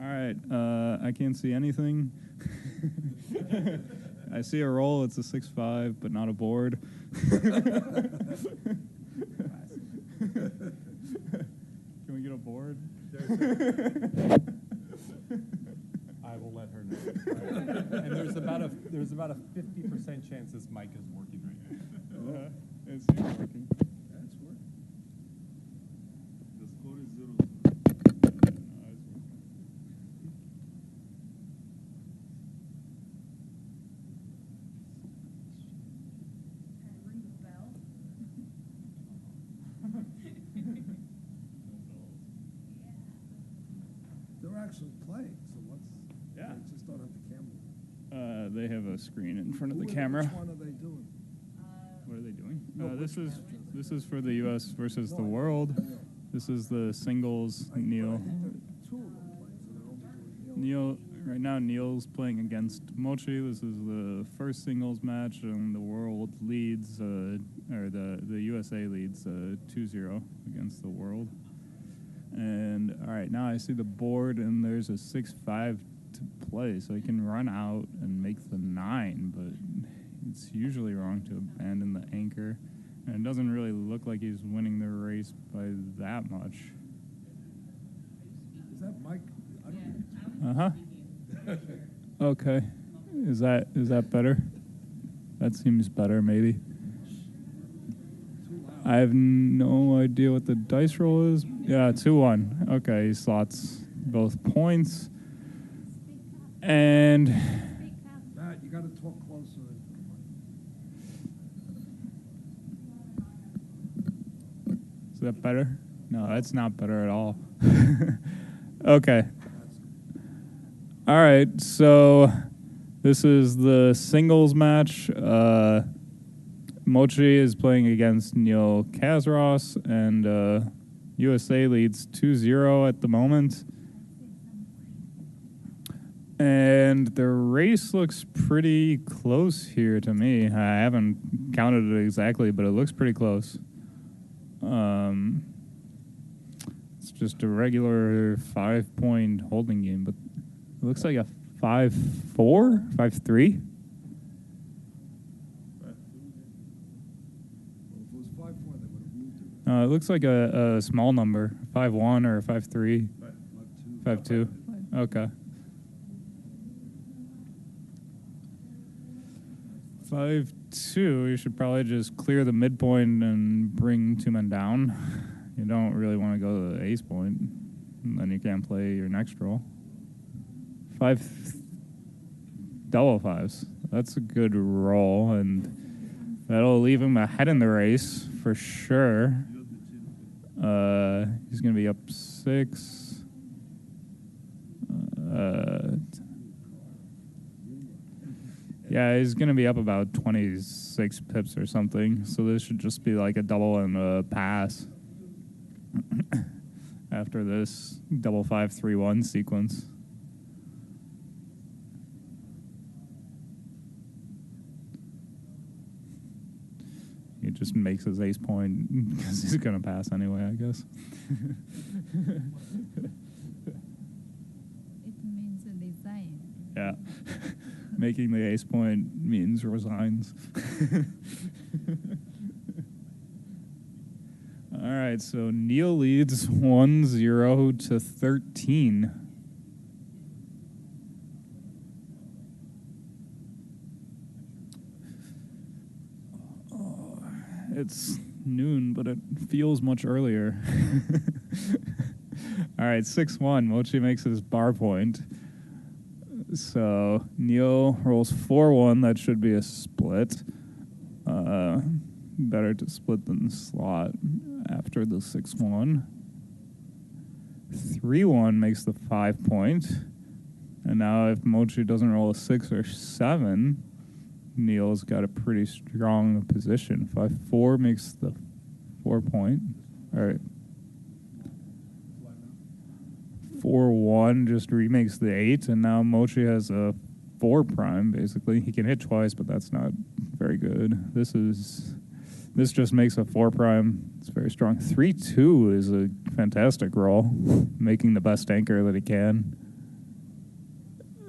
right, I can't see anything. I see a roll, it's a 6-5, but not a board. Can we get a board? I will let her know. And there's about a 50% chance this mic is working right now. It seems working. That's working. The score is 0-0. Ring the bell. They're actually playing, so what's... Yeah. They just don't have the camera. They have a screen in front of the Which camera. one are they doing? What are they doing? No, This which is match? this is for the U.S. versus the No, world. Neil. This is the singles. I Neil. think that two of them playing, so they're only doing Neil. Neil. Right now, Neil's playing against Mochy. This is the first singles match, and the world leads, or the USA leads 2-0 against the world. And all right, now I see the board, and there's a 6-5 to play, so he can run out and make the 9, but it's usually wrong to abandon the anchor. And it doesn't really look like he's winning the race by that much. Is that Mike? I don't Uh-huh. Okay. Is that better? That seems better, maybe. Too loud. I have no idea what the dice roll is. Yeah, 2-1. Okay, he slots both points. And Matt, you got to talk closer. is that better? No, that's not better at all. Okay. All right, so this is the singles match. Mochy is playing against Neil Kazaross, and USA leads 2-0 at the moment. And the race looks pretty close here to me. I haven't counted it exactly, but it looks pretty close. It's just a regular 5-point holding game, but it looks like a 5-4, 5-3. Well, if it was 5-4, they would have moved it. It looks like a small number, 5-1 or 5-3, 5-2. Okay. 5-2, you should probably just clear the midpoint and bring 2 men down. You don't really want to go to the ace point, and then you can't play your next roll. 5 double 5s. That's a good roll, and that'll leave him ahead in the race for sure. He's going to be up 6. Yeah, he's going to be up about 26 pips or something, so this should just be like a double and a pass after this double 5-3-1 sequence. He just makes his ace point because he's going to pass anyway, I guess. It means resign. Yeah. Making the ace point means resigns. All right, so Neil leads 1-0 to 13. Oh, it's noon, but it feels much earlier. All right, 6-1. Mochy makes his bar point. So Neil rolls 4-1. That should be a split. Better to split than slot after the 6-1. 3-1 makes the 5 point. And now if Mochy doesn't roll a 6 or 7, Neil's got a pretty strong position. 5-4 makes the 4 point. All right. 4-1 just remakes the 8, and now Mochy has a 4 prime, basically. He can hit twice, but that's not very good. This just makes a 4 prime. It's very strong. 3-2 is a fantastic roll, making the best anchor that he can.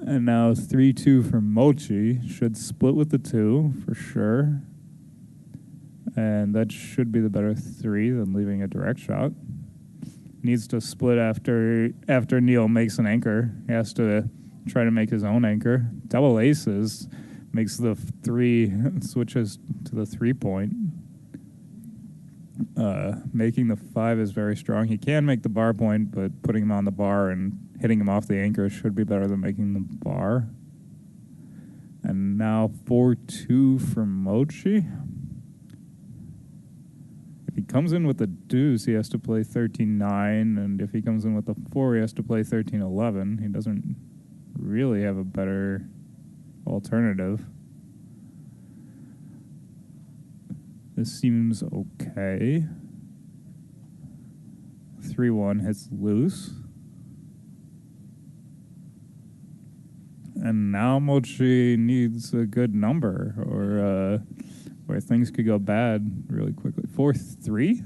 And now 3-2 for Mochy. Should split with the 2 for sure. And that should be the better 3 than leaving a direct shot. Needs to split after Neil makes an anchor. He has to try to make his own anchor. Double aces makes the 3 switches to the 3-point. Making the 5 is very strong. He can make the bar point, but putting him on the bar and hitting him off the anchor should be better than making the bar. And now 4-2 for Mochy. If he comes in with the deuce, he has to play 13-9, and if he comes in with the 4, he has to play 13-11. He doesn't really have a better alternative. This seems okay. 3-1 hits loose. And now Mochy needs a good number, or where things could go bad really quickly. 4-3?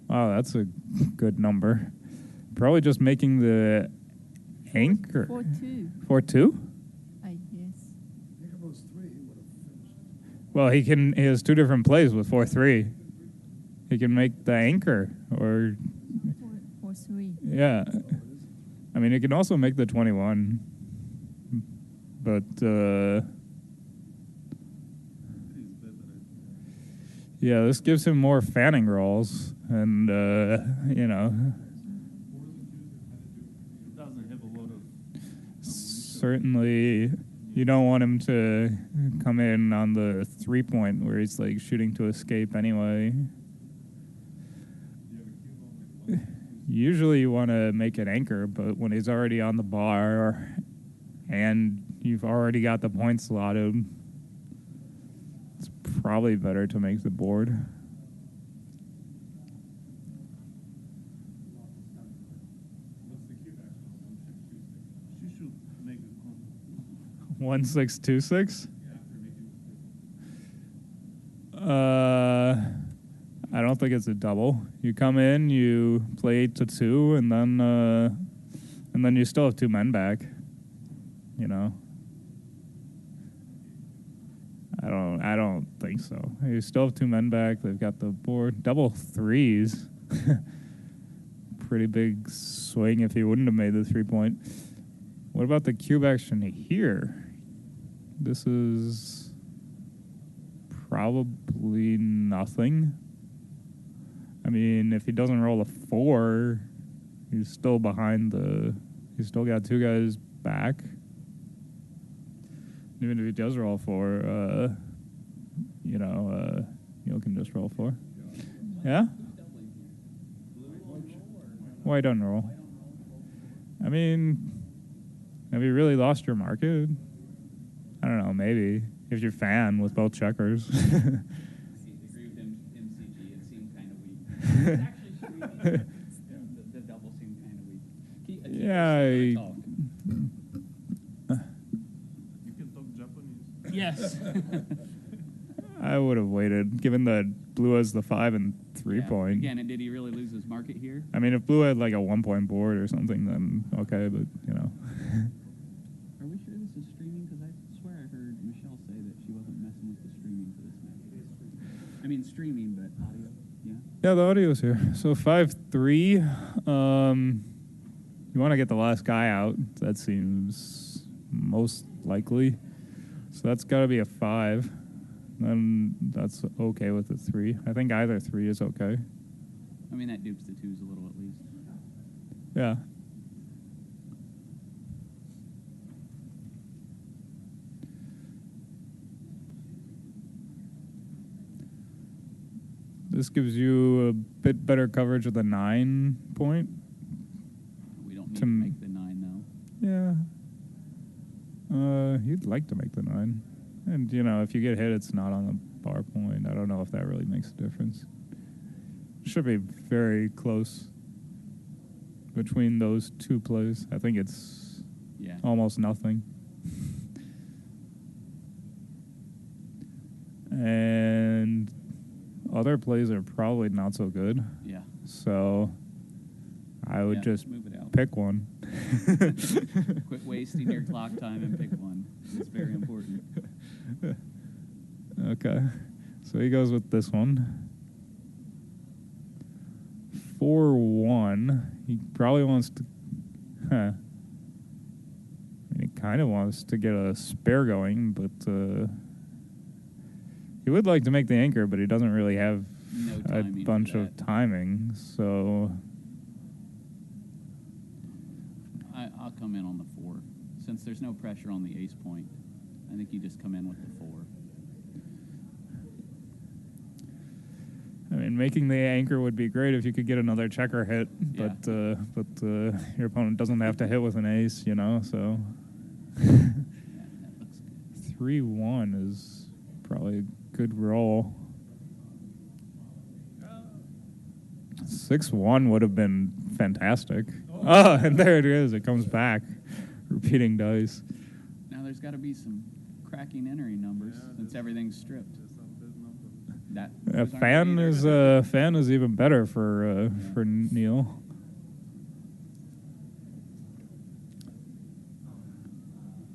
Wow, that's a good number. Probably just making the anchor. 4-2. 4-2? Yes. I think if it was 3, he would have finished. Well, he has 2 different plays with 4-3. He can make the anchor, or 4-3. yeah. I mean, he can also make the 21. But yeah, this gives him more fanning rolls, and you know, certainly you don't want him to come in on the 3-point where he's like shooting to escape anyway. Usually you want to make an anchor, but when he's already on the bar and you've already got the point slotted, it's probably better to make the board. She should make it 1626. I don't think it's a double. You come in, you play 8-2, and then you still have 2 men back. You know, I don't think so. You still have 2 men back. They've got the board. Double 3s. Pretty big swing if he wouldn't have made the 3-point. What about the cube action here? This is probably nothing. I mean, if he doesn't roll a 4, he's still behind he's still got 2 guys back. Even if he does roll 4, you know, Neil can just roll 4. Yeah? Why don't roll? I mean, have you really lost your market? I don't know, maybe. If you're fan with both checkers. Agree with MCG. It seemed kind of weak. Actually, the double seemed kind of weak. Yeah, You can talk Japanese. Yes. I would have waited, given that Blue has the 5 and 3-point. Again, did he really lose his market here? I mean, if Blue had like a 1-point board or something, then okay, but, you know. Are we sure this is streaming? Because I swear I heard Michelle say that she wasn't messing with the streaming for this match. I mean, streaming, but audio. Yeah. Yeah, the audio's here. So 5-3. You want to get the last guy out. That seems most likely. So that's got to be a 5. Then that's okay with the 3. I think either 3 is okay. I mean, that dupes the 2s a little at least. Yeah. This gives you a bit better coverage of the 9-point. We don't need to make the 9, though. Yeah. You'd like to make the 9. And, you know, if you get hit, it's not on the bar point. I don't know if that really makes a difference. Should be very close between those 2 plays. I think it's almost nothing. And other plays are probably not so good. Yeah. So I would just move it out. pick one. Quit wasting your clock time and pick one. It's very important. Okay. So he goes with this one. 4-1. He probably wants to... I mean, he kind of wants to get a spare going, but he would like to make the anchor, but he doesn't really have No a timing for bunch that. of timing, so... I'll come in on the 4. Since there's no pressure on the ace point, I think you just come in with the 4. I mean, making the anchor would be great if you could get another checker hit, Yeah. but your opponent doesn't have to hit with an ace, you know, so... Yeah, that looks good. 3-1 is probably a good roll. 6-1 would have been fantastic. Oh, and there it is. It comes back. Repeating dice. Now there's got to be some cracking entering numbers since everything's stripped. That those aren't Fan either. is fan is even better for Neil.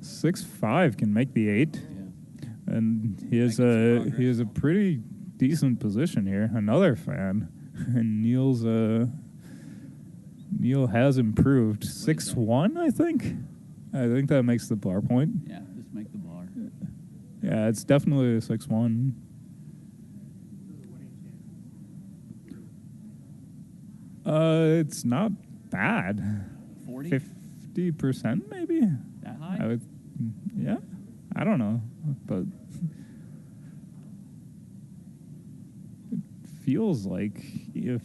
Six five can make the 8, Yeah. and he Making has some progress. a pretty decent position here. Another fan, and Neil has improved. 6-1, I think. I think that makes the bar point. Yeah, just make the bar. Yeah, it's definitely a 6-1. It's not bad. 40? 50% maybe? That high? I would, yeah. I don't know, but it feels like if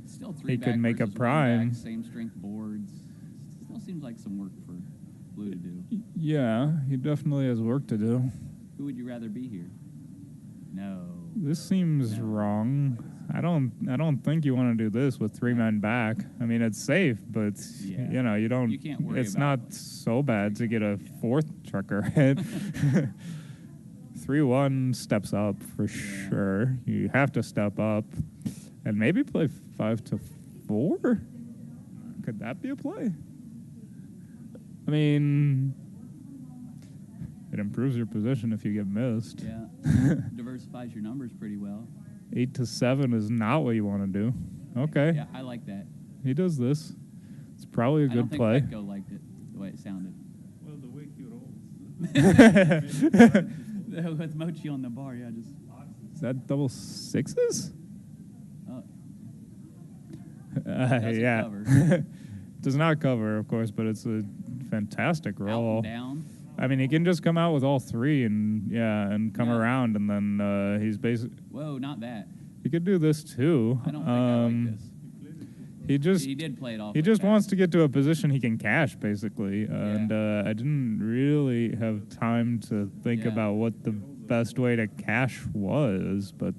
Still 3 he back could make a versus 1 prime. back, same strength boards. Still seems like some work for Blue to do. Yeah, he definitely has work to do. Who would you rather be here? No. This seems No. wrong. I don't think you want to do this with 3 men back. I mean, it's safe, but Yeah. you know, you don't. You can't worry it's about not so bad to get a 4th checker hit. 3-1 steps up for sure. You have to step up, and maybe play 5-4. Could that be a play? I mean, it improves your position if you get missed. Yeah. Diversifies your numbers pretty well. 8-7 is not what you want to do. Okay, Yeah, I like that. he does this. It's probably a I don't good think play. Petco liked it, the way it sounded. Well, the way he rolls. With Mochy on the bar, yeah, just... Is that double 6s? Oh, Doesn't Yeah. cover. Does not cover, of course, but it's a fantastic out roll. and down. I mean, he can just come out with all 3 and come Yeah. around, and then he's basically. Whoa, not that. He could do this too. I don't think I like this. He just He did play it off. he like just that. wants to get to a position he can cash, basically. And I didn't really have time to think Yeah. about what the best way to cash was. But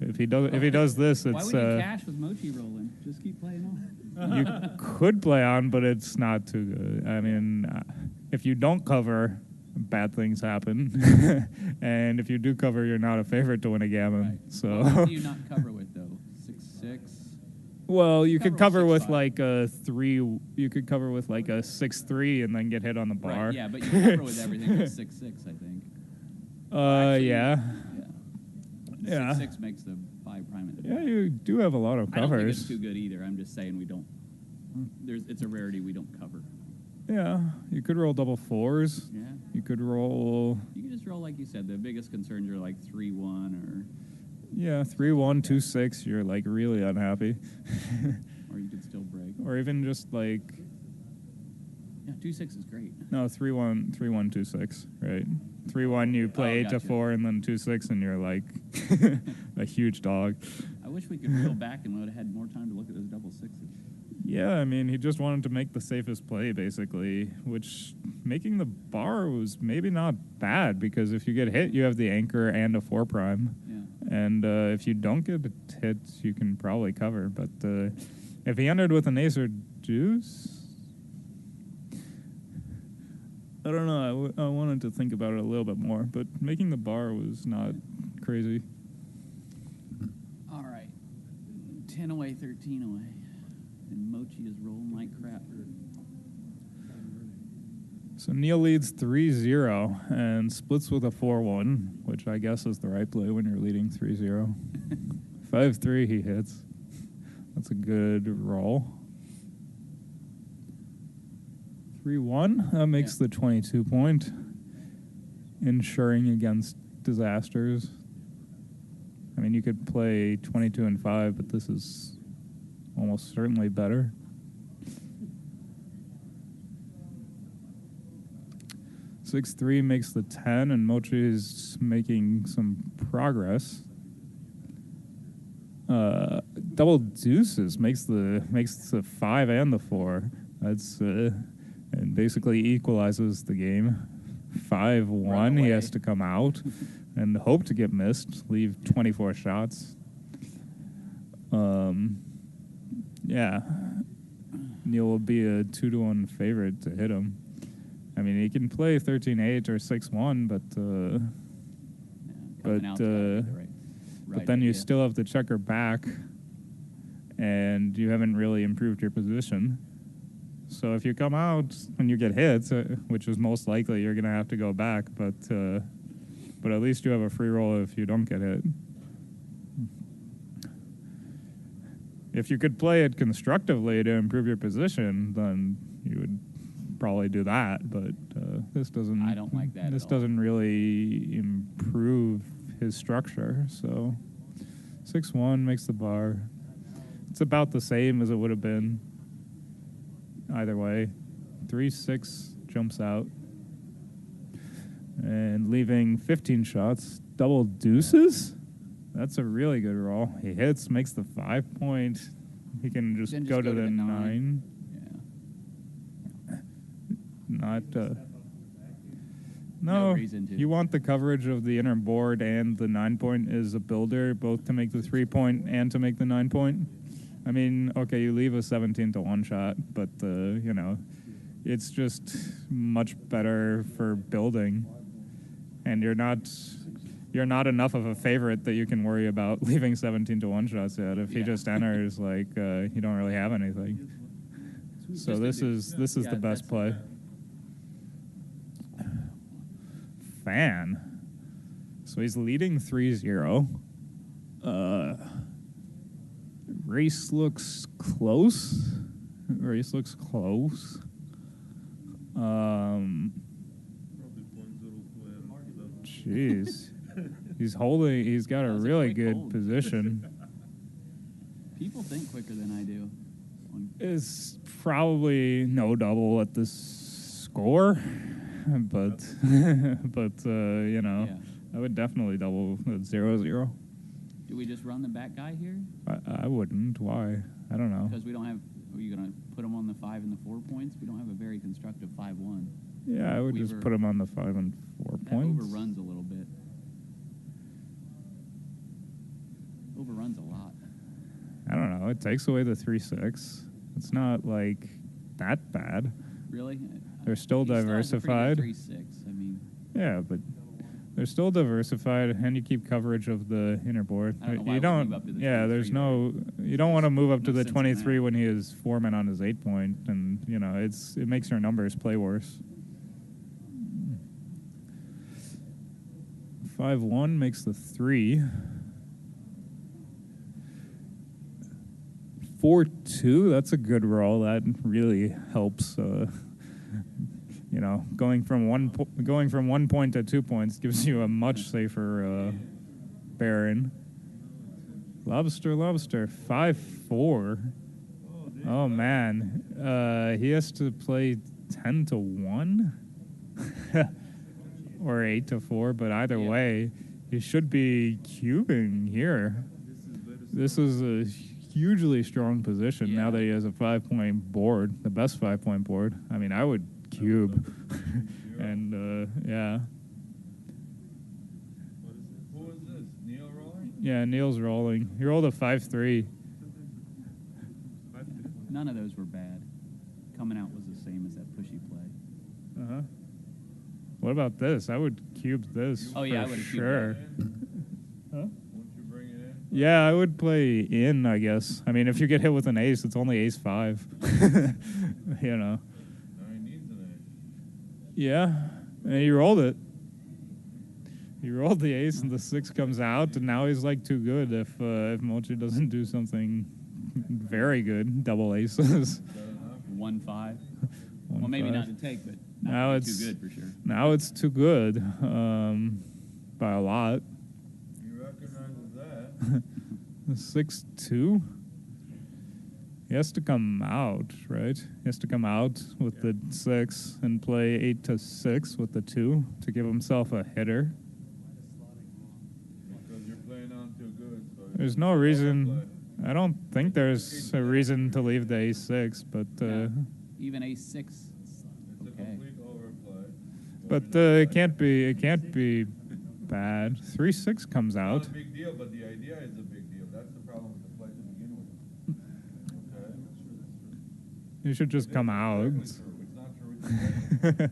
if he does this, Why it's would you cash with Mochy rolling? Just keep playing on. you could play on, but it's not too good. I mean, if you don't cover, bad things happen, and if you do cover, you're not a favorite to win a gammon. Right. So, What do you not cover with though? 6-6. well, you could cover Cover with with 6-5. like a 3. You could cover with like a 6-3 and then get hit on the bar. Right. Yeah, but you cover with everything with 6-6. I think. Actually, Yeah. Yeah. Yeah. 6-6 makes the 5 prime at the Yeah, back. you do have a lot of I don't think it's covers. too good either. I'm just saying we don't. It's a rarity we don't cover. Yeah, you could roll double 4s. Yeah. You could roll, You can just roll like you said. The biggest concerns are like 3-1 or 3-1, 2-6. You're like really unhappy. you could still break. Or even just like, Yeah, 2-6 is great. no, 3-1, 3-1, 2-6, right? 3-1, you play Oh, 8 to gotcha. 4, and then 2-6, and you're like a huge dog. I wish we could reel back and would have had more time to look at those double 6s. Yeah, I mean, he just wanted to make the safest play, basically, which making the bar was maybe not bad, because if you get hit, you have the anchor and a 4 prime. Yeah. And if you don't get hit, you can probably cover. But if he ended with an ace or deuce, I don't know. I wanted to think about it a little bit more. But making the bar was not crazy. All right. 10 away, 13 away. And Mochy is rolling like crap. So Neil leads 3-0 and splits with a 4-1, which I guess is the right play when you're leading 3-0. 5-3 he hits. That's a good roll. 3-1, that makes the 22 point. Insuring against disasters. I mean, you could play 22 and 5, but this is almost certainly better. 6-3 makes the 10, and Mochy is making some progress. Double deuces makes the 5 and the 4. That's and basically equalizes the game. 5-1. He has to come out and hope to get missed. Leave 24 shots. Yeah. Neil will be a 2-1 favorite to hit him. I mean, he can play 13-8 or 6-1, but then you still have to checker back, and you haven't really improved your position. So if you come out and you get hit, which is most likely you're going to have to go back, but at least you have a free roll if you don't get hit. If you could play it constructively to improve your position, then you would probably do that, but this doesn't. I don't like that. This at all. doesn't really improve his structure. So 6-1 makes the bar. It's about the same as it would have been either way. 3-6 jumps out, and leaving 15 shots. Double deuces. That's a really good roll. He hits, makes the 5 point. He can just go to the 9. Not No reason to. You want the coverage of the inner board, and the 9 point is a builder, both to make the 3 point and to make the 9 point. I mean, okay, you leave a 17 to 1 shot, but you know, it's just much better for building, and you're not enough of a favorite that you can worry about leaving 17 to 1 shots yet. If he just enters, like you don't really have anything. So this is the best play. Fan. So he's leading 3-0. Race looks close. Jeez. He's got a really good position. People think quicker than I do. It's probably no double at this score, but you know, I would definitely double at 0-0. Do we just run the back guy here? I wouldn't. Why? I don't know. Because we don't have. Are you going to put him on the 5 and the 4 points? We don't have a very constructive 5-1. Yeah, I would just put him on the 5 and 4 points. That overruns a little bit. Overruns a lot. I don't know. It takes away the 3-6. It's not like that bad. Really? They're still diversified. 3-6. I mean. Yeah, but they're still diversified, and you keep coverage of the inner board. I don't know why You we don't. move up to the Yeah, 23, there's no. You don't want to move up to no the sense in 23 that. when he is 4 men on his 8 point, and you know it makes your numbers play worse. 5-1 makes the 3. 4-2. That's a good roll. That really helps. You know, going from 1 point to 2 points gives you a much safer Baron. Lobster. 5-4. Oh man, he has to play 10 to 1 or 8 to 4. But either way, he should be cubing here. This is a hugely strong position now that he has a 5 point board, the best 5 point board. I mean, I would cube. And yeah. Who is this? Neil rolling? Yeah, Neil's rolling. He rolled a 5-3. None of those were bad. Coming out was the same as that pushy play. Uh-huh. What about this? I would cube this Oh, yeah, I for would've cubed sure. Huh? Won't you bring it in? Yeah, I would play in, I guess. I mean, if you get hit with an ace, it's only ace 5. You know. No, he needs an Yeah, and he rolled it. He rolled the ace, and the 6 comes out, and now he's like too good if Mochy doesn't do something very good. Double aces. 1-5. Well, maybe not to take, but Now not it's too good for sure. Now it's too good, by a lot. He recognizes that. 6-2. He has to come out, right? He has to come out with the 6 and play 8-6 with the 2 to give himself a hitter. Because you're playing on too good. So There's no reason. I don't think there's a reason to leave the ace-6, but Even ace-6. It's a complete overplay. but it can't be bad. 3-6 comes Not out. a big deal, but the idea is a big deal. That's the problem with the play to begin with. Okay? You should just come out. It's not true.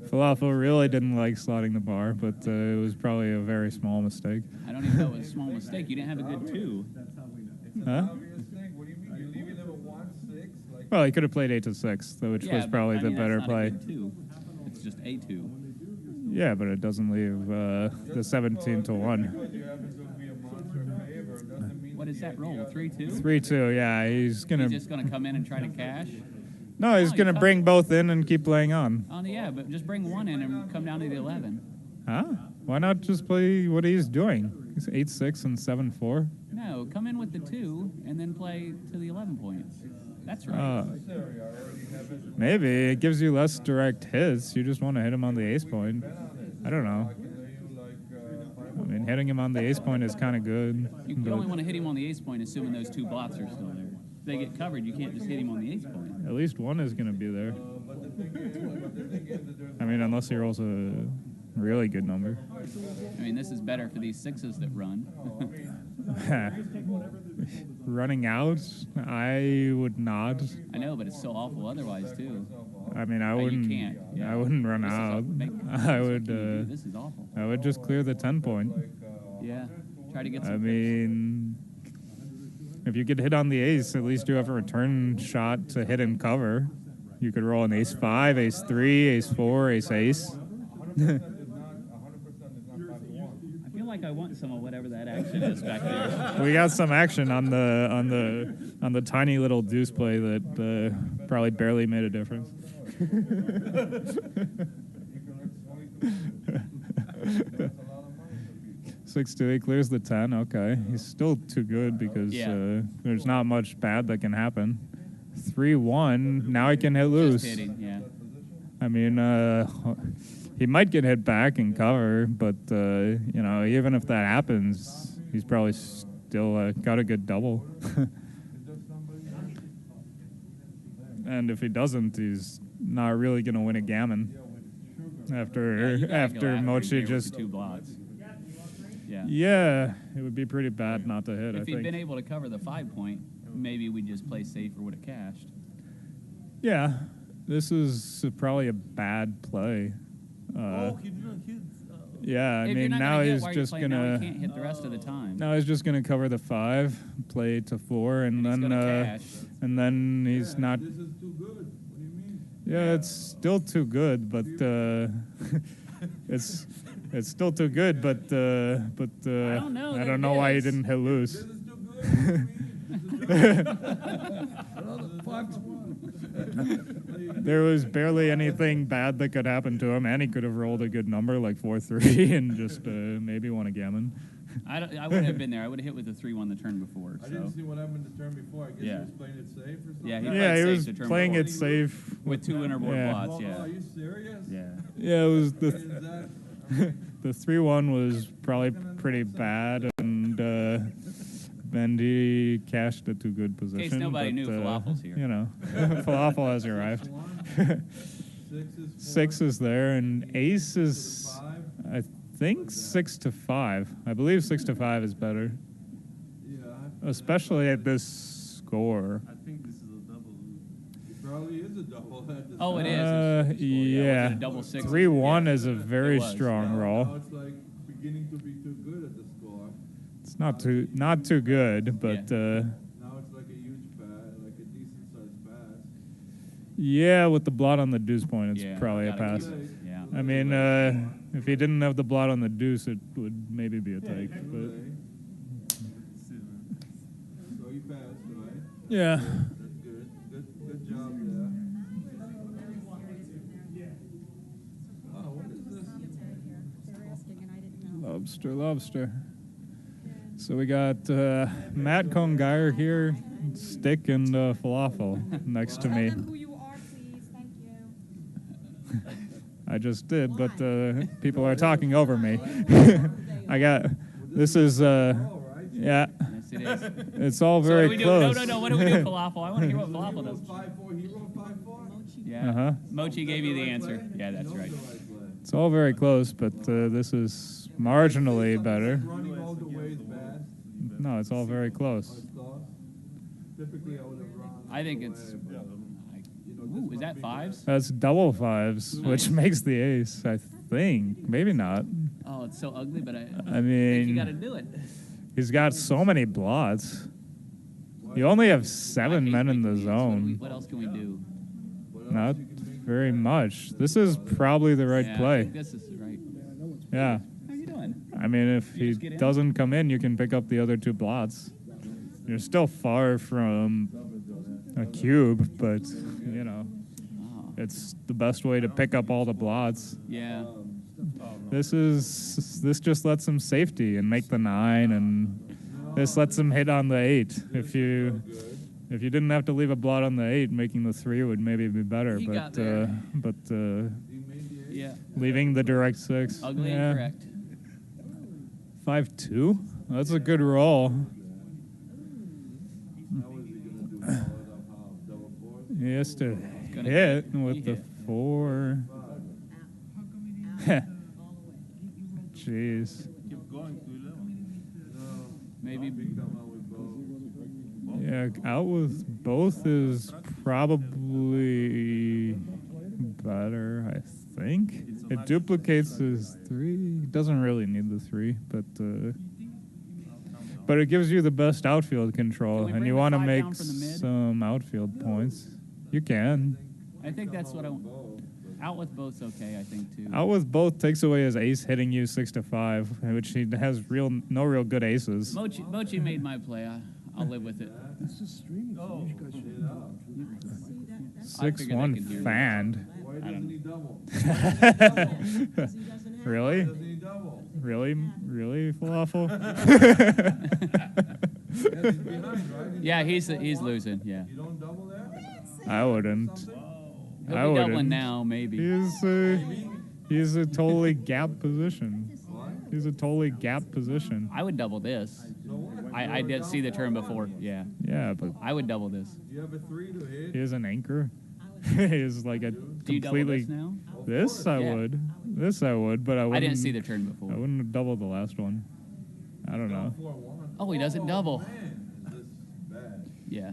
Falafel really didn't like slotting the bar, but it was probably a very small mistake. I don't even know it was a small mistake. You didn't have a good 2. It's an Huh? obvious thing. What do you mean? You're leaving them at 1-6? Like, Well, he could have played 8-6, which was but, probably I mean, the better that's not play. a good 2. It's just a 2. Yeah, but it doesn't leave the 17 to 1. because you happen to be a monster favor doesn't mean What is that roll? 3-2? 3-2. Yeah, he's gonna. He's just going to come in and try to cash? No, he's No, gonna you bring both in and keep playing on. Oh, yeah, but just bring 1 in and come down to the 11. Huh? Why not just play what he's doing? He's 8-6 and 7-4. No, come in with the 2 and then play to the 11 points. That's right. necessary. I already have it. Maybe it gives you less direct hits. You just want to hit him on the ace point. I don't know. I can lay you like I mean, hitting him on the ace point is kind of good. You but only want to hit him on the ace point, assuming those 2 blots are still there. If they get covered, you can't just hit him on the ace point. at least one is going to be there. but the thing is that there's I mean, unless he rolls a really good number. I mean, this is better for these 6s that run. Running out, I would not. I know, but it's so awful otherwise, too. I mean, I You wouldn't. can't, yeah. I wouldn't run This is out. awful. I would. This is awful. I would just clear the 10 point. Yeah. Try to get some I mean, if you get hit on the ace, at least you have a return shot to hit and cover. You could roll an ace-5, ace-3, ace-4, ace-ace. I feel like I want some of whatever that action is back there. We got some action on the tiny little deuce play that probably barely made a difference. 6-2, he clears the 10. Okay, he's still too good because there's not much bad that can happen. 3-1. Now he can hit loose. Just hitting, yeah. I mean, he might get hit back and cover, but you know, even if that happens, he's probably still got a good double. And if he doesn't, he's not really gonna win a gammon. After You gotta go Mochy here with just the 2 blots. Yeah. yeah, it would be pretty bad not to hit. I If he'd think. been able to cover the 5 point, maybe we'd just play safe or would have cashed. Yeah, this is probably a bad play. Yeah, I If you're mean not now gonna hit he's while you're just playing, now gonna he can't hit the rest of the time. now he's just gonna cover the 5, play to 4, and And he's then gonna cash. and then he's not. This is too good. What do you mean? Yeah, it's still too good, but it's still too good, but I don't know, I there don't know it why he is. didn't hit loose. This is too good. What do you mean? Another 5-1. There was barely anything bad that could happen to him, and he could have rolled a good number like 4-3 and just maybe won a gammon. I wouldn't have been there. I would have hit with the 3-1 the turn before. I So didn't see what happened the turn before. I guess Yeah. he was playing it safe or something. Yeah, he Yeah, played he safe was the turn playing before. it safe. With 2 interboard Yeah. blots. Are Yeah. you serious? Yeah. Yeah, it was Is that? the 3-1 was probably pretty bad, and he cashed a too good position. nobody but, knew Falafel's here. You know, Falafel has arrived. 6 is there, and ace is, I think, 6-5. I believe 6-5 is better, Yeah, especially at this score. I think this is a double. It probably is a double. Oh, it is. It's a score. Yeah, Was it a double 6? 3-1 Yeah. is a very It was, strong Now roll. it's like beginning to be too good at the score. It's not too good, but Now it's like a huge pass, like a decent sized pass. Yeah, with the blot on the deuce point, it's Yeah, probably a gotta pass. keep it. Yeah. I mean, if he didn't have the blot on the deuce, it would maybe be a take. But So he passed, right? yeah, That's good. Good job there. Oh, what is this? lobster. So we got Matt Congeyer here, stick and falafel next to me. Tell them who you are, please. Thank you. I just did, but people are talking over me. I got. This is yeah. Yes, it is. It's all So very what do we do? close. No. What do we do with falafel? I want to hear what falafel does. 5-4, he wrote 5-4? Yeah. Uh-huh. Mochy gave you the answer. Yeah, that's right. It's all very close, but this is marginally better. Running all the way is bad. No, it's all very close. It's lost. Typically, I would have run. I think all the it's. way, but, Ooh, is that fives? That's double fives, which makes the ace, I think. Maybe not. Oh, it's so ugly, but I I think you got to mean, do it. he's got so many blots. You only have 7 men in the zone. What else can we do? Not very much. This is probably the right Yeah, I play. think this is right. Yeah. How you doing? I mean, if You he just get in? doesn't come in, you can pick up the other 2 blots. You're still far from a cube, but, you know, Oh, it's the best way to pick up all the blots. yeah. This just lets him safety and make the 9, and this lets him hit on the 8. If you didn't have to leave a blot on the 8, making the 3 would maybe be better. He But got there. Yeah. leaving the direct 6. Ugly yeah. and correct. 5-2. That's a good roll. How is he going to do? Follow it up how? Double fours? He has to Gonna hit hit. with He the hit. 4. Jeez. Keep going too little. No. Maybe. Come out with both. Yeah, out with both is probably better, I think. It duplicates his 3. He doesn't really need the 3, but it gives you the best outfield control, Can we and bring you the want to 5 make down from the mid? some outfield points. You can. I think that's what I want. Out with both's okay, I think, too. Out with both takes away his ace hitting you 6-5, which he has no real good aces. Mochi made my play. I'll live with it. This is streaming. Oh, You guys should- I figured they could 6-1 hear me. fanned. Why I doesn't don't- he double? Really? Doesn't he double? Really, falafel? Yes, he's behind, right? Yeah, he's losing. Yeah. You don't double there? I wouldn't. He'll I be wouldn't. doubling now, maybe. He's a totally gap position. What? He's a totally gap position. I would double this. So what? I did see the turn before. Yeah. Yeah, but I would double this. You have a 3 to hit. he is an anchor. He's like a Do you double completely. this now? This I Yeah. would. This I would, but I wouldn't. I didn't see the turn before. I wouldn't have doubled the last one. I don't know. 4-1. Oh, he doesn't double. Man, this is bad. Yeah.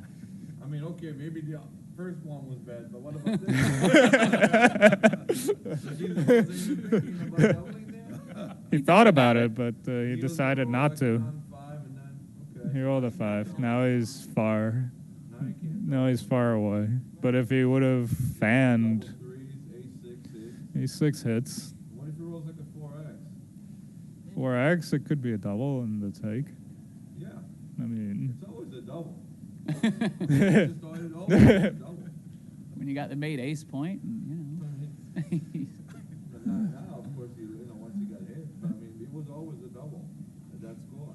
I mean, okay, maybe the first one was bad, but what about this? So he wasn't even thinking about doubling there? He thought about it, but he decided was not like to. on 5 and then, okay. He rolled a 5. Now he's far. Now you can't Now he's far away. But if he would have fanned, double 3s, ace 6, 6. he's 6 hits. What if he rolls like a 4x? 4x, it could be a double in the take. Yeah, I mean, it's always a double. yeah, Just always a double. When you got the made ace point, you know. But now, of course, once he got hit, but I mean, it was always a double at that score.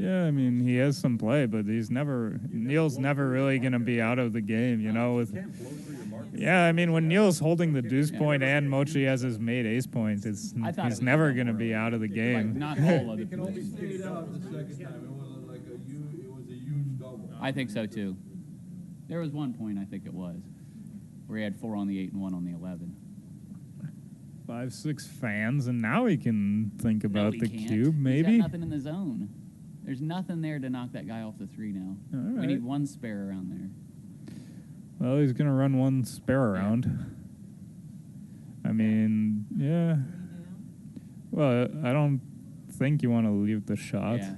I mean, he has some play, but Neil's never really going to be out of the game, you know. Yeah, I mean, when Neil's holding the deuce point and Mochy has his made ace point, I thought it he's was never double going to be out of the Like, game. not all of it. He stayed out the second time. It was like it was a huge double. I think so, too. There was one point, I think it was, where he had 4 on the 8 and 1 on the 11. 5-6 fans, and now he can think about No, he the can't. cube, He's maybe. got nothing in the zone. There's nothing there to knock that guy off the 3 now. All We right. need one spare around there. Well, he's going to run one spare around. I mean, yeah. Well, I don't think you want to leave the shot. Yeah.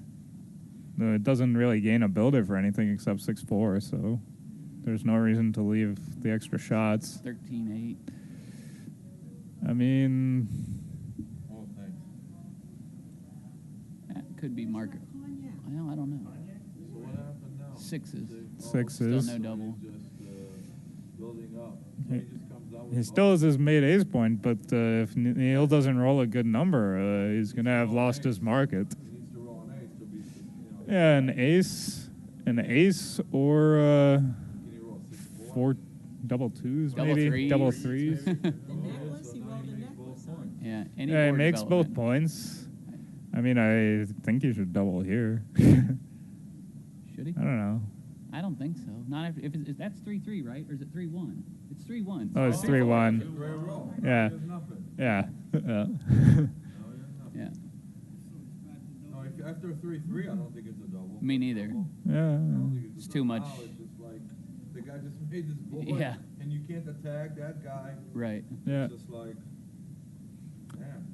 It doesn't really gain a builder for anything except 6-4, so there's no reason to leave the extra shots. 13-8. I mean, Oh, thanks. That could be market. Well, I don't know. So what happened now? Sixes. Sixes. Still no double. He's just building up. So He- he just comes out with he still has his made ace point, but if Neil doesn't roll a good number, he's going to have lost his market. He needs to roll an ace to be, Yeah, an ace, or can he roll 6-4? 4 double twos, Double maybe threes. double threes. So now he makes both points. Yeah. Any Yeah, he more makes both development. points. I mean, I think he should double here. Should he? I don't know. I don't think so. Not if it's, that's 3-3, right? Or is it 3-1? It's 3-1. Oh, it's It's a 3-1. great roll. Yeah. There's nothing. Yeah. Yeah. No, there's nothing. Yeah. No, if after 3-3, I don't think it's a double. Me neither. Double. Yeah. I don't think It's a too double. much. Now it's just like the guy just made this board, Yeah. and you can't attack that guy. Right. Yeah. It's just like, damn.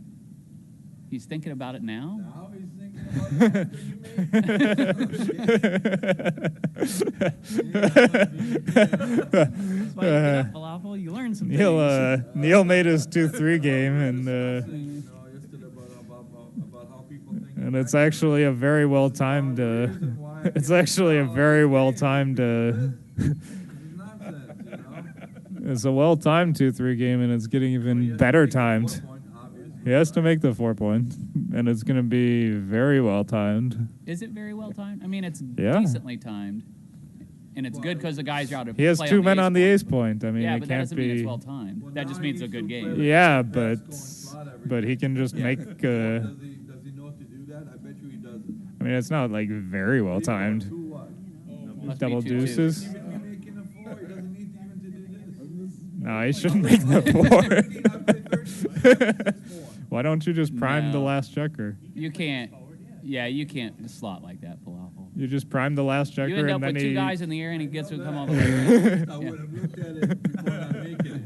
He's thinking about it now. Now he's thinking about it after you That's why you get up, Falafel. You learn some things. Neil made his 2-3 game, and yesterday about how people think. and it's actually a very well timed. It's actually a very well timed. It's a well timed 2-3 game, and it's getting even better timed. He has to make the 4 point, and it's going to be very well timed. Is it very well timed? I mean, it's Yeah. decently timed. And it's good because the guys are out to He has play 2 men on the ace point. point. I mean, Yeah, it but that can't doesn't mean it's be. well timed. That just means a good game. Yeah, but he can just Yeah. make. Does he know to do that? I bet you he doesn't. I mean, it's not like very well timed. Two what? Must be Double 2-2. deuces. Even making a 4, he doesn't need even to do this. No, he shouldn't make the 4. Why don't you just prime the No. last checker? You can't. Yeah, you can't slot like that, Falafel. You just prime the last checker, You end up and then with 2 he. guys in the air and he gets to come all the way around. I Yeah. would have looked at it before not making it.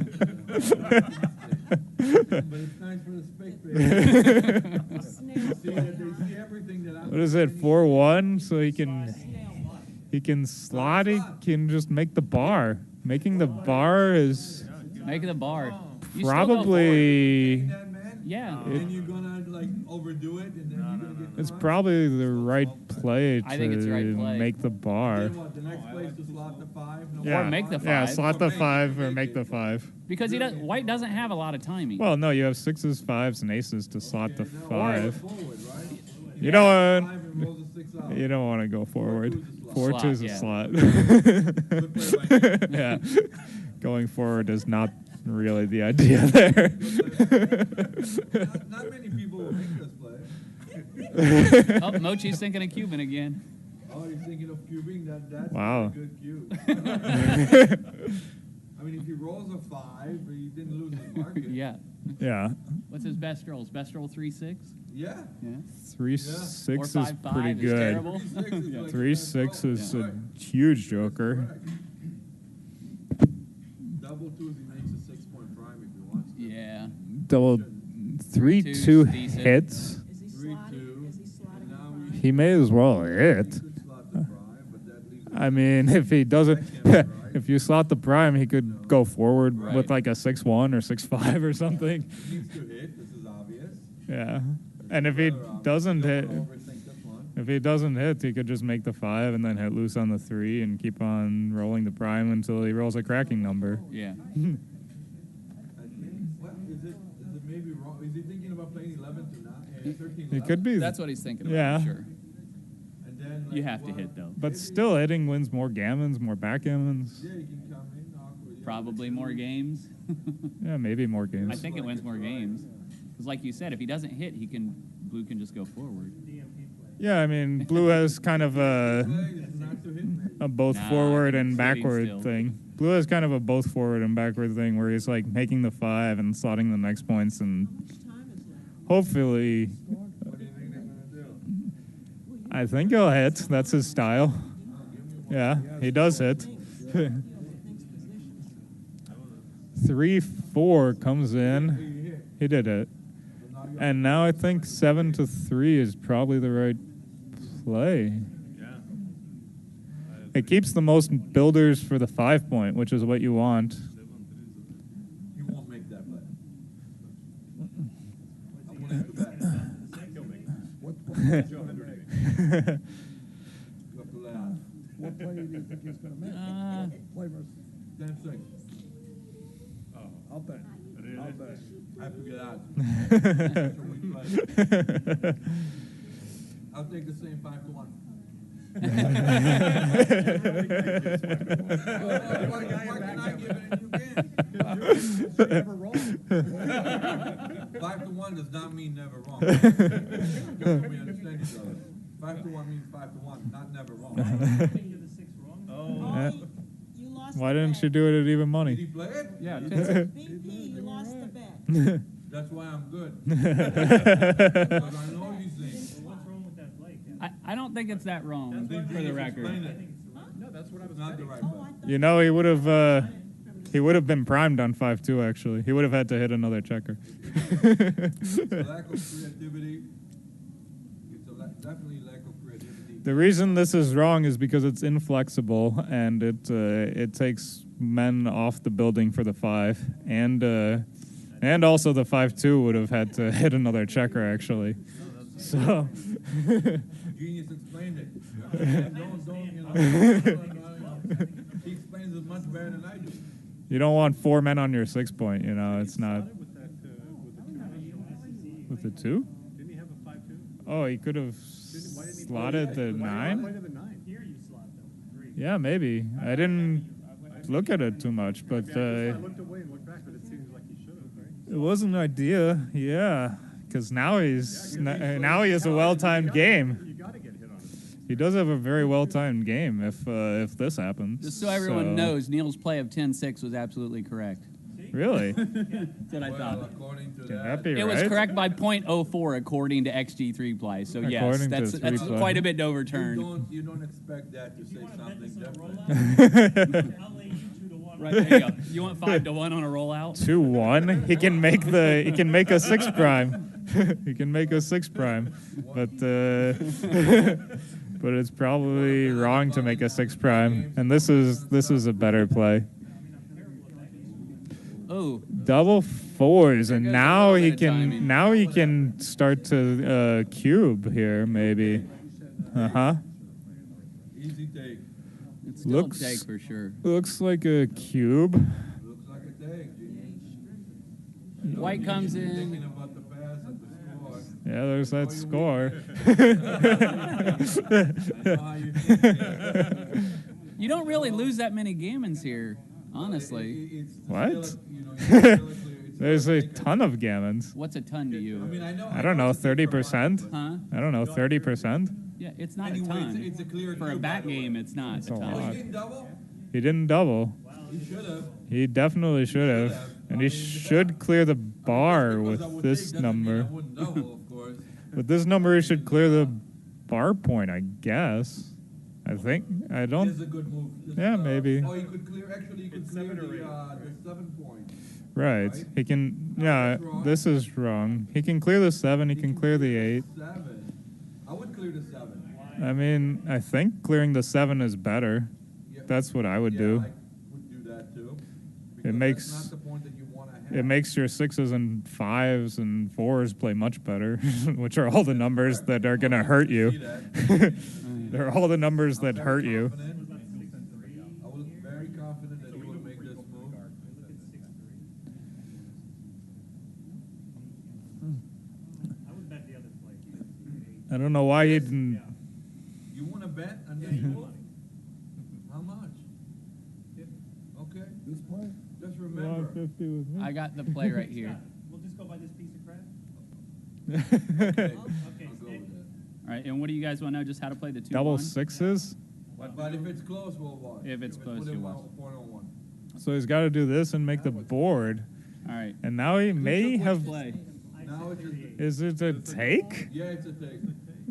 But it's nice for the spectators. See that they see everything that I'm. What is it? 4-1, so he can slot. He can just make the bar. Making the bar is Make the bar. You still go probably. That man? Yeah. And you're gonna like overdo it, and then you're gonna get. It's fined? probably the right play to I think it's the right play. make the bar. Then what? The next play is to slot the 5. No Yeah. Or make the Yeah, 5. slot the 5 or make the 5. Because White doesn't have a lot of timing. Well, no, you have 6s, 5s, and aces to slot the Okay, now 5. forward, right? You don't want. 5 and rolls a 6 out. You don't want to go forward. 4-2 is a Slot, Good play by him. yeah. Going forward is not really the idea there. Not many people will make this play. Oh, Mochy's thinking of Cuban again. Oh, you're thinking of cubing? That's Wow. a good cube. I mean, if he rolls a 5, he didn't lose his market. Yeah. Yeah. What's his best rolls? Best roll 3-6? Yeah. Yeah. 3-6 Or is 5-5 pretty is good. terrible. 3-6 is like 3-6 is Yeah. a huge joker. Correct. Double 2s, he makes a 6-point prime if he wants to. Yeah. Double 3-2 decent. hits. Is he 3-2. slotting? Is he And slotting? now we He may as well he hit. could slot the prime, but that leaves I mean, if he doesn't, if you slot the prime, he could go forward Right. with like a 6-1 or 6-5 or something. He needs to hit. This is obvious. Yeah. And if he Rather obvious. doesn't Don't hit, overthink this one. if he doesn't hit, he could just make the 5 and then hit loose on the 3 and keep on rolling the prime until he rolls a cracking number. Yeah. I think, what, is it maybe wrong? Is he thinking about playing 11 to 9, 13 He could be. That's what he's thinking about, Yeah. for sure. And then, You like, have to well, hit, though. But still, hitting wins more gammons, more backgammons. Yeah, you can come in awkward. Yeah, Probably but more you- games. Yeah, maybe more I games. think it wins more games. Because like you said, if he doesn't hit, Blue can just go forward. Yeah, I mean, blue has kind of Play is not to hit, man. a both Nah, forward and sitting backward still. thing. Blue has kind of a both forward and backward thing where he's like making the 5 and slotting the next points and hopefully, What do you think they're gonna do? I think he'll hit. That's his style. Yeah, he does hit. 3-4 comes in. He hit. He did it. So now you And now I think 7-3 is probably the right play. It keeps the most builders for the 5 point, which is what you want. You won't make that play. I want him to bet. What What play do you think he's gonna make? Play versus. 10-6. I'll bet. I'll bet. I have to get out. I'll take the same 5-1. Why can I give it and you can't? You're never wrong. 5-1 does not mean never wrong. Just so we understand each other. 5-1 means 5-1, not never wrong. Yeah. You lost Why the didn't bet. you do it at even Did money? he play it? Yeah, BP, you lost the bet. That's why I'm good. Because I know these things. I don't think it's that wrong, They for just the record. explain it. No, that's what I was Not the saying. right Oh, I way. thought. You know, he would have been primed on 5-2, actually. He would have had to hit another checker. It's a lack of creativity. It's definitely lack of creativity. The reason this is wrong is because it's inflexible and it takes men off the building for the 5, and also the 5-2 would have had to hit another checker, actually. So Genius explained it. He explains it much better than I do. you don't want 4 men on your 6 point. You know, it's not with the 2. Didn't he have a 5-2? Oh, he could have slotted the 9. Play to the 9. Yeah, maybe. I didn't look at it too much, but I looked away and looked back, but it seems like he should have, right? it was an idea. Yeah, because now he has a well-timed game. You got to get hit on it. He does have a very well-timed game if this happens. Just so everyone knows, Neil's play of 10-6 was absolutely correct. Really? That's what I Well, thought. according to Can that, that be It right? was correct by .04 according to XG3 play. So yes, According to that's 3 play. quite a bit to overturn. you don't expect that to say something different. Right there you go. You want 5-1 on a rollout? 2-1. He can make a 6 prime. He can make a 6 prime, but but it's probably wrong to make a 6 prime. And this is a better play. Oh, Double 4s, and goes a now little he bit of timing. can start to cube here maybe. Easy take. it's still Looks- a take for sure. Looks like a cube. Looks like a take, Genius. White comes Thinking in. about the pass and the score. Yeah, there's that score. I know how you think. You don't really lose that many gammons here, honestly. It's What? still, you know, it's still it's There's still a take. ton of gammons. What's a ton to I you? mean, I don't know, it's a take for 30%? mine, but- Huh? I don't know, 30%? Yeah, it's not Anyway, a ton. it's a clear For a cube, back by the way. game, it's not It's a a ton. Oh, lot. he didn't double? He didn't double. He should have. He definitely should have. And he should clear the bar with this number. Double, of course. With this number, he should clear the bar point, I guess. I think. I This don't. is a good move. This, Yeah, maybe. Oh, you could clear. Actually, you could clear the 7 point. Right. He can. Yeah, this is wrong. He can clear the 7. He can clear the 8. 7. I would clear the 7. I mean, I think clearing the 7 is better. Yeah. That's what I would do. I would do that too. Because makes- that's not the point that you want to have. It makes your 6s and 5s and 4s play much better, which are all the numbers that are going to hurt See you. that. They're all the numbers I'm that very hurt you. confident. I was very confident that he would make this move. I don't know why he didn't. You want to bet on this move? How much? Okay. This play? Just remember. 50 with me. I got the play right here. We'll just go by this piece of crap. Okay. Okay, I'll go with that. All right, and what do you guys want to know? Just how to play the 2-1? Double 6s. But if it's close, we'll watch. If it's close, within you watch. 1-on-1. So he's got to do this and make the board. All right. And now he may Which have. play? Now it's just, Is it a take? yeah, it's a take.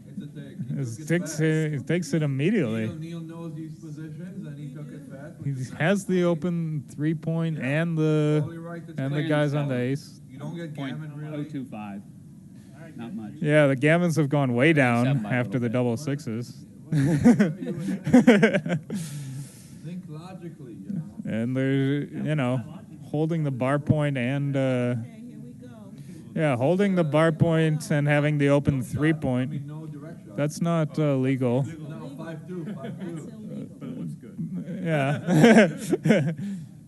It's a take. He It took it takes fast. it, takes it immediately. Neil knows these positions, and he took it fast. He which is has the nice. open 3-point Yeah. and Totally the right to and the clear guys it. on the ace. You don't get gammon really. .025. Not much. Yeah, the gammons have gone way down Except by a after the little double 6s. Think logically, you know. And they're, holding the bar point and, Okay, here we go. yeah, holding the bar point and having the open 3-point. No direct shot. That's not legal. No, 5-2, 5-2. That's illegal. But it looks good. Yeah.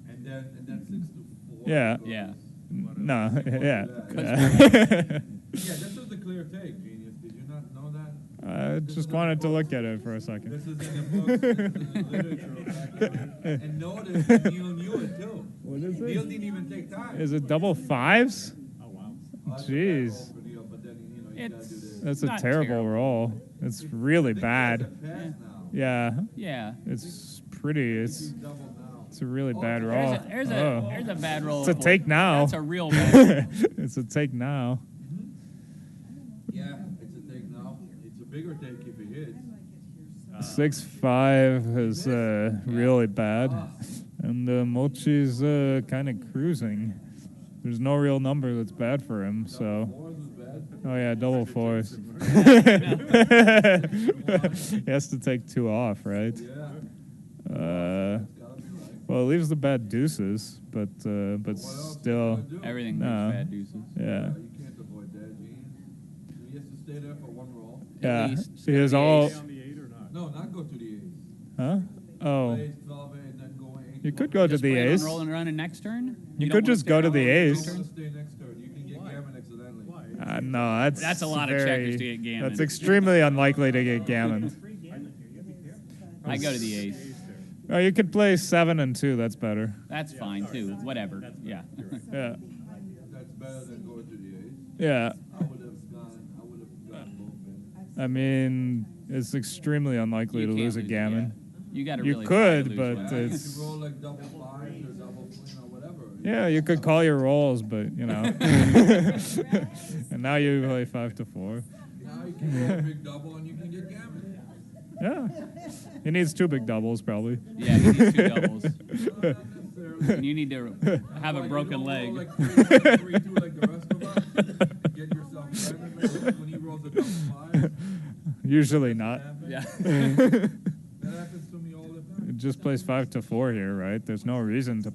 And then 6-4. Yeah. goes- Yeah. No, yeah. Yeah, Yeah. this is the clear take, genius. Did you not know that? I just wanted to look at it for a second. This is in the books, this is in the literature. Actually. And notice Neil knew it too. What is Neil it? didn't even take time. Is it double fives? Oh, wow. That's a bad Jeez. roll for Neil, but then, you gotta do It's this. That's a not terrible roll. It's really I think bad. he has a pass now. Yeah, Yeah. it's pretty. He's It's double now. it's a really bad there's roll. There's Oh. a bad roll. It's a take now. That's a real bad. It's a take now. Yeah, it's a take now. It's a bigger take if he hits. 6-5 is really bad, and Mochy's kind of cruising. There's no real number that's bad for him. So, Fours is bad. oh yeah, double fours. He has to take 2 off, right? Yeah, Uh, gotta be right. well, it leaves the bad deuces, but What else still, you gonna do? Everything No. makes bad deuces. yeah. You can't avoid that, Gene. He has to stay there for one roll. Yeah, least he has the all. Stay on the 8 or not? No, not go to the ace. Huh? Oh, Play 12 and then go 8. you could go to Just the plan on ace. rolling around in next turn. You don't could wanna just stay go to around the on ace. next You turn? want to stay next turn. You can get gammon accidentally. Why? No, That's a lot of very, checkers to get gammon. That's extremely unlikely to get gammon. I go to the ace. Oh, you could play 7 and 2. That's better. That's fine too. Whatever. Yeah. Yeah, That's better than going to the ace. yeah. I would have gone both in. I mean, it's extremely unlikely You to can't lose a lose, gammon. You got to You really could, try to lose but one. Yeah, it's- you can roll like double 5s or double, whatever. Yeah, you could call your rolls, but and now you play 5 to 4. Now you can roll a big double and you can get gammon. Yeah, he needs 2 big doubles probably. Yeah, you need 2 doubles. Not necessarily. And you need to have a Why, broken you don't leg. roll like 3-2 like the rest of us. Get yourself gammon when he rolls a double 5. Usually not. Yeah. That happens to me all the time. It just plays 5 to 4 here, right? There's no reason to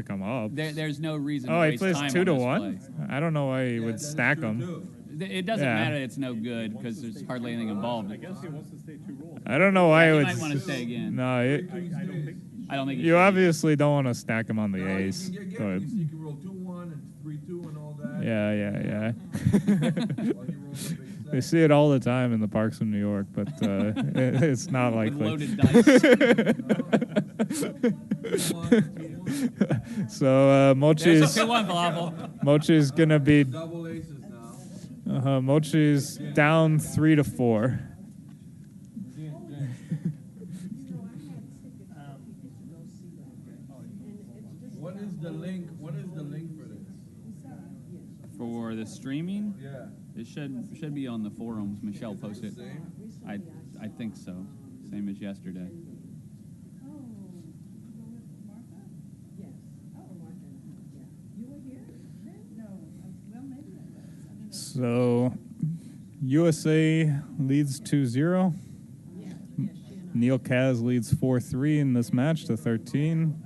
come up. There's no reason to Oh, he waste plays time 2 on to this 1. play. I don't know why he Yeah, would that is stack true, them. too. It doesn't Yeah. matter. It's no good because there's hardly anything involved. I guess he wants to stay 2 rolls. I don't know why he You would. might want to stay again. No, I don't think. I don't think you obviously don't want to stack him on the Now ace. you can get But gammon. You can roll 2-1 and 3-2 and all that. yeah. While he rolls a big They set. see it all the time in the parks in New York, but it's not with likely. loaded dice. 2-1. So There's a Mochy's 2-1 falafel. Mochy's gonna be Double aces now. Mochy's down 3 to 4. What is the link? What is the link for this? For the streaming, Yeah. it should be on the forums. Michelle posted. Same? I think so. Same as yesterday. So USA leads 2-0. Neil Kaz leads 4-3 in this match to 13.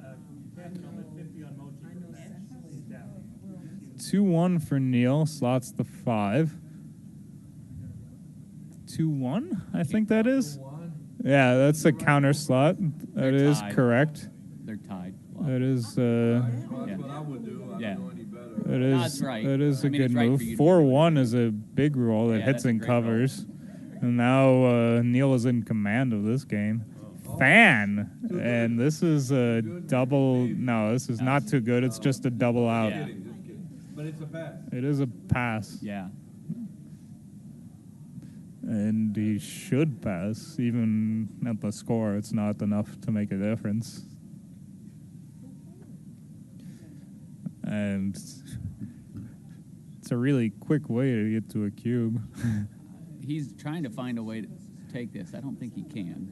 2-1 for Neil, slots the 5. 2-1, I think that is. 2-1. Yeah, that's a counter slot. That They're is tied. correct. They're tied. That is Yeah. That's what I would do. I Yeah. don't know any better. that No, is it's right. that is a I mean, it's good right move. for you to do 4-1 is a big roll that Yeah, hits that's a and great roll. covers. And now Neil is in command of this game. Fan, and this is a double. No, this is not too good. It's just a double out. Yeah. Just kidding. But it's a pass. It is a pass, Yeah. and he should pass. Even at the score, it's not enough to make a difference. And it's a really quick way to get to a cube. He's trying to find a way to take this. I don't think he can.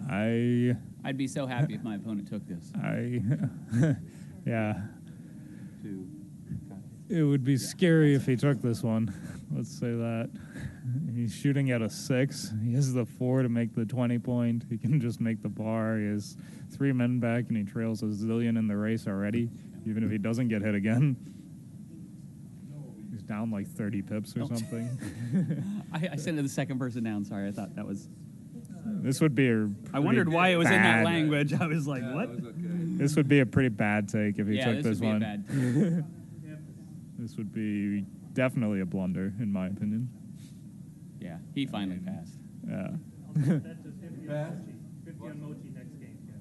I'd be so happy if my opponent took this. Yeah. To It would be scary if he took this one. Let's say that. He's shooting at a 6. He has the 4 to make the 20 point. He can just make the bar. He has 3 men back, and he trails a zillion in the race already, even if he doesn't get hit again. He's down like 30 pips or something. I sent it to the second person down. Sorry, I thought that was. This would be a. I wondered why it was in that bad- language. I was like, Yeah, what? that was okay. This would be a pretty bad take if he Yeah, took this this would be one. a bad. This would be definitely a blunder, in my opinion. Yeah, he finally passed. Yeah. That's just 50 Pass? on Mochy. 50 on Mochy next game. Yeah.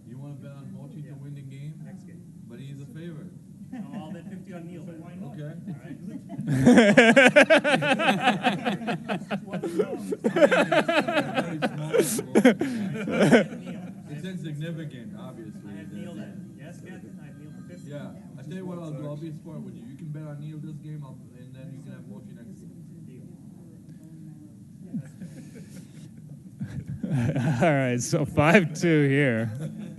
You want to bet on Mochy to win the game? Next game. But he's a favorite. No, I'll bet 50 on Neil. Why not? Okay. It's insignificant, obviously. I have Neil then. Yes, Captain? I have Neil for 50. Yeah. I tell you what I'll do. I'll be a sport with you. You can bet on Neil this game, and then you can have Mochy next game. Deal. All right, so 5-2 here.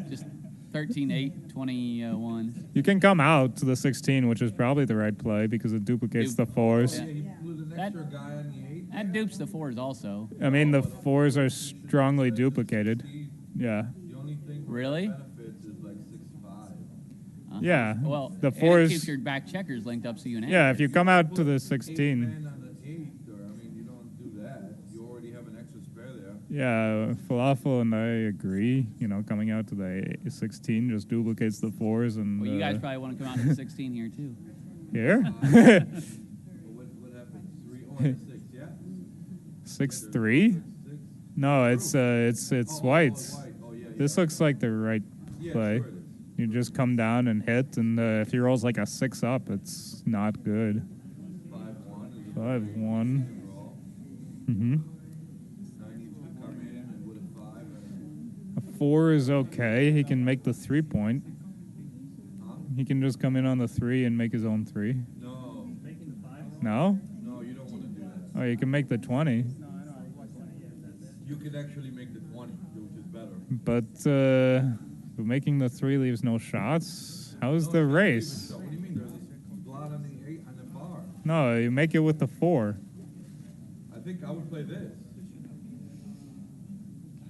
Just 13-8, 21. You can come out to the 16, which is probably the right play because it duplicates the 4s. Yeah, he put an extra guy on the 8. That dupes the 4s also. I mean, the 4s are strongly duplicated. Yeah. The only thing Really? benefits is like 6-5. Yeah. Well, the and it 4s. keeps your back checkers linked up so you can Yeah, if you come out to Put the 8 16. men on the 8, or I mean, you don't do that. You already have an extra spare there. Yeah, Falafel and I agree. You know, coming out to the 16 just duplicates the 4s and. Well, you guys probably want to come out to the 16 here too. Here? But what happened? 3 or 6, yeah? 6-3? 6. No, it's whites. White. Oh, yeah, This looks like the right yeah, play. sure it is. You just come down and hit, and if he rolls like a 6 up, it's not good. 5-1. is a 5-1. roll. Mm-hmm. Now he needs to come in and with a 5. And, A 4 is okay. He can make the 3 point. huh? He can just come in on the 3 and make his own 3. No, Making the 5. No? no, you don't want to do that. Oh, you can make the 20. You could actually make the 20, which is better. But making the 3 leaves no shots. How's the race? So, what do you mean? There's a blot on the 8 on the bar. No, you make it with the 4. I think I would play this.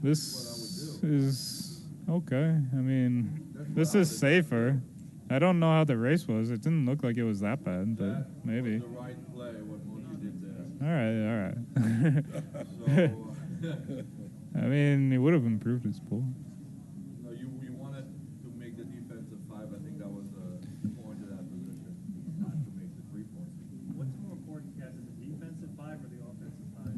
This What I would is okay. I mean, That's what this I is would do. safer. I don't know how the race was. It didn't look like it was that bad, but That maybe. was the right play, what Mochy did there. All right. So, I mean, he would have improved his pull. no, you wanted to make the defensive 5. I think that was the point of that position, not to make the 3 points. What's more important, Captain, the defensive 5 or the offensive 5?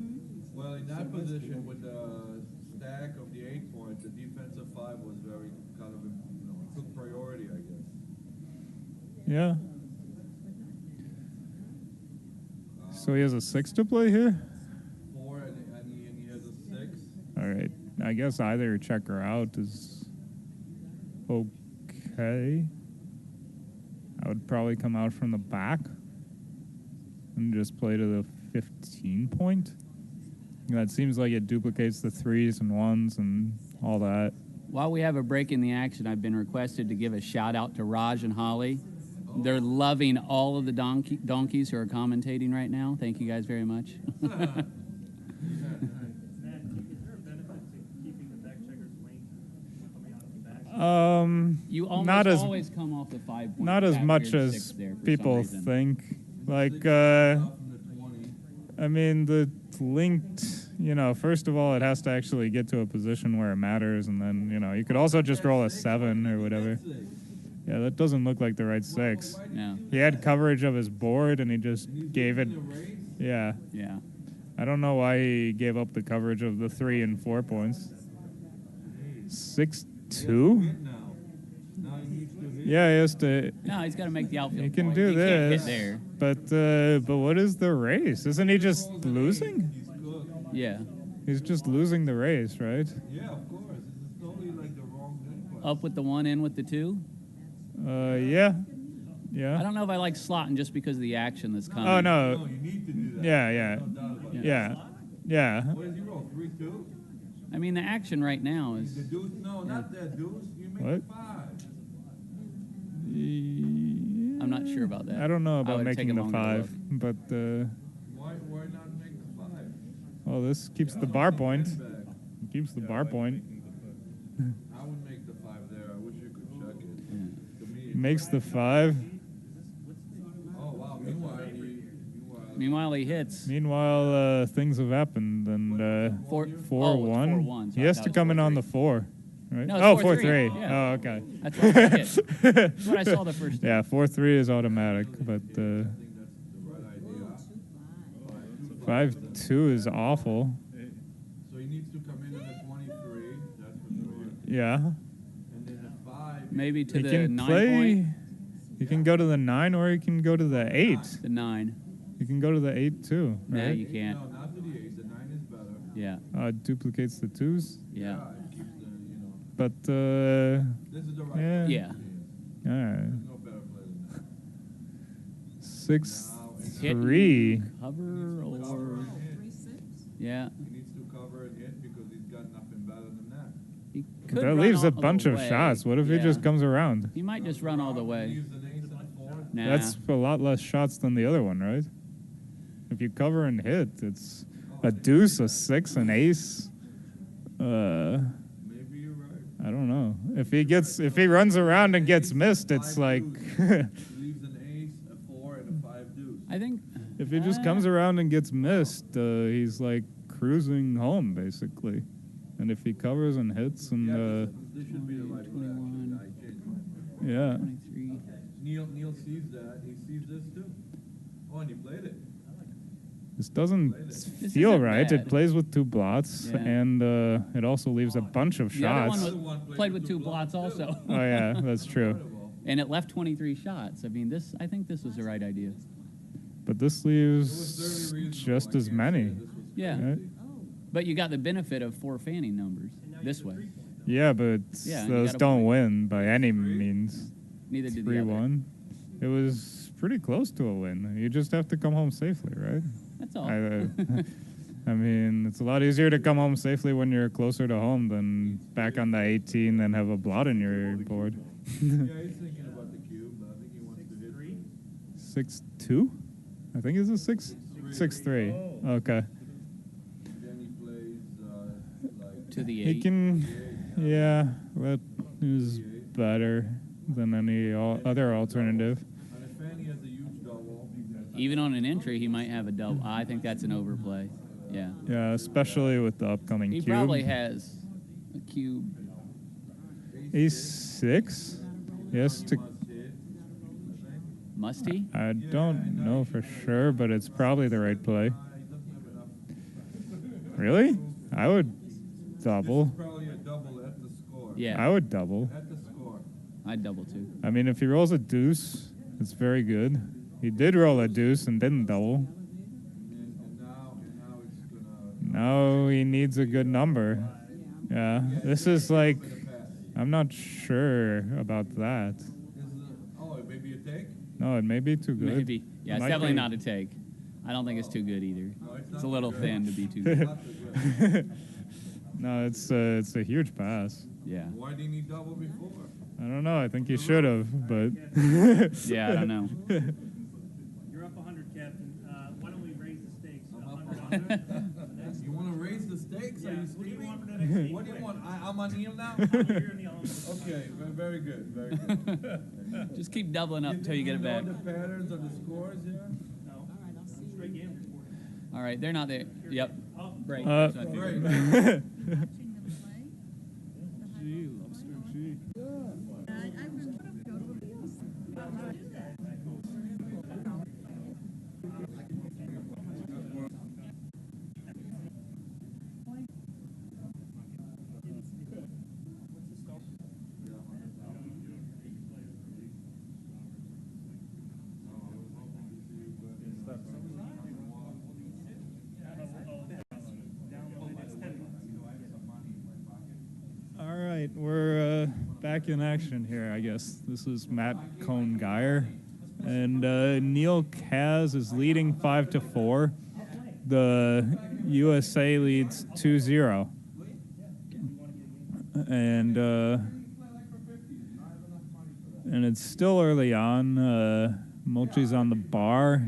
Well, in that position with the stack of the 8 point, the defensive 5 was very kind of, took priority, I guess. Yeah. So he has a 6 to play here? 4 and he has a 6. All right. I guess either check her out is okay. I would probably come out from the back and just play to the 15 point. That seems like it duplicates the 3s and 1s and all that. While we have a break in the action, I've been requested to give a shout out to Raj and Holly. They're loving all of the donkeys who are commentating right now. Thank you guys very much. Matt, is there a benefit to keeping the back checkers linked coming out of the back? You Not as- always come off the 5 point. Not as that much weird as 6 there for people some reason. think. Like, From the 20. I mean, the linked, first of all, it has to actually get to a position where it matters, and then, you could also just roll a 7 or whatever. Yeah, that doesn't look like the right 6. Yeah, He had coverage of his board, and he just gave it. In the race, Yeah, yeah. I don't know why he gave up the coverage of the 3 and 4 points. 6-2. hit now. Now he needs to hit. Yeah, he has to. No, he's got to make the outfield He can point. do He can't this, hit there. but what is the race? Isn't he just losing? He's good. Yeah. He's just losing the race, right? Yeah, of course. This is totally like the wrong input. Up with the 1, in with the 2. Yeah. I Yeah. don't know if I like slotting just because of the action that's coming. Oh No, no. you need to do that. Yeah. No doubt about it. Yeah. Yeah. What did you roll? 3-2? I mean, the action right now The is. deuce? No, not that deuce. You make What? 5. I'm not sure about that. I don't know I about would take making a the longer 5, but Why not make the 5? Oh, this keeps the bar point. Back. Keeps the bar point. I would make the 5 there. I wish you could check it. To me, Makes the 5. oh wow. Meanwhile, Meanwhile, he hits. Meanwhile, things have happened, and 4-1. 4-1, so He I has thought to it was come in on 4-3. the 4, right? No, it's Oh, 4-3. 4-3. Yeah. Oh, okay. That's what I hit. That's what I saw the first time. Yeah, 4-3 is automatic, but I think that's the right idea. 5-2 is awful. So he needs to come in at a 23. That's for sure. Yeah. And then the 5. Maybe to He the can 9 play. point. He can go to the 9, or he can go to the 8. The 9. He can go to the 8 too, Nah, right? you can't. No, not to the 8. The 9 is better. Yeah. Duplicates the 2s, Yeah. It keeps the, you know. but This is the right yeah. Yeah. All right. There's no better play than that. 6-3. Cover or 3-6. yeah. He needs to cover and hit because he's got nothing better than that. He could That run leaves all a the bunch of way. shots. What if he Yeah. just comes around? He might just run all the way. Leaves an ace and a 4. Nah. That's a lot less shots than the other one, right? If you cover and hit, it's a deuce, a 6, an ace. Maybe you're right. I don't know. If he runs around and gets missed, it's like Leaves an ace, a 4, and a 5 deuce. I think if he just comes around and gets missed, he's like cruising home basically. And if he covers and hits and This should be the right play. 21. I changed my mind. yeah, 23. Neil sees that. He sees this too. Oh, and he played it. this doesn't This feel isn't right. bad. It plays with 2 blots, Yeah. and it also leaves a bunch of The other shots. one played with 2 blots also. Oh yeah, that's true. Incredible. And it left 23 shots. I mean, I think this was the right idea. But this There was leaves 30 reasons just why I as can't many. say this was Yeah. Right? But you got the benefit of 4 fanning numbers this way. Yeah, but Yeah, you those gotta don't play. win by any means. Neither did the other. 3-1. It was pretty close to a win. You just have to come home safely, right? That's all. I mean, it's a lot easier to come home safely when you're closer to home than back on the 18 and have a blot in your board. Yeah, he's thinking about the cube, but I think he wants to hit 3. 6-2? I think it's a 6-3. Okay. Then he plays like To the He 8. can, yeah, that is better than any other alternative. and if Fanny has a huge double. Even on an entry, he might have a double. I think that's an overplay. Yeah. Yeah, especially with the upcoming He cube. probably has a cube. Ace-6? Yes, to Must hit, I think. Must he? I don't know for sure, but it's probably the right play. He doesn't have enough. Really? I would This double. is probably a double at the score. Yeah. I would double. At the score. I'd double too. I mean, if he rolls a deuce, it's very good. He did roll a deuce and didn't double. And now it's gonna. Now he needs a good number. Yeah, this is like, For the pass. I'm not sure about that. This is oh, it may be a take. No, it may be too good. Maybe. Yeah, it's Might definitely be. not a take. I don't think it's too good either. No, it's It's a not little good. thin to be too good. Not too good. No, it's a huge pass. Yeah. Why didn't he double before? I don't know. I think he should have, but Yeah, I don't know. You're up 100, Captain. Why don't we raise the stakes? I'm up 100 100. You want to raise the stakes? Yeah, Are you what do you Stevie? want for the next game? What do you want? I'm on Neil now? You're in the element. Okay, very good, very good. Just keep doubling up until you get it back. know the patterns of the scores here? No. Straight game. All right, they're not there. Yep. Oh, Break. Uh, That's what I Great. figured. Watching the play. I remember go to abuse. Do that. All right, we're back in action here, I guess. This is Matt Cohn-Geyer. And Neil Kaz is leading 5-4. The USA leads 2-0. And it's still early on. Mochy's on the bar.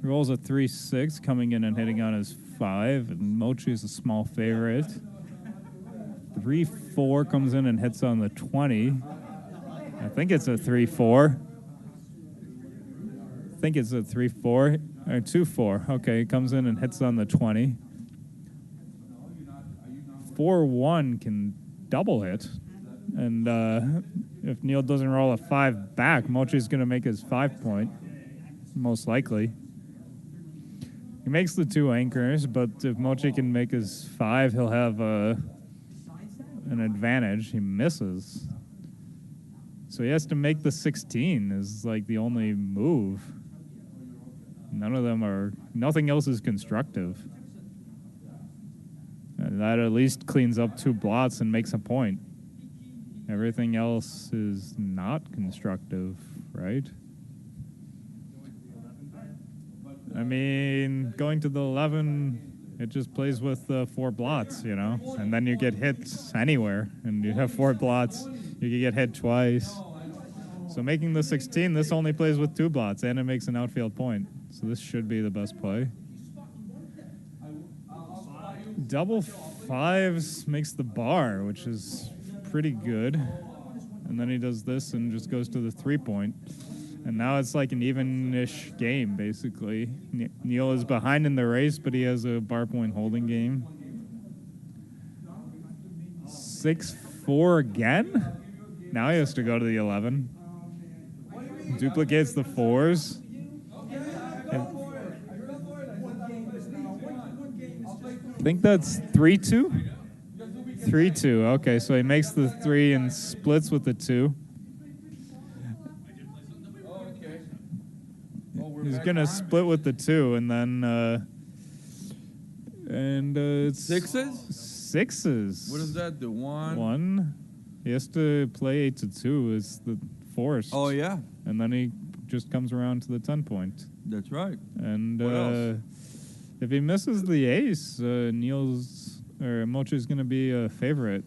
He rolls a 3-6, coming in and hitting on his 3-5, and Mochy is a small favorite. 3-4 comes in and hits on the 20. I think it's a 3-4. I think it's a 3-4 or 2-4. Okay, it comes in and hits on the 20. 4-1 can double hit, and if Neil doesn't roll a 5 back, Mochy's going to make his 5-point, most likely. He makes the 2 anchors, but if Mochy can make his 5, he'll have an advantage. He misses. So he has to make the 16 is like the only move. Nothing else is constructive. And that at least cleans up 2 blots and makes a point. Everything else is not constructive, right? I mean, going to the 11, it just plays with 4 blots, you know? And then you get hit anywhere, and you have 4 blots. You can get hit twice. So making the 16, this only plays with 2 blots, and it makes an outfield point. So this should be the best play. Double 5s makes the bar, which is pretty good. And then he does this and just goes to the 3-point. And now it's like an even-ish game, basically. Neil is behind in the race, but he has a bar point holding game. 6-4 again? Now he has to go to the 11. Duplicates the 4s. I think that's 3-2? 3-2. Okay, so he makes the 3 and splits with the 2. He's gonna split with the 2, and then it's 6s? 6s. What does that do? 1? 1. He has to play 8-2. It's the forced. Oh, yeah. And then he just comes around to the 10-point. That's right. And What else? if he misses the ace, Mochy's gonna be a favorite.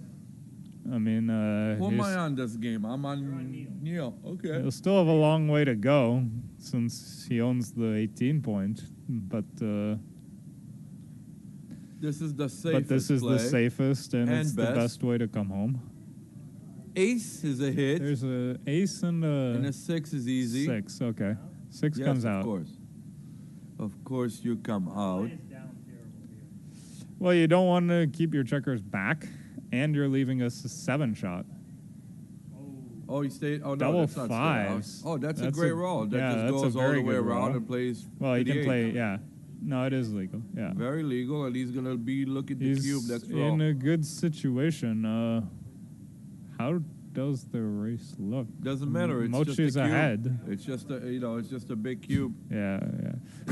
I mean, Who am I on this game? I'm on Neil. Okay. he'll still have a long way to go since he owns the 18-point. But This is the safest this is play. the safest, and it's the best way to come home. Ace is a hit. There's a ace and And a a 6 is easy. 6. Okay, 6 Yes, comes of out. course. Of course you come out. Well, you don't want to keep your checkers back, and you're leaving us a 7 shot. Oh, you stayed. Oh no, Double that's not stay out. 5s. Oh, that's a That's great a- roll. That yeah, just that's a goes all very the way good around roll. and plays. Well, he to the can 8. play. Yeah, no, it is legal. Yeah, Very legal, and he's gonna be looking to he's cube next in roll. a good situation. How does the race look? Doesn't matter. It's Mochy's just a cube. ahead. It's just a it's just a big cube. Yeah.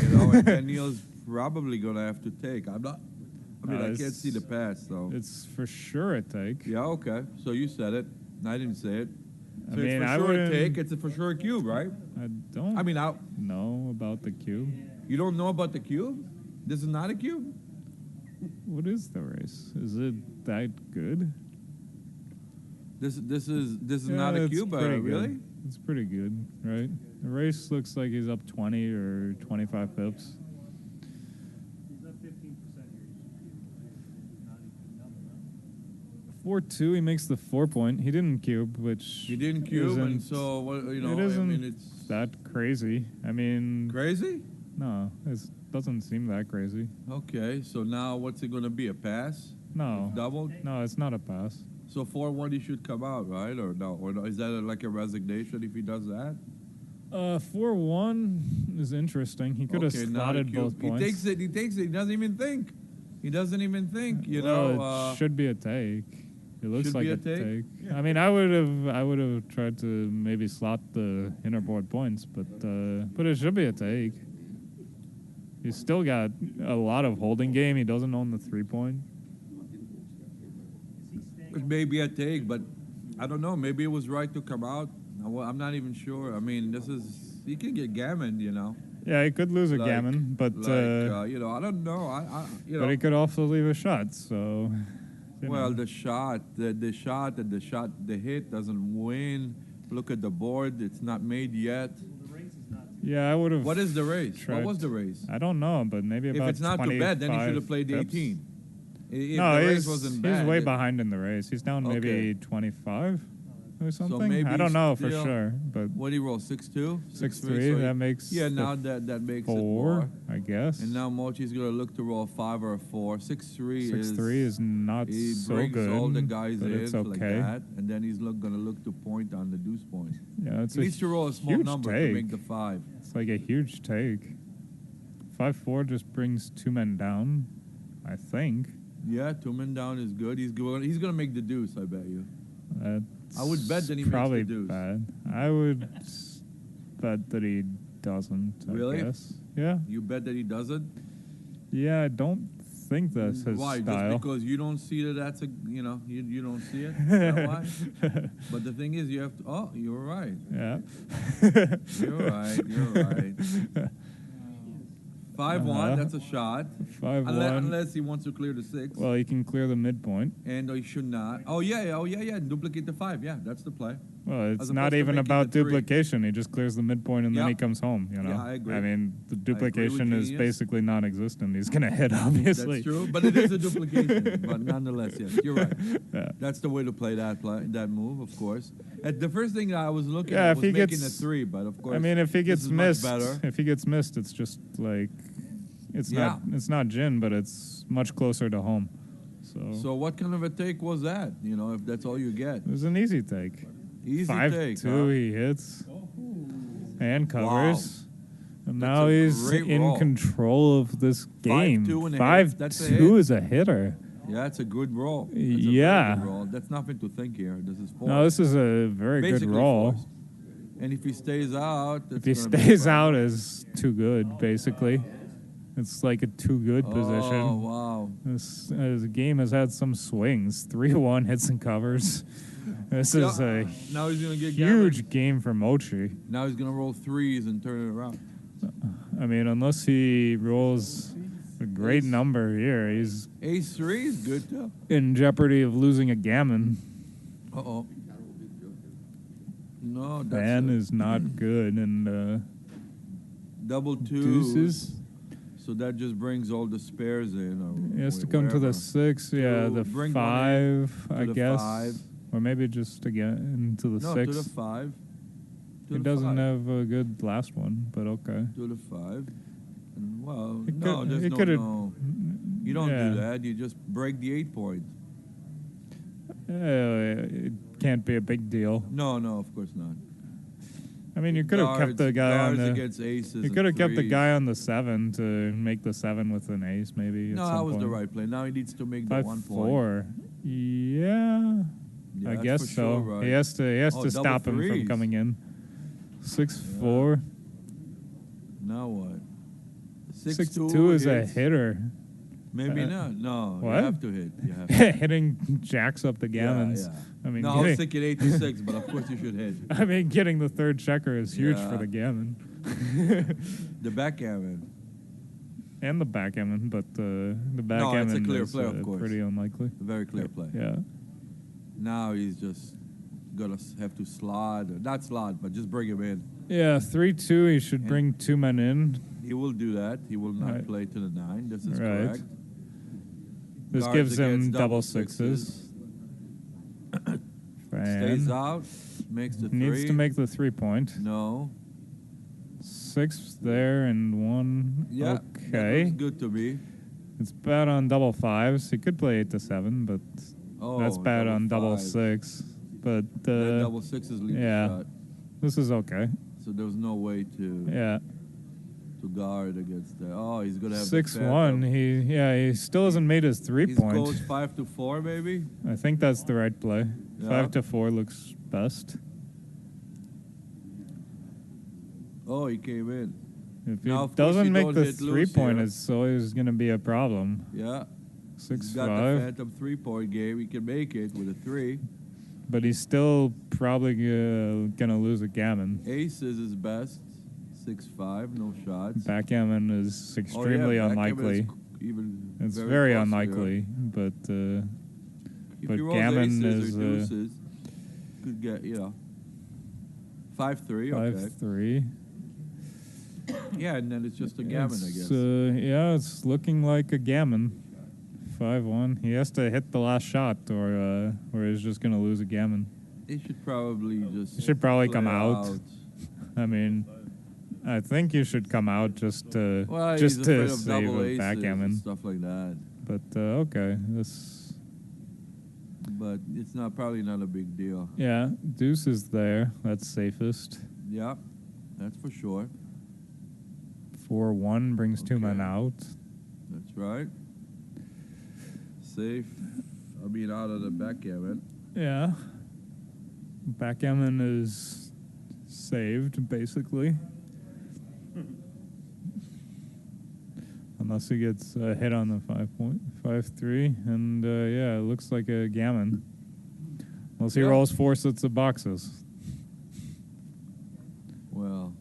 You know, and then Neil's probably gonna have to take. I mean, I can't it's- see the pass, so. It's for sure a take. Yeah, okay. So you said it. I didn't say it. I So mean, it's I for sure a wouldn't- take. It's a for sure a cube, right? I don't I mean, know about the cube. you don't know about the cube? This is not a cube? What is the race? Is it that good? This is Yeah, not a it's cube, pretty really? good. It's pretty good, right? The race looks like he's up 20 or 25 pips. He's up 15% here. Not even number, 4-2, he makes the 4-point. He didn't cube, which He didn't cube, and isn't- so it I isn't mean, it's that crazy. I mean, crazy. no, it doesn't seem that crazy. Okay, so now what's it gonna be? A pass? No, Doubled? no, it's not a pass. So 4-1, he should come out, right? Or no? Or no? Is that like a resignation if he does that? 4-1 is interesting. He could have Okay, not a slotted cube. both points. He takes it. He takes it. He doesn't even think. He doesn't even think. You Well, know. it should be a take. It looks should like be a a take? take. I mean, I would have tried to maybe slot the inner board points, but it should be a take. He's still got a lot of holding game. He doesn't own the 3-point. It may be a take, but I don't know. Maybe it was right to come out. Well, I'm not even sure. I mean, he can get gammoned, you know. Yeah, he could lose a Like- gammon, but you know, I don't know. You but know. he could also leave a shot. So, you Well, know. the hit doesn't win. Look at the board; it's not made yet. Yeah, I would have. What is the raise? tried What was the to- raise? I don't know, but maybe If about it's not too bad, then he should have 25 played the pips. 18. If No, the race he's wasn't bad, he's way then- behind in the race. He's down maybe Okay. 25 or something. maybe I don't know for still- sure, but What did he roll? 6-2? 6-3. So he- That makes Yeah, the now that makes it 4, more. I guess. And now Mochy's gonna look to roll a 5 or a 4. 6-3 6-3 is not he so brings good. all the guys but in it's like okay. that, and then he's gonna look to point on the deuce point. Yeah, it's He a needs to roll a small huge number take. to make the 5. It's like a huge take. 5-4 just brings 2 men down, I think. Yeah, 2 men down is good. He's gonna make the deuce, I bet you. That's I would bet that he makes the probably deuce. bad. I would bet that he doesn't. Really? I guess. Yeah. You bet that he doesn't? Yeah, I don't think that's his Why? style. Just because you don't see that that's a, you don't see it? Is that why? But the thing is, you have to, oh, you're right. Yeah. You're right. 5-1, that's a shot. 5-1. Unless he wants to clear the 6. Well, he can clear the midpoint. And he should not. Oh, yeah. Duplicate the 5. Yeah, that's the play. Well, it's As not opposed to even making about the 3. duplication. He just clears the midpoint and then Yeah. he comes home, you know? Yeah, I agree. I mean, the agree with duplication is Genius. basically non-existent. He's going to hit, obviously. That's true, but it is a duplication. But nonetheless, yes, you're right. Yeah. That's the way to play that move, of course. The first thing I was looking Yeah, at if was he making gets- a 3, but of course, I mean, if he this gets is much missed, better. it's just like it's Yeah. not gin, but it's much closer to home. So what kind of a take was that? If that's all you get. It was an easy take. Easy 5-2, take, huh? he hits and covers. And That's now a he's great in roll. control of this game. 5-2 and a hit. That's a hit. 5-2 is a hitter. Yeah, it's a good roll. That's a very Yeah. good roll. That's nothing to think here. This is forced. No, this is a very Basically good roll. forced. And if he stays out, If he stays out, is too good, basically. It's like a too good position. Oh, wow. This game has had some swings. 3-1 hits and covers. This is a Now he's going to get huge game for Mochy. Now he's going to roll 3s and turn it around. I mean, unless he rolls a great Ace. number here, he's Ace-3 is good, too. in jeopardy of losing a gammon. Uh-oh. No, that's Ban a is not good, and double 2s. deuces. So that just brings all the spares in. Or He has to come to wherever. the 6, yeah, the bring one in 5, to I the guess. 5. Or maybe just again to the No, 6. to the 5. He doesn't have a good last one, but okay. To the 5. And, well, He no, could- there's he no, could've- no. You don't yeah. do that. You just break the 8 point. It can't be a big deal. No, of course not. I mean, you could have kept the guy on guards the. against aces. You and could have kept the 3s. guy on the 7 to make the 7 with an ace, maybe. No, at that some was the point. right play. Now he needs to make the 1 point. 5-4. Yeah, Yeah, I that's guess for so. sure right. He has to Oh, double stop him from threes. coming in. 6-4. Now what? 6-2 is a hits. hitter. Maybe not. No, what? you have to hit. You have to hit. Hitting jacks up the gammons. Yeah. I mean, No, I was getting, thinking 8 to 6, but of course you should hit. I mean, getting the 3rd checker is huge Yeah. for the gammon. The backgammon. And the backgammon, but the No, backgammon it's a clear is play, of course. pretty unlikely. A very clear play. Yeah. Now he's just gonna have to slide. Not slide, but just bring him in. Yeah, 3-2, he should And- bring 2 men in. He will do that. He will not Right. play to the 9. This is Right. correct. This Guards gives him against double sixes. Stays Fan out. Makes the 3. needs to make the 3-point. No. 6 there and 1. Yeah. That Okay. looks good to me. It's bad on double 5s. He could play 8 to 7, but Oh, that's bad on double 5. 6. But That double 6 is lead yeah. shot. this is okay. So there was no way to Yeah. guard against that. Oh, he's gonna have 6-1. He still hasn't made his He 3-point. goes 5 to 4, maybe. I think that's the right play. Yeah. 5 to 4 looks best. Oh, he came in. If he Now, of course, doesn't you make don't the hit loose 3-point, here. it's always going to be a problem. Yeah. He's 6-5. got the phantom 3-point game. He can make it with a 3. But he's still probably gonna lose a gammon. Ace is his best. 6-5, no shots. Backgammon is Oh, yeah, extremely backgammon unlikely. is even It's very costly. unlikely, but If but he rolls gammon aces is or deuces, could get 5-3. Okay. 5-3. Yeah, and then it's just a gammon, I guess. Yeah, it's looking like a gammon. 5-1. He has to hit the last shot, or he's just gonna lose a gammon. He should probably just. He should probably come play out. I mean, I think you should come out just to Well, just he's to afraid of save double a aces and backgammon. stuff like that. But okay, this. But it's probably not a big deal. Yeah, deuce is there. That's safest. Yeah, that's for sure. 4-1 brings two men Okay. out. That's right. Safe. I mean, out of the backgammon. Yeah. Backgammon is saved, basically. Unless he gets a hit on the 5.53. And yeah, it looks like a gammon. Unless he Yeah. rolls 4 sets of boxes. Well,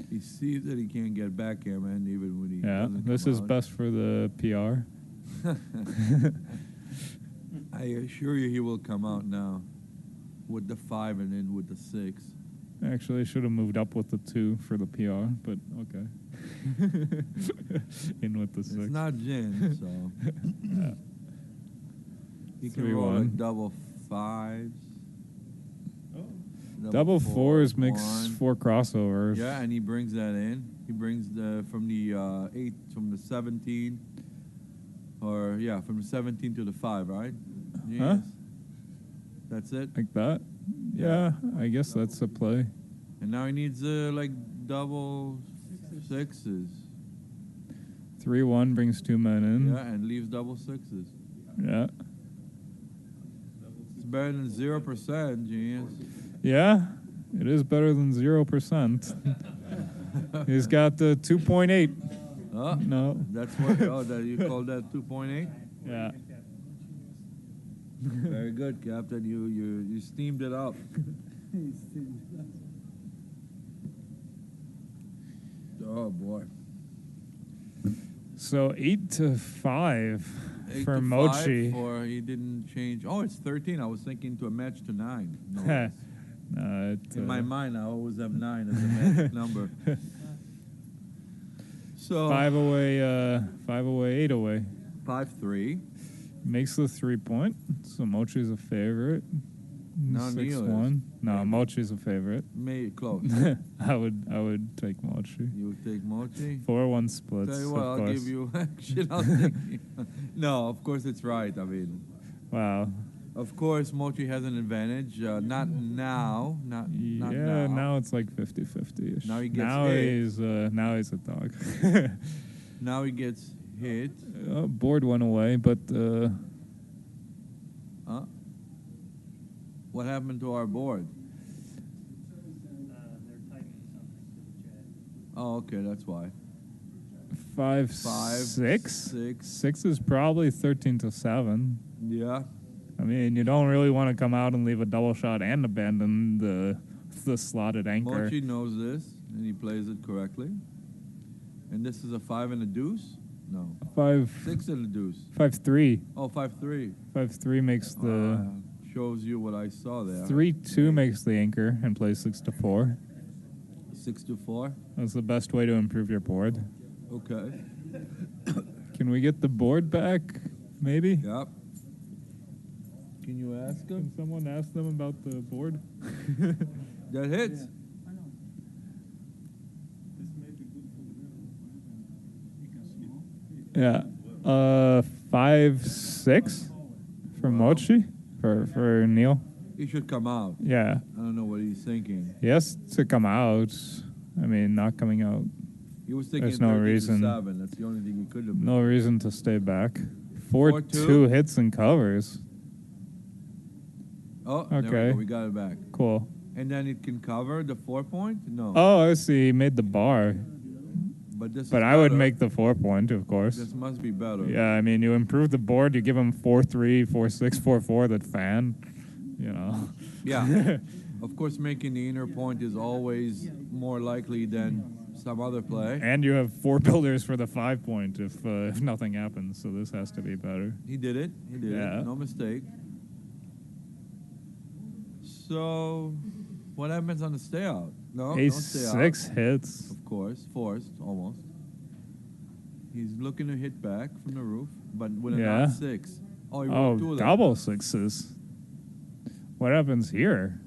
he sees that he can't get backgammon even when he Yeah, doesn't this come is out. best for the PR. I assure you he will come out now with the 5 and then with the 6. Actually, I should have moved up with the 2 for the PR, but okay. In with the 6. It's not gin, so. Yeah. He can roll 3-1. like double 5s. Double 4s makes 1. 4 crossovers. Yeah, and he brings that in. He brings from the 8, from the 17, or yeah, from the 17 to the 5, right? Yes. Huh? That's it. Like that? Yeah, I guess that's a play. And now he needs like double 6s. 3-1 brings 2 men in. Yeah, and leaves double 6s. Yeah. It's better than 0%, genius. Yeah, it is better than 0%. He's got the 2.8. Oh, No. that's what. Oh, that you call that 2.8? Yeah. Very good, Captain. You steamed it up. Oh boy. So 8-5 8 for to Mochy. 5, or he didn't change. Oh, it's 13. I was thinking to a match to 9. No, in my mind, I always have 9 as a magic number. So 5 away, 5 away, 8 away. 5-3. Makes the 3-point. So Mochy's a favorite. No, Neil 6-1. No, Maybe. Mochy's a favorite. Made close. I would take Mochy. You would take Mochy. 4-1 splits. Tell you what, of I'll course. give you shit. I'll take you. No, of course it's right. I mean, Wow. of course Mochy has an advantage. Not now. Not Yeah, now. now it's like 50-50-ish. Now he gets now hit. now he's a dog. Now he gets hit. Board went away, but Huh? What happened to our board? They're typing something to the chat. Oh, okay, that's why. 5, 6. 6 is probably 13-7. Yeah. I mean, you don't really want to come out and leave a double shot and abandon the slotted anchor. Mochy knows this, and he plays it correctly. And this is a 5 and a deuce? No. 6 and a deuce. 5-3. Oh, 5-3. 5-3 makes the Shows you what I saw there. 3-2 makes the anchor and plays 6-4. 6-4. That's the best way to improve your board. Okay. Can we get the board back? Maybe. Yep. Can you ask Can him? someone ask them about the board? That hits. Yeah. 5-6 for Mochy for Neil. He should come out. Yeah. I don't know what he's thinking. He has to come out. I mean, not coming out. He was thinking There's no 13 to reason. 7. That's the only thing he could have been. No reason to stay back. 4-2. 4-2 hits and covers. Oh, there we Okay. go. We got it back. Cool. And then it can cover the 4-point? No. Oh, I see. He made the bar. But this is But I would better. make the 4-point, of course. This must be better. Yeah, I mean, you improve the board. You give him 4-3, 4-6, 4-4, that fan. You know. Yeah. Of course, making the inner point is always more likely than some other play. And you have 4 builders for the 5-point if nothing happens. So this has to be better. He did it. He did Yeah. it. No mistake. So, what happens on the stay out? No, don't stay out. Ace-6 hits. Of course, forced almost. He's looking to hit back from the roof, but with a Yeah. not 6. Oh, he Oh, rolled 2 of them. double sixes. What happens here?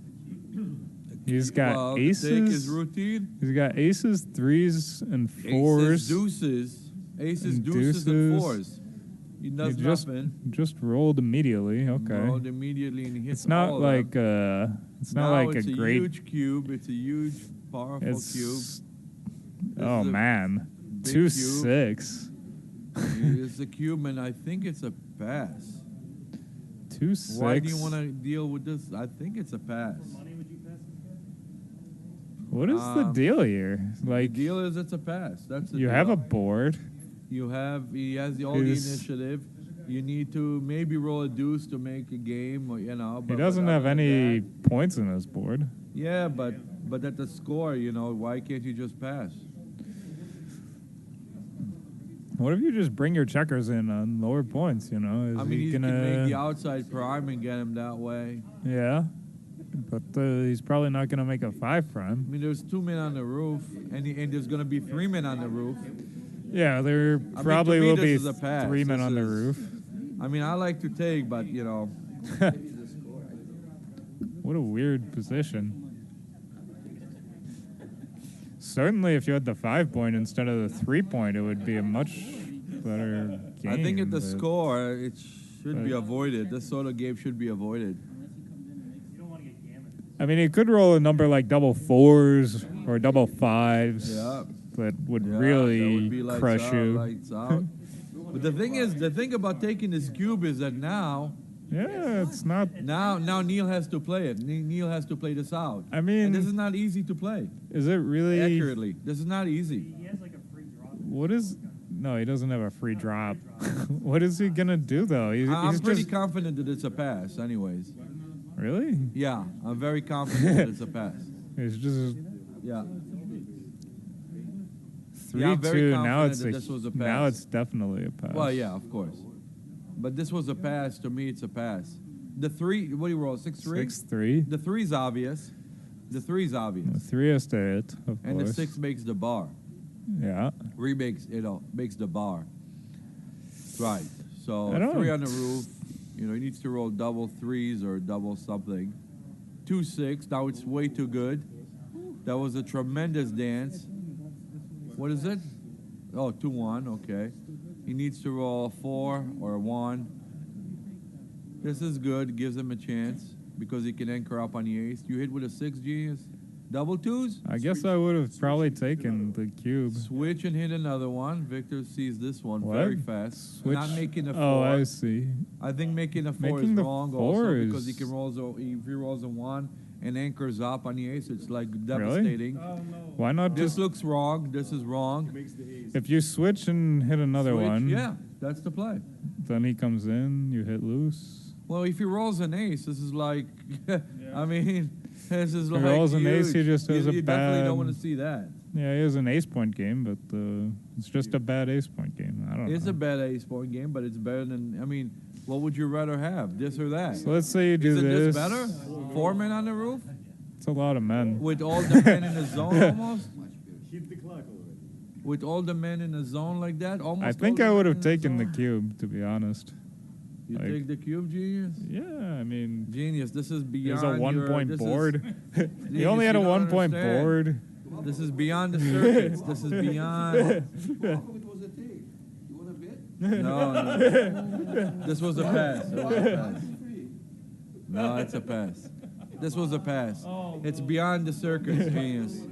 He's got Well, the take is aces. routine. He's got aces, threes, and Aces, fours. deuces. Aces, And deuces, and deuces. 4s. He does He just nothing. just rolled immediately. Okay. Rolled immediately and he hits It's not all like of them. it's not Now like it's a great. huge cube. It's a huge, powerful It's cube. oh is a man, big 2-6, It's a cube, and I think it's a pass. 2-6. Why do you want to deal with this? I think it's a pass. Money would you pass this guy? What is the deal here? The Like deal is it's a pass. That's the you deal. have a board. You have. He has all the He's- initiative. You need to maybe roll a deuce to make a game, or, you know. He But doesn't other have than any that- points in his board. Yeah, but at the score, you know, why can't you just pass? What if you just bring your checkers in on lower points? You know, is I mean, he you gonna? can make the outside prime and get him that way. Yeah, but he's probably not gonna make a 5 I prime. mean, there's 2 men on the roof, and there's going to be 3 men on the roof. Yeah, there mean, probably to me, will this be is a pass. 3 men This on the is- roof. I mean, I like to take, but, you know, What a weird position. Certainly, if you had the 5 point instead of the 3 point, it would be a much better game. I think at the but- score, it should be But- avoided. This sort of game should be avoided. You don't want to get gammon. I mean, he could roll a number like double 4s or double 5s. Yeah. That would Yeah, that really would be lights crush out, you. lights out. But the thing about taking this cube is that now it's not. Now Neil has to play it. Neil has to play this out. I mean, And this is not easy to play is it really accurately. This is not easy. He has like a free drop. What is? No, he doesn't have a free drop. What is he gonna do though? I'm He's pretty just confident that it's a pass. Anyways, really. yeah, I'm very confident that it's a pass. He's just Yeah. 3-2. Yeah, I'm very Now confident it's that this was a now pass. it's definitely a pass. Well, yeah, of course. But this was a pass. To me, it's a pass. The 3, what do you roll? 6-3? 6-3. The 3's obvious. The 3's obvious. The 3 has to hit, of And the course. 6 makes the bar. Yeah. Makes the bar. Right. So I don't- 3 on the roof. You know, he needs to roll double 3s or double something. 2-6. Now it's way too good. That was a tremendous dance. What is it? Oh, 2-1. Okay. He needs to roll a 4 or a 1. This is good. Gives him a chance because he can anchor up on the ace. You hit with a 6, genius. Double 2s? I guess I would have probably taken the cube. Switch and hit another one. Victor sees this one What? very fast. Switch. Not making a 4. Oh, I see. I think making a 4 Making is the wrong 4 also because he is- can if he rolls a 1 and anchors up on the ace, it's like devastating. Why not This just looks wrong. This is wrong. if you switch and hit another Switch, one? yeah, that's the play. Then he comes in. You hit loose. Well, if he rolls an ace, this is like, I mean, this is If like he rolls an ace, huge. he just has you, a you definitely bad- don't want to see that. Yeah, he has an ace point game, but it's just a bad ace point game. I don't know. It's a bad ace point game, but it's better than, I mean, what would you rather have, this or that? So let's say you do Isn't this. this better? 4 men on the roof? It's a lot of men. With all the men in the zone almost? Keep the clock over. With all the men in the zone like that? Almost I think all I the would men have in taken the zone? cube, to be honest. You like- take the cube, genius? Yeah, I mean, Genius, this is beyond there's a 1 your- point this is- board. he Genius, only had a you don't 1 point understand. board. This is beyond the circuits. This is beyond. It was a take. You want a bit? No. This was a pass. It was a pass. No, it's a pass. This was a pass. It's beyond the circuits, genius.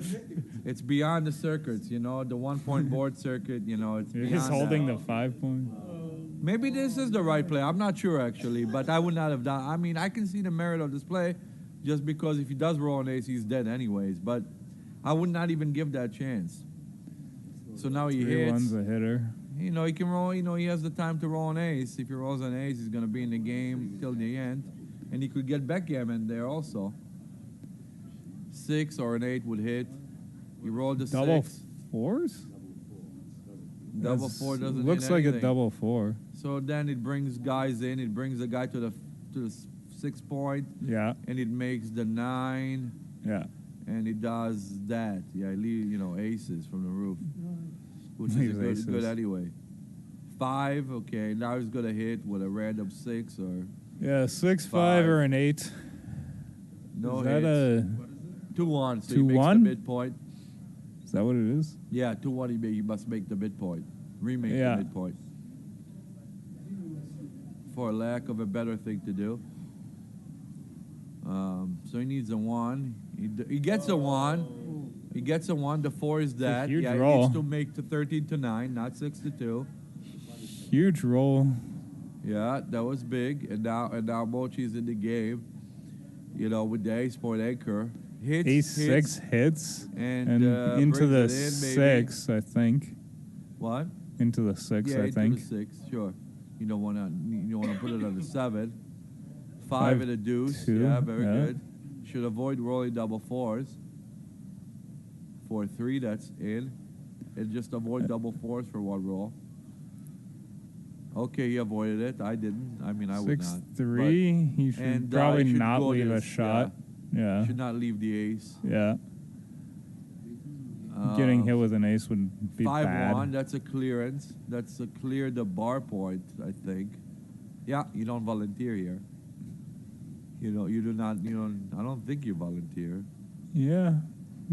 It's beyond the circuits, you know, the 1 point board circuit, you know, it's beyond He's holding that. the 5 point. Maybe this is the right play. I'm not sure, actually, but I would not have done. I mean, I can see the merit of this play just because if he does roll an ace, he's dead anyways, but I would not even give that chance. So now he 3 hits. one's a hitter. You know, he can roll, you know, he has the time to roll an ace. If he rolls an ace, he's going to be in the game till the end. And he could get backgammon there also. 6 or an 8 would hit. You roll the Double 6. 4s? Double 4 doesn't Looks hit like anything. a double 4. So then it brings guys in. It brings the guy to the 6 point. Yeah, And it makes the 9. yeah. and he does that. Yeah, he leaves, aces from the roof, which is Leaves good aces. anyway. 5, okay, now he's going to hit with a random 6 or Yeah, 6, 5, Five. or an 8. no Is that hits. a 2-1, so he makes the 2-1? midpoint. Is that what it is? Yeah, 2-1, he must make the midpoint. Remake Yeah. the midpoint. For lack of a better thing to do. So he needs a 1. He gets a 1. He gets a 1. The 4 is that. huge Yeah, he roll. needs to make to 13-9, not 6-2. Huge roll. Yeah, that was big. And now Mochy's in the game. With the ace point anchor. Hits, Ace 6 hits. and into the brings it in, maybe. 6, I think. What? Into the 6, Yeah, I into think. the 6, sure. You don't want to put it on the 7. 5 and a deuce. 2, Yeah, very yeah. good. Should avoid rolling double 4s. 4-3, that's in. And just avoid double 4s for 1 roll. Okay, he avoided it. I didn't. I mean, I would not. 6-3. He should and, probably he should not go leave a this, shot. Yeah. Yeah. Should not leave the ace. Yeah. Getting hit with an ace would be 5-1, bad. that's a clearance. That's a clear the bar point, I think. Yeah, you don't volunteer here. You do not, I don't think you volunteer. Yeah.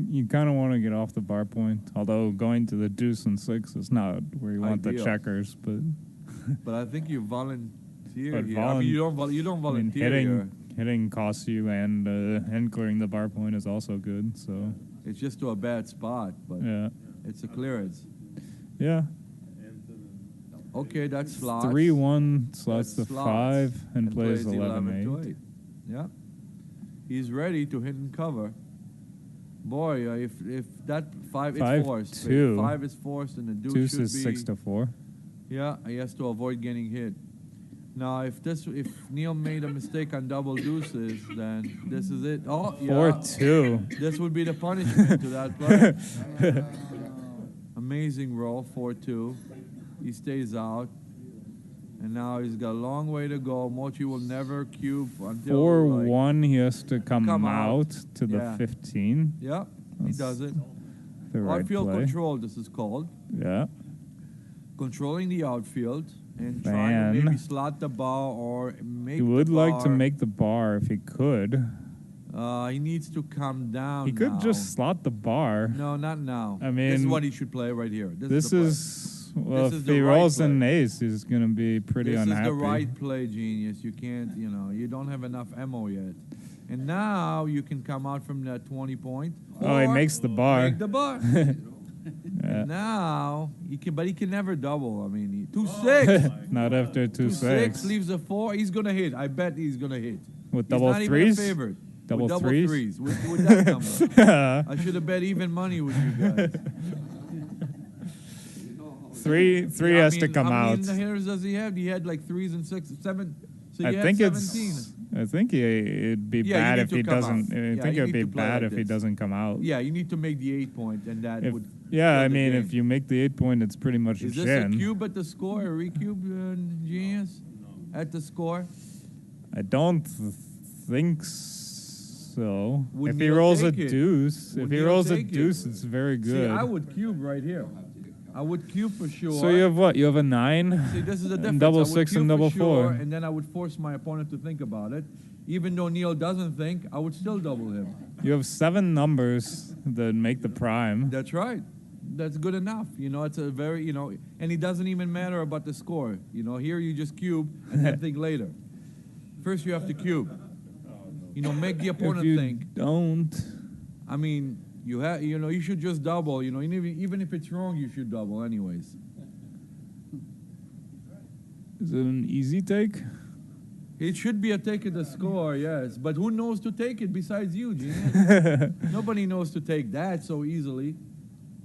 You kind of want to get off the bar point. Although going to the deuce and 6 is not where you want the Ideal. checkers, but But I think you volunteer But here. I mean, you don't I mean, volunteer here. hitting costs you, and clearing the bar point is also good. So It's just to a bad spot, but yeah, it's a clearance. yeah. Okay, that's slots. 3-1 slots That's the slots. 5 and plays 11 to 11-8. 8. Yeah. He's ready to hit and cover. Boy, if that 5 is 5-2. forced. If 5 is forced and the deuce Deuce should is be 6-4. Yeah, he has to avoid getting hit. Now, if Neil made a mistake on double deuces, then this is it. Oh, yeah. 4-2. This would be the punishment to that play. Amazing roll, 4-2. He stays out. And now he's got a long way to go. Mochy will never cube until 4-1. He has to come out to the Yeah. 15. Yeah, he That's does it. The right Outfield play. control, this is called. Yeah. Controlling the outfield and trying to Fan. maybe slot the ball or make He would the like to bar. make the bar if he could. He needs to calm down. He could now. just slot the bar. No, not now. I this is mean, what he should play right here. This the play. is, well, This if is he the right rolls play. an ace, he's going to be pretty This unhappy. is the right play, genius. You can't, you don't have enough ammo yet. And now you can come out from that 20 point. Oh, he or makes the bar. Make the bar. Yeah. And now but he can never double. I mean, 2-6. Not after 2-6. Leaves a 4. He's gonna hit. I bet he's gonna hit. With He's double not threes? even a favorite. Double with double threes? threes. With that number. I should have bet even money with you guys. Three Yeah, has to come how out. many hitters does he have? He had like 3s and 6s, 7. So I you think had 17. I think it'd be Yeah, you bad need if to he come out. doesn't. I Yeah, think you it'd be need to play bad like if he this. doesn't come out. Yeah, you need to make the 8 point, and that If, would. yeah, kill I the mean, game. if you make the 8 point, it's pretty much Is a this shin. a cube at the score? A recube, genius? At the score? I don't think so. Would if he Neil rolls a take it? deuce, Would if he Neil rolls a take it? deuce, it's very good. See, I would cube right here. I would cube for sure. So you have what? You have a 9? See, this is the difference. And double I would 6 cube and for double sure, 4. and then I would force my opponent to think about it. Even though Neil doesn't think, I would still double him. You have 7 numbers that make the prime. That's right. That's good enough. It's a very, and it doesn't even matter about the score. Here you just cube and then think later. First you have to cube. Make the If opponent you think. don't, I mean, you should just double. Even if it's wrong, you should double anyways. is it an easy take? It should be a take at the score, yes. But who knows to take it besides you, Genius? Nobody knows to take that so easily.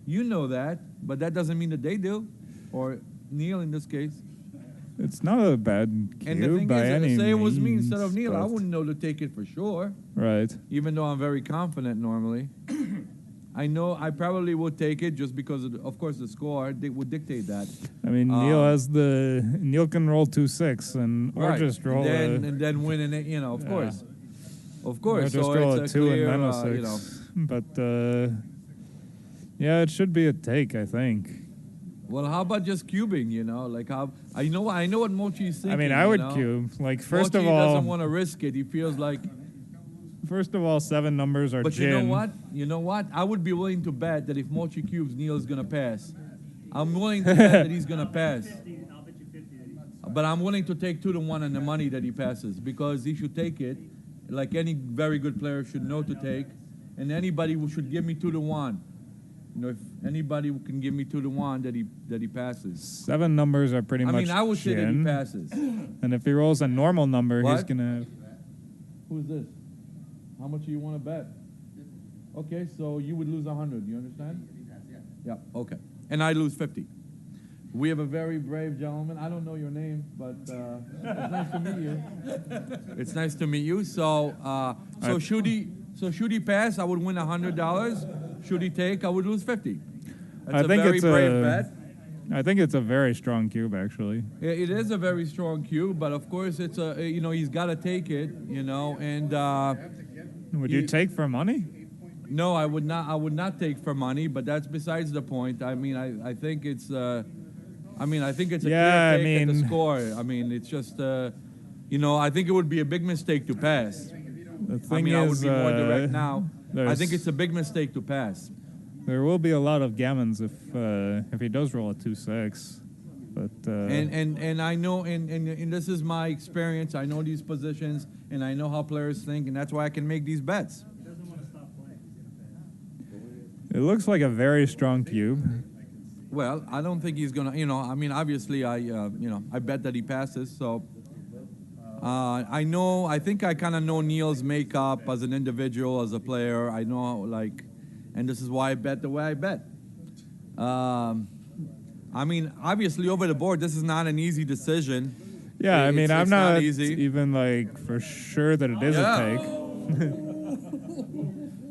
You know that, but that doesn't mean that they do. Or Neil in this case. It's not a bad cube And the thing by any is, say it was me means, instead of Neil, I but- wouldn't know to take it for sure. Right. Even though I'm very confident normally. I know I probably would take it just because, of course, the score would dictate that. I mean, Neil can roll 2-6 or Right. just roll and then win, of Yeah. course. Of or course. just So roll it's a 2 clear, and then a 6. but yeah, it should be a take, I think. Well, how about just cubing? You know, like how I know what Mochy is thinking. I mean, I you would know? cube. Like, first Mochy of all, doesn't want to risk it. He feels like. first of all, 7 numbers are But gin. you know what? You know what? I would be willing to bet that if Mochy cubes, Neil is gonna pass. I'm willing to bet that he's gonna pass. I'll bet you 50 that he But I'm willing to take 2-1 on the money that he passes because he should take it, like any very good player should know to take, and anybody who should give me 2-1. You know, if anybody can give me 2-1 that he passes. 7 numbers are pretty I much mean, I would say that he gin. passes. And if he rolls a normal number, he's What? gonna have. Who's this? How much do you want to bet? Okay, so you would lose 100. You understand? Yeah. Okay. And I lose 50. We have a very brave gentleman. I don't know your name, but it's nice to meet you. It's nice to meet you. So, should he pass? I would win $100. Should he take? I would lose 50. That's I think a very it's brave bet. I think it's a very strong cube, actually. It is a very strong cube, but of course it's he's got to take it, and Would you take for money? no, I would not. I would not take for money, but that's besides the point. I mean, I think it's. I think it's a Yeah, clear take at the mean- score. I mean, it's just. I think it would be a big mistake to pass. The thing I would is, be more direct now. I there's- think it's a big mistake to pass. there will be a lot of gammons if he does roll a 2-6. But And I know, and this is my experience. I know these positions, and I know how players think, and that's why I can make these bets. He doesn't want to stop playing. it looks like a very strong cube. Well, I don't think he's gonna. Obviously, I bet that he passes. So, I think I kind of know Neil's makeup as an individual, as a player. I know, and this is why I bet the way I bet. Obviously, over the board, this is not an easy decision. Yeah, I mean, It's I'm not not easy. even for sure that it is Yeah. a take.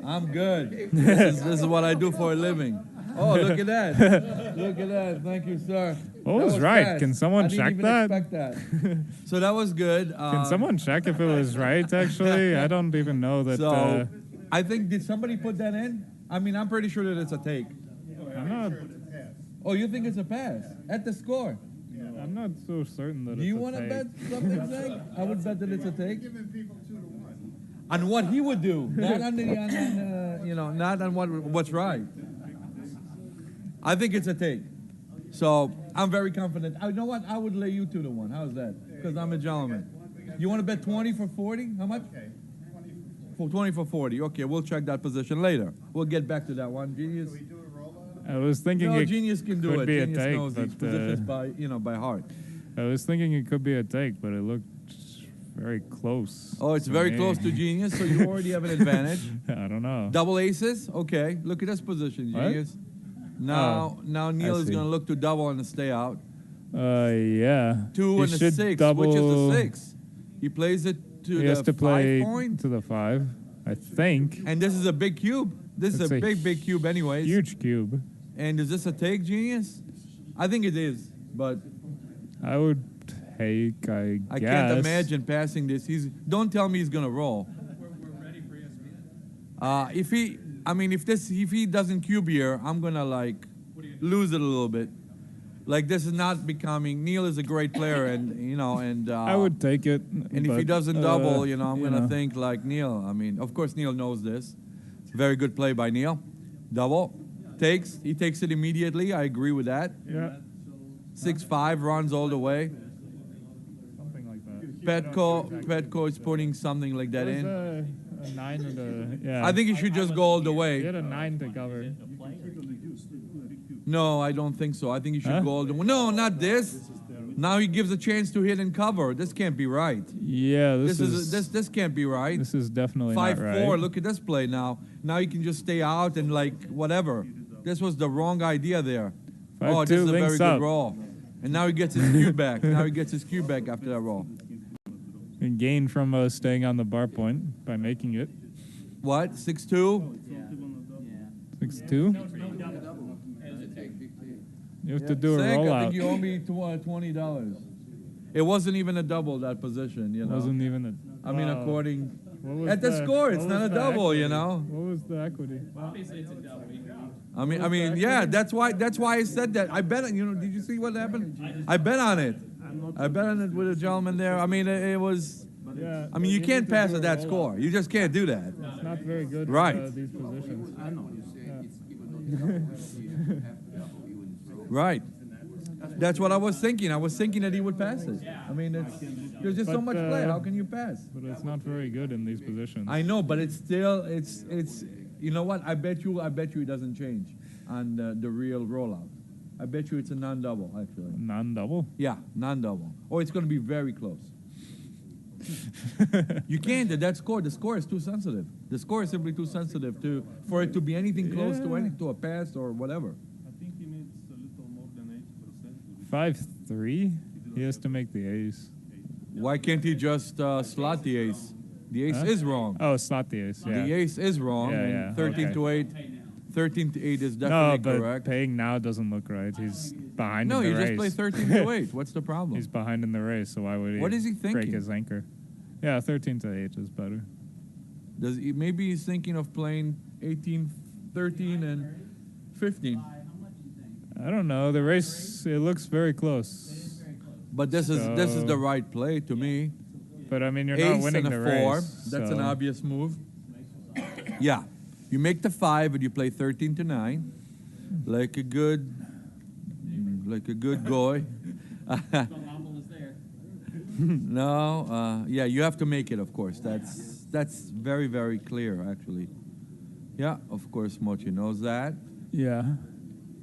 I'm good. This is what I do for a living. Oh, look at that. Look at that. Thank you, sir. What That was right? fast. Can someone I didn't check even that? expect that. So that was good. Can someone check if it was right, actually? I don't even know that. So, I think, did somebody put that in? I'm pretty sure that it's a take. I'm not. Oh, you think it's a pass? At the score. I'm not so certain that Do it's you a want to take. bet something, Zach? I would bet that it's a take. On what he would do, not on not on what's right. I think it's a take. So I'm very confident. You know what? I would lay you 2-1. How's that? Because I'm a gentleman. You want to bet 20 for 40? How much? For 20 for 40. Okay, we'll check that position later. We'll get back to that one. Genius. I was thinking No, it Genius can do could it. be a Genius take, knows these but positions by heart. I was thinking it could be a take, but it looked very close. Oh, it's to very me. close to Genius, so you already have an advantage. I don't know. Double aces? Okay. Look at this position, What? Genius. Now Neil I is see. going to look to double on the stay out. Yeah. 2 He and a should 6. double. Which is the 6? He plays it to He has the to play 5 point. to the 5, I think. And this is a big cube. This It's is a big cube anyways. Huge cube. And is this a take, Genius? I think it is, but I would take, I I guess. can't imagine passing this. Don't tell me he's going to roll. If he doesn't cube here, I'm gonna lose it a little bit. This is not becoming. Neil is a great player, and I would take it. And if he but, doesn't double, I'm you gonna know. think like Neil. Of course Neil knows this. Very good play by Neil. Double takes. He takes it immediately. I agree with that. Yeah. 6-5 runs all the way. Something like that. Petco is putting something like that There's in. a 9 and a, yeah. I think he should just go all the He way. had a 9 to cover. No, I don't think so. I think he should Huh? go all the way. No, not this. Now he gives a chance to hit and cover. This can't be right. Yeah, This this can't be right. This is definitely 5-4. not right. Look at this play now. Now he can just stay out and whatever. This was the wrong idea there. 5-2 this is a very links good up. roll. And now he gets his cube back. Now he gets his cube back after that roll. And gain from staying on the bar point by making it. What? 6-2? 6-2. You have to do a Sick, I rollout. think you owe me $20. It wasn't even a double, that position, Wasn't even a. I mean, wow. according What was At the score, it's what not was a the double, equity? you know. What was the equity? Obviously, it's a double. I mean, yeah. That's why I said that. I bet. You know, did you see what happened? I bet on it. I bet on it with a gentleman there. I mean, it was. Yeah. I mean, you can't pass at that score. You just can't do that. It's not very good. Right. These positions. I know, you're saying it's even though it's double, you have to double, even if so. Right. That's what I was thinking. I was thinking that he would pass it. I mean, there's just so But, much play. How can you pass? But it's not very good in these positions. I know, but it's still it's. You know what? I bet you it doesn't change on the real rollout. I bet you it's a non-double actually. Non-double. Yeah, non-double. Or it's going to be very close. You can't at that score. The score is too sensitive. The score is simply too sensitive for it to be anything close to a pass or whatever. I think he needs a little more than 8%. 5-3. He has to make the ace. Why can't he just slot the ace? The ace is wrong. Oh, it's not the ace. Yeah. The ace is wrong. Yeah, and yeah, 13 okay. to 8. 13 to 8 is No, definitely but correct. paying now doesn't look right. He's behind No, in the you race. just play 13 to 8. What's the problem? He's behind in the race, so why would he? What is he break thinking? his anchor? Yeah, 13 to 8 is better. Maybe he's thinking of playing 18, 13, and 15. I don't know. The race, it looks very close. But this is the right play to me. But I mean, you're Ace not winning and a the 4. race. That's an so- obvious move. Yeah. You make the 5 and you play 13 to 9. Like a good goy. No, yeah, you have to make it, of course. That's very, very clear, actually. Yeah, of course, Mochy knows that. Yeah.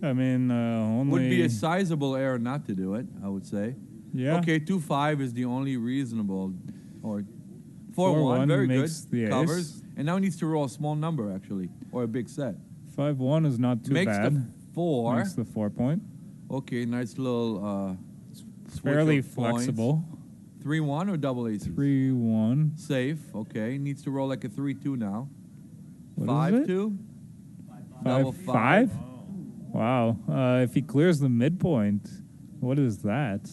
I mean, only. Would be a sizable error not to do it, I would say. Yeah. Okay, 2-5 is the only reasonable, or 4-1, 4-1 very good. makes the ace. Covers. And now he needs to roll a small number, actually, or a big set. 5-1 is not too Makes bad. the 4. Makes the 4 point. Okay, nice little switch Fairly of points. flexible. 3-1 or double aces? 3-1. Safe, okay. Needs to roll like a 3-2 now. What is it? 5-2? Double 5-5? Wow. If he clears the midpoint, what is that?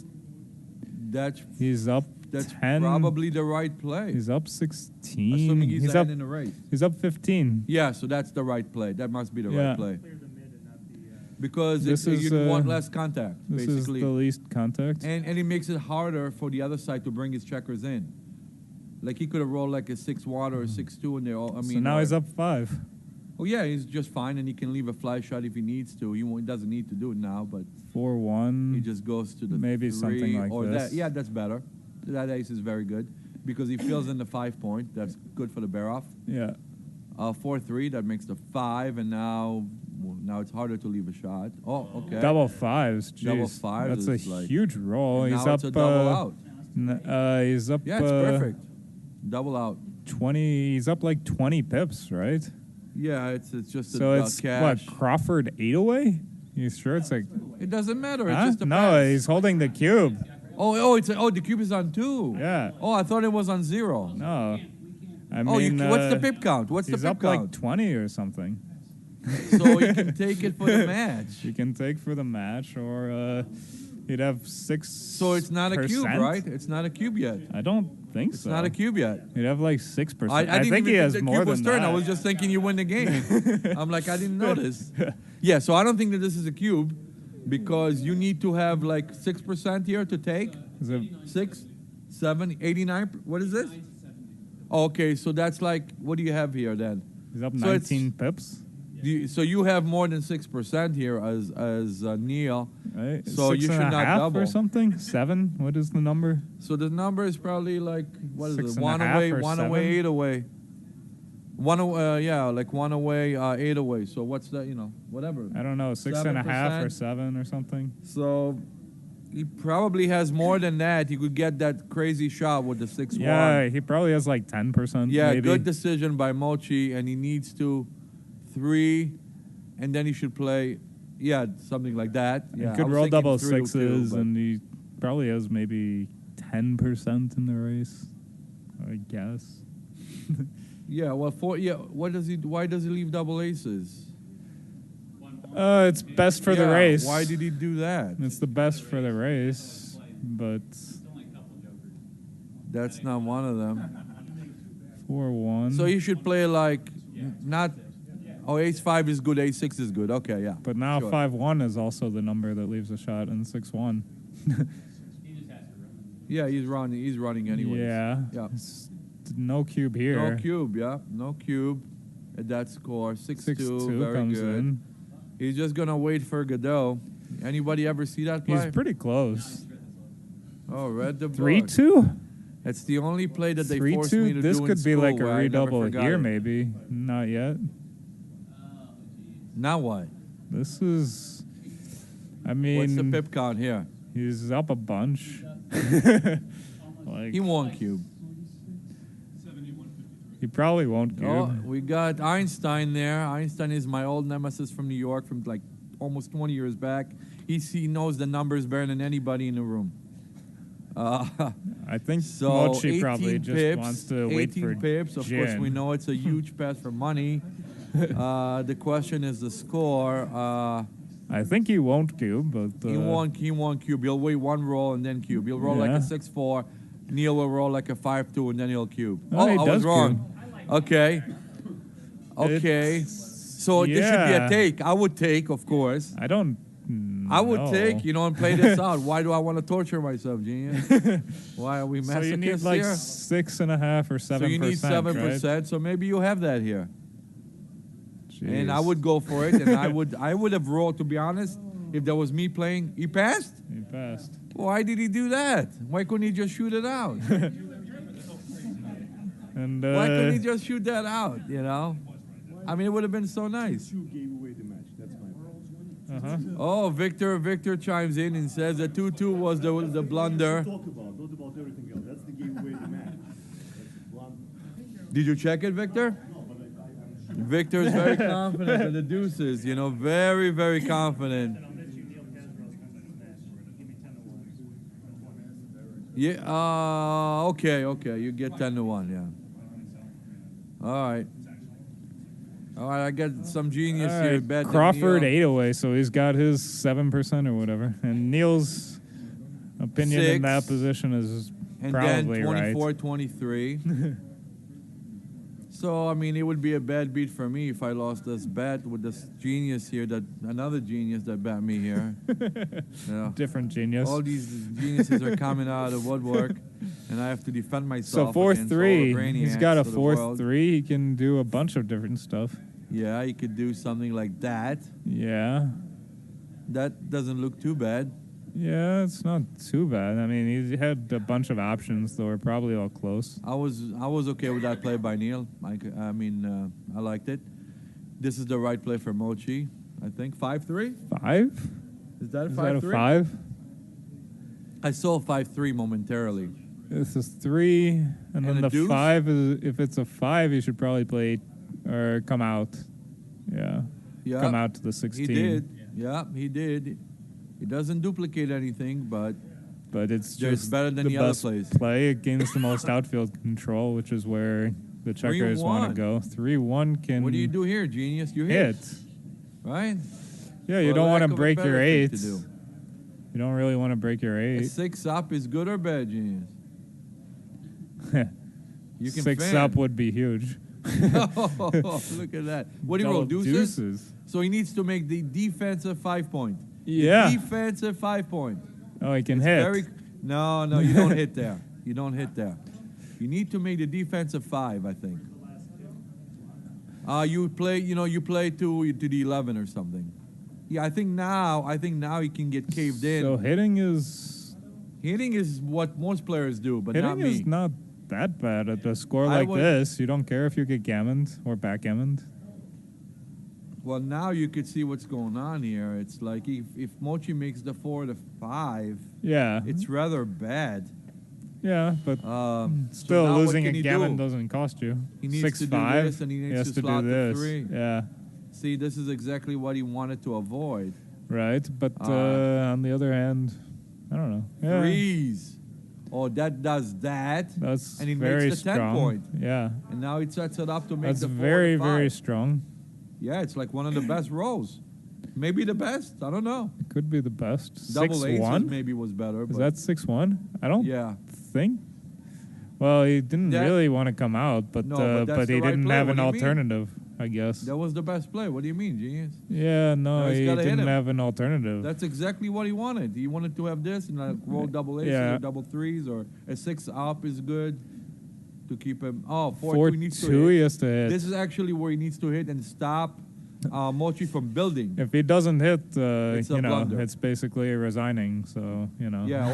That's He's up that's 10. probably the right play. He's up 16. Assuming he's up. in the race. He's up 15. Yeah, so that's the right play. That must be the Yeah. right play. Clear the mid and not the. Because This is, you want less contact, This basically. is the least contact. And it makes it harder for the other side to bring his checkers in. Like he could have rolled like a 6-1 or a 6-2 and they're all, I mean. So now or- he's up 5. Oh yeah, he's just fine and he can leave a fly shot if he needs to. He doesn't need to do it now, but 4-1. he just goes to the Maybe 3 something like or this. that. Yeah, that's better. That ace is very good because he fills in the 5 point. That's good for the bear off. Yeah. 4-3, that makes the 5, and now it's harder to leave a shot. Oh, okay. Double 5s. Jeez. Double 5s That's a is like- huge roll. And He's now up. it's a double out. He's up. Yeah, it's perfect. Double out. 20. He's up like 20 pips, right? Yeah, it's just So a it's cash. what, Crawford 8 away? You sure it's like? It doesn't matter. Huh? It's just a No, pass. he's holding the cube. The cube is on 2. Yeah. Oh, I thought it was on 0. No. I Oh, mean, what's the pip count? What's the he's pip up like count? 20 or something. So you can take it for the match. You can take for the match, or he'd have 6. So it's not a cube, right? It's not a cube yet. I don't think It's so. not a cube yet. He'd have like 6%. I didn't think he even has think the more cube was than turned. that. I was just thinking you win the game. I'm like, I didn't notice. Yeah, so I don't think that this is a cube because you need to have like 6% here to take. Is it 6, 7, 89. What is this? Okay, so that's like, what do you have here then? he's up So it's- 19 pips? So you have more than 6% here as Neil. Right? So you 6 and should a not half double. or something? 7? What is the number? So the number is probably like, what is 6 it? and a 1 half away, or 1 7? away, 8 away. 1 away, yeah, like 1 away, 8 away. So what's that, whatever. I don't know, 6 and a half or 7%. 7 or something? So he probably has more than that. He could get that crazy shot with the 6-1. Yeah, he probably has like 10%. Yeah, maybe. good decision by Mochy, and he needs to 3, and then he should play, something like that. He Yeah, I could was roll thinking double 3 to 2, 6s, but- and he probably has maybe 10% in the race, I guess. Yeah, well, why does he leave double aces? It's best for the Yeah, race. Why did he do that? It's the best for the race, but That's not one of them. 4-1. So you should play like not. Oh, ace-5 is good. Ace-6 is good. Okay, yeah. But now Sure. 5-1 is also the number that leaves a shot, and 6-1. Yeah, he's running anyways. Yeah. Yeah. No cube here. No cube. Yeah. No cube. At that score, 6-2. 6-2 Very comes good. in. He's just gonna wait for Godot. Anybody ever see that play? He's pretty close. Oh, read the book. 3-2? That's the only play that they forced me 3-2? to This do in could be school like a where I never redouble forgot here, it. maybe. Not yet. Now what? This is. I mean. What's the pip count here? He's up a bunch. Like, He won't cube. he probably won't cube. Oh, we got Einstein there. Einstein is my old nemesis from New York from like almost 20 years back. He knows the numbers better than anybody in the room. I think So Mochy 18 probably just pips, wants to wait 18 for pips. Of course, we Jin. know it's a huge bet for money. The question is the score. I think he won't cube, but He won't cube. He'll wait one roll and then cube. He'll roll like a Yeah. 6-4. Neil will roll like a 5-2 and then he'll cube. Oh, he I was does wrong. Okay. Okay. So this should be a yeah. take. I would take, of course. I don't. I would know. take, and play this out. Why do I want to torture myself, genius? Why are we masochists So you need like here? 6.5 or 7%. So you need 7%. Right? So maybe you have that here. And I Jeez. would go for it. And I would have rolled, to be honest, if that was me playing. He passed? He passed. Why did he do that? Why couldn't he just shoot it out? And Why couldn't he just shoot that out, I mean, it would have been so nice. You gave away the match. That's my problem. uh-huh. Oh, Victor chimes in and says the 2-2 was the blunder. Talk about, not about everything else. That's the gave away the match. That's the blunder. Did you check it, Victor? No, but I'm Victor's very confident in the deuces, very, very confident. I'll bet you Neil Kazaross wins this match. Give me 10-1. Yeah, okay, you get 10-1, yeah. All right, I got some genius All here. right, Bet that Crawford Neil- 8 away, so he's got his 7% or whatever. And Neil's opinion in that 6. position is and probably then right. 24-23. So, I mean, it would be a bad beat for me if I lost this bet with this genius here, another genius that bet me here. Yeah. Different genius. All these geniuses are coming out of the woodwork, and I have to defend So myself against all the 4-3. He's brainiacs got a of the world. 4-3. He can do a bunch of different stuff. Yeah, you could do something like that. Yeah. That doesn't look too bad. Yeah, it's not too bad. I mean, he had a bunch of options, though. We're probably all close. I was okay with that play by Neil. I liked it. This is the right play for Mochy, I think. 5-3? 5? Is that a Is 5-3? that a 5? I saw 5-3 momentarily. This is 3, and And then a the deuce? 5 is, if it's a 5, you should probably play or come out. Yeah. Yeah, Come out to the 16. he did. Yeah, he did. It doesn't duplicate anything, but But it's There's just better than the the other best plays. play. It gains the most outfield control, which is where the checkers want 3-1. to go. 3-1 can what do you do here, genius? You hit, hit. right? Yeah, you For don't lack want of to a break better your thing 8. to do. You don't really want to break your A 8. 6 up is good or bad, genius? You can 6 fan. up would be huge. Oh, look at that. What do you roll? Double Deuces? So he needs to make the defensive 5-point. Yeah. Defensive 5-point. Oh, he can It's hit. very- No, you don't hit there. You don't hit there. You need to make the defensive 5, I think. You play to the 11 or something. Yeah, I think now he can get caved in. So hitting is what most players do, but hitting not me. is not that bad at a score I like would- this. You don't care if you get gammoned or backgammoned. Well, now you could see what's going on here. It's like if Mochy makes the 4 to 5, Yeah. it's rather bad. Yeah, but So still now what losing can a he gammon do? doesn't cost you. He needs 6-5. to do this, and he needs has to to slot do the this. 3. Yeah. See, this is exactly what he wanted to avoid. Right, but on the other hand, I don't know. Yeah, 3s. Oh, that does that. that's and he very makes the 10 strong. point. Yeah, And now he sets it up to make that's the 4 very, to 5. very strong. Yeah, it's like one of the best rolls. Maybe the best. I don't know. It could be the best. Double aces 6-1? maybe was better. Is but that 6-1? I don't yeah. think. Well, he didn't That- really want to come out, but No, but that's he the right didn't play. have What an do you mean? alternative, I guess. That was the best play. What do you mean, genius? Yeah, No, no, he's he gotta hit didn't him. have an alternative. That's exactly what he wanted. He wanted to have this and like roll double aces Yeah. or double threes or a 6 up is good to keep him. Oh, 4-2 4-2 he needs to he hit. has to hit. This is actually where he needs to hit and stop Mochy from building. If he doesn't hit, It's a you know, blunder. it's basically resigning. So you know. Yeah,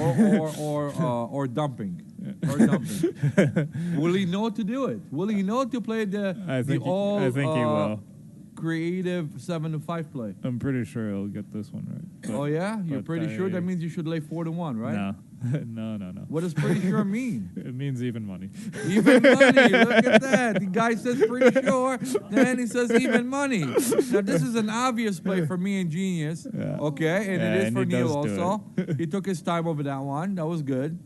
or dumping. Or dumping. Will he know to do it? Will he know to play the I think all he will. creative 7-5 play? I'm pretty sure he'll get this one right. But- Oh yeah, you're but pretty sure. I- That means you should lay 4-1, right? No, no. What does pretty sure mean? It means even money. Even money. Look at that. The guy says pretty sure, then he says even money. Now this is an obvious play for me and Genius. Yeah. Okay, and Yeah, it is and for he Neil does do also. it. He took his time over that one. That was good.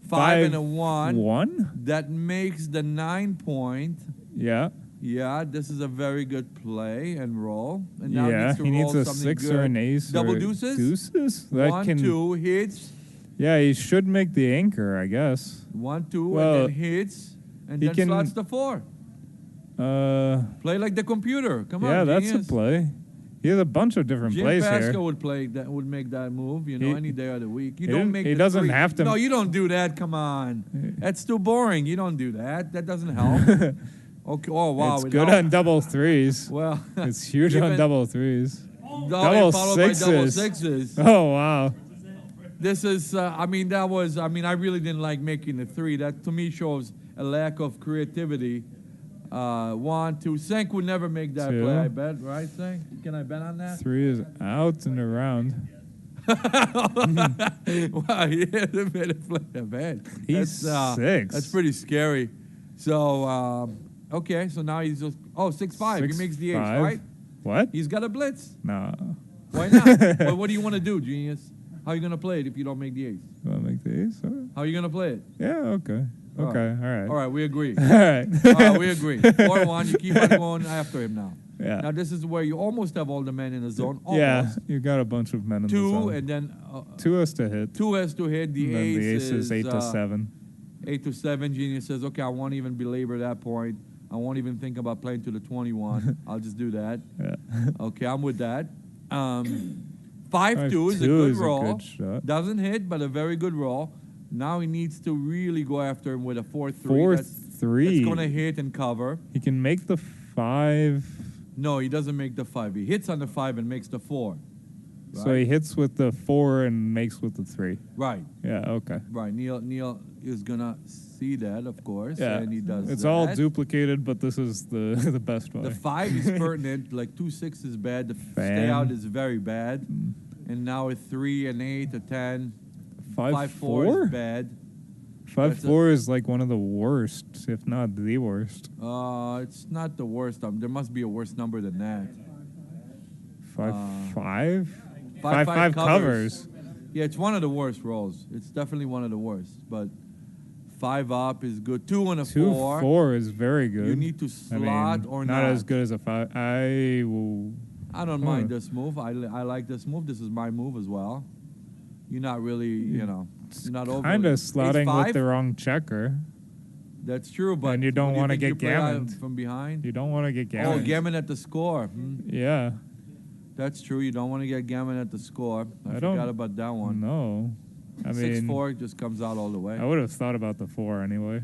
5 and a 1. 1? That makes the 9 point. Yeah. Yeah, this is a very good play and roll. And now Yeah, he he needs needs to roll a something 6 good. or an ace. Double or deuces? Deuces? That 1, can, 2 hits. Yeah, he should make the anchor, I guess. 1, 2, Well, and then hits. And he then can- slots the 4. Play like the computer. Come yeah, on, that's genius. a play. He has a bunch of different Jim plays Pascal here. would play that. Would make that move. You know, He- any day of the week. You he don't didn't- make. he the doesn't 3. have to- No, you don't do that. Come on, that's too boring. You don't do that. That doesn't help. Okay. Oh wow. It's without- good on double threes. Well, It's huge on even- double threes. double followed by double sixes. sixes. Oh, wow. This is. I mean, that was. I mean, I really didn't like making the 3. That to me shows a lack of creativity. 1, 2. Sank would never make that 2. play. I bet, right, Sank? Can I bet on that? 3 is out and around. Wow, he hasn't made a play that bad. He's That's, 6. That's pretty scary. So, okay, so now he's just, 6-5. He makes the ace, 6-5. right? What? He's got a blitz. Nah. Why not? Well, what do you want to do, genius? How are you going to play it if you don't make the ace? You want to make the ace? How are you going to play it? Yeah, okay. Okay, all right. All right, we agree. All right. All right, we agree. 4-1, you keep on going after him now. Yeah. Now, this is where you almost have all the men in the zone. Almost. Yeah, you got a bunch of men in the 2, zone. and then 2 has to hit. 2 has to hit. The And then ace, the ace is 8 to 7. 8 to 7. Genius says, okay, I won't even belabor that point. I won't even think about playing to the 21. I'll just do that. Yeah. Okay, I'm with that. 5-2 is a 5-2 good is a roll. good shot. Doesn't hit, but a very good roll. Now he needs to really go after him with a 4-3. 4-3. That's going to hit and cover. He can make the 5. No, he doesn't make the 5. He hits on the 5 and makes the 4. So he hits with the 4 and makes with the 3. Right. Yeah, okay. Right. Neil is going to see that, of course, Yeah. and he does It's that. all duplicated, but this is the the best way. The 5 is pertinent. Like 2-6 is bad. The stay Fan. out is very bad. And now a 3, an 8, a 10. 5-4 5-4? is bad. 5-4 is like one of the worst, if not the worst. It's not the worst. There must be a worse number than that. 5-5? 5-5 covers. Yeah, it's one of the worst rolls. It's definitely one of the worst. But 5 up is good. 2 and a 4. 2-4 is very good. You need to slot or not not. as good as a 5. I will. I don't mind this move. I like this move. This is my move as well. You're not really, you're not over. Kind of slotting Ace-5? with the wrong checker. That's true, but And you don't what do wanna think get you play out gammoned. from behind. You don't want to get Oh, gammon. gammon at the score. Yeah. That's true. You don't want to get gammon at the score. I don't- forgot about that one. No. I mean, 6-4 just comes out all the way. I would have thought about the 4 anyway.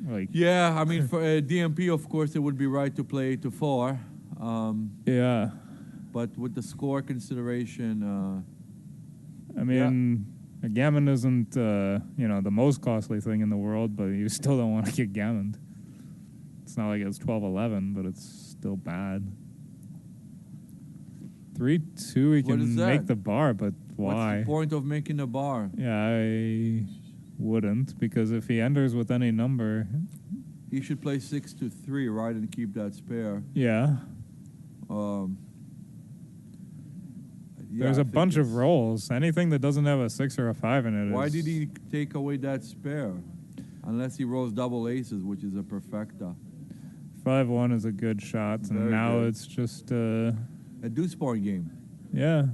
Like, Yeah, I mean, for DMP, of course, it would be right to play to 4. yeah. But with the score consideration, I mean, a gammon isn't, the most costly thing in the world, but you still don't want to get gammoned. It's not like it's 12-11, but it's still bad. 3-2, he What is can that? make the bar, but what's why? the point of making the bar? Yeah, I wouldn't, because if he enters with any number, He should play 6-3, right, and keep that spare. yeah. Yeah, There's I a think bunch of it's- rolls. Anything that doesn't have a 6 or a 5 in it Why is- did he take away that spare? Unless he rolls double aces, which is a perfecta. 5-1 is a good shot, and Very now good. it's just, A deuce point game. yeah.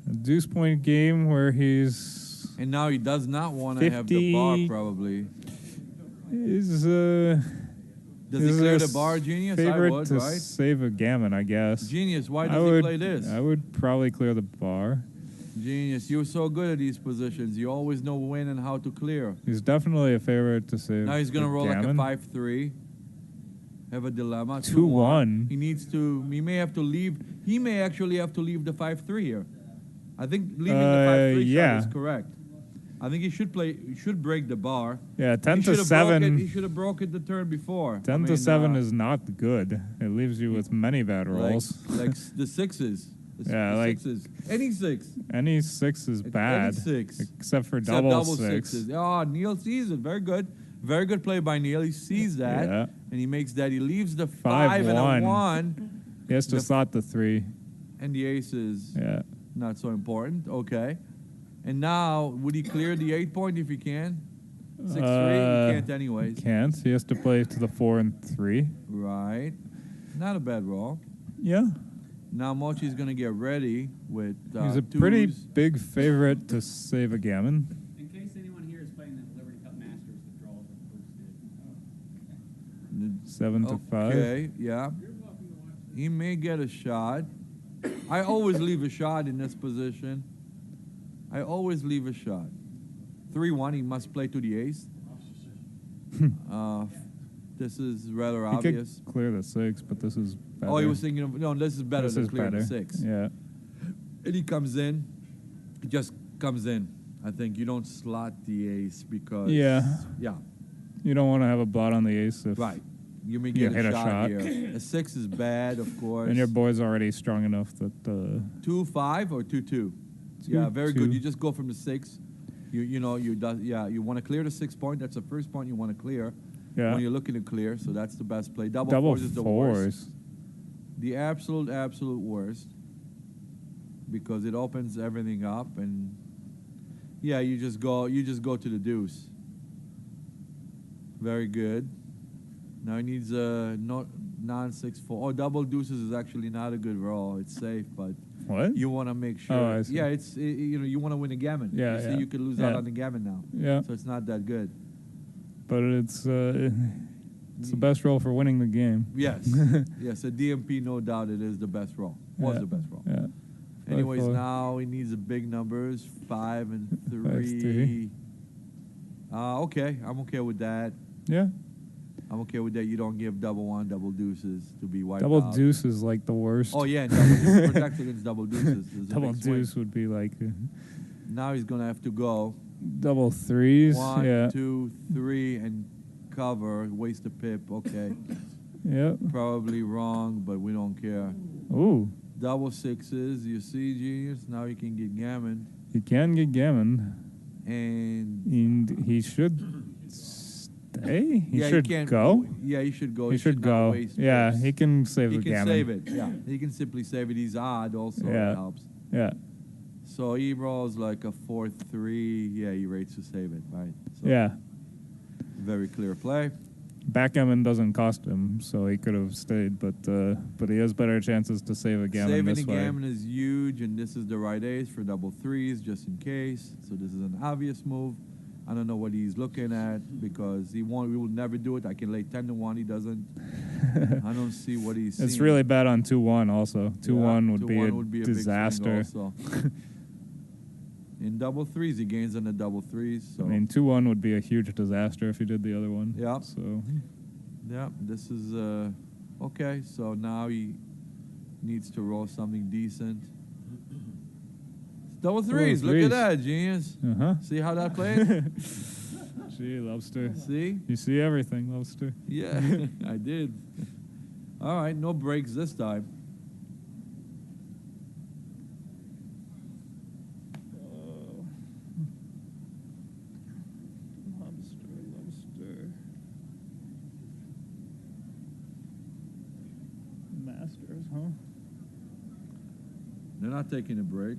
a deuce point game where he's And now he does not want to have the bar, 50 probably. is Does he is clear a the bar, Genius? I favorite would, to right? save a gammon, I guess. Genius, why I does he would play this? I would probably clear the bar. Genius, you're so good at these positions. You always know when and how to clear. He's definitely a favorite to save. Now he's gonna the roll gammon. like a 5-3. Have a dilemma. 2-1. He needs to. He may have to leave. He may actually have to leave the 5-3 here. I think leaving the 5-3 yeah. shot is correct. I think he should play. He should break the bar. Yeah, 10 He to should have broke it. 7. He should have broke it the turn before. 10 to 7 is not good. It leaves you with many bad rolls. like the sixes. Yeah, the like- sixes. Any six. Any 6 is bad. six. Except for Except double sixes. 6. Oh, Neil sees it. Very good. Very good play by Neil. He sees that. Yeah. And he makes that. He leaves the 5 and a 5-1. 1. He has to The- slot the 3. And the ace is Yeah. not so important. Okay. And now, would he clear the 8 point if he can? 6-3? He can't anyways. Can't. He has to play to the 4 and 3. Right. Not a bad roll. Yeah. Now Mochy's going to get ready with He's a twos. pretty big favorite to save a gammon. In case anyone here is playing the Liberty Cup Masters, the draws are posted. 7 to 5. Okay, yeah. He may get a shot. I always leave a shot in this position. I always leave a shot. 3-1, he must play to the ace. This is rather He could obvious. clear the 6, but this is better. Oh, he was thinking of, no, this is better This than is clearing better. the 6. Yeah. And he comes in. He just comes in. I think you don't slot the ace because... Yeah. Yeah, You don't want to have a blot on the ace if right. You may You get hit a a shot shot. here. A 6 is bad, of course. and your boy's already strong enough that 2-5 or 2-2? Yeah, very 2-2. good. You just go from the 6. You want to clear the 6 point. That's the first point you want to clear yeah. when you're looking to clear. So that's the best play. Double Double fours is the worst. fours. The absolute worst, because it opens everything up, and yeah, you just go to the deuce. Very good. Now he needs a non-6-4. Oh, double deuces is actually not a good roll. It's safe, but What? you want to make sure. Oh, I see. Yeah, you want to win a gammon. Yeah, you see, yeah. you could lose out Yeah. on the gammon now. Yeah. So it's not that good. But it's the best roll for winning the game. Yes. Yes, a DMP, no doubt it is the best roll. Was Yeah. the best roll. Yeah. Anyways, 5-4. now he needs the big numbers, 5 and 3. 3. Okay, I'm okay with that. Yeah. I'm okay with that. You don't give double 1, double deuces to be wiped Double out. deuce is like the worst. Oh yeah, double protect against double deuces. Is a Double big swing. deuce would be like Now he's gonna have to go double 3s. 1, yeah. 2, 3, and cover. Waste a pip. Okay, Yeah. probably wrong, but we don't care. Ooh. Double 6s. You see, genius. Now you can get gammon, He can get gammon. and And he should stay. He yeah, should he can't go. Yeah, he should go. He should not go. waste Yeah, pips. he can save He the can gammon. save it. Yeah, he can simply save it. He's odd also. Yeah. It helps. Yeah. So he rolls like a 4-3. Yeah, he rates to save it, right? So Yeah. Very clear play. Backgammon doesn't cost him, so he could have stayed, but he has better chances to save a gammon Saving this the way. gammon is huge, and this is the right ace for double 3s, just in case. So this is an obvious move. I don't know what he's looking at because he will never do it. I can lay 10 to 1. He doesn't. I don't see what he's It's seeing. really bad on 2-1 also. 2-1 would, 2-1 be would be a disaster. Big swing also. In double 3s, he gains on the double 3s. So. I mean, 2-1 would be a huge disaster if he did the other one. Yeah. So, Yeah, this is okay. So now he needs to roll something decent. Double 3s. Look at that, genius. uh-huh. See how that played? Gee, Lobster. See? You see everything, Lobster. Yeah, I did. All right, no breaks this time. Lobster. Masters, huh? They're not taking a break.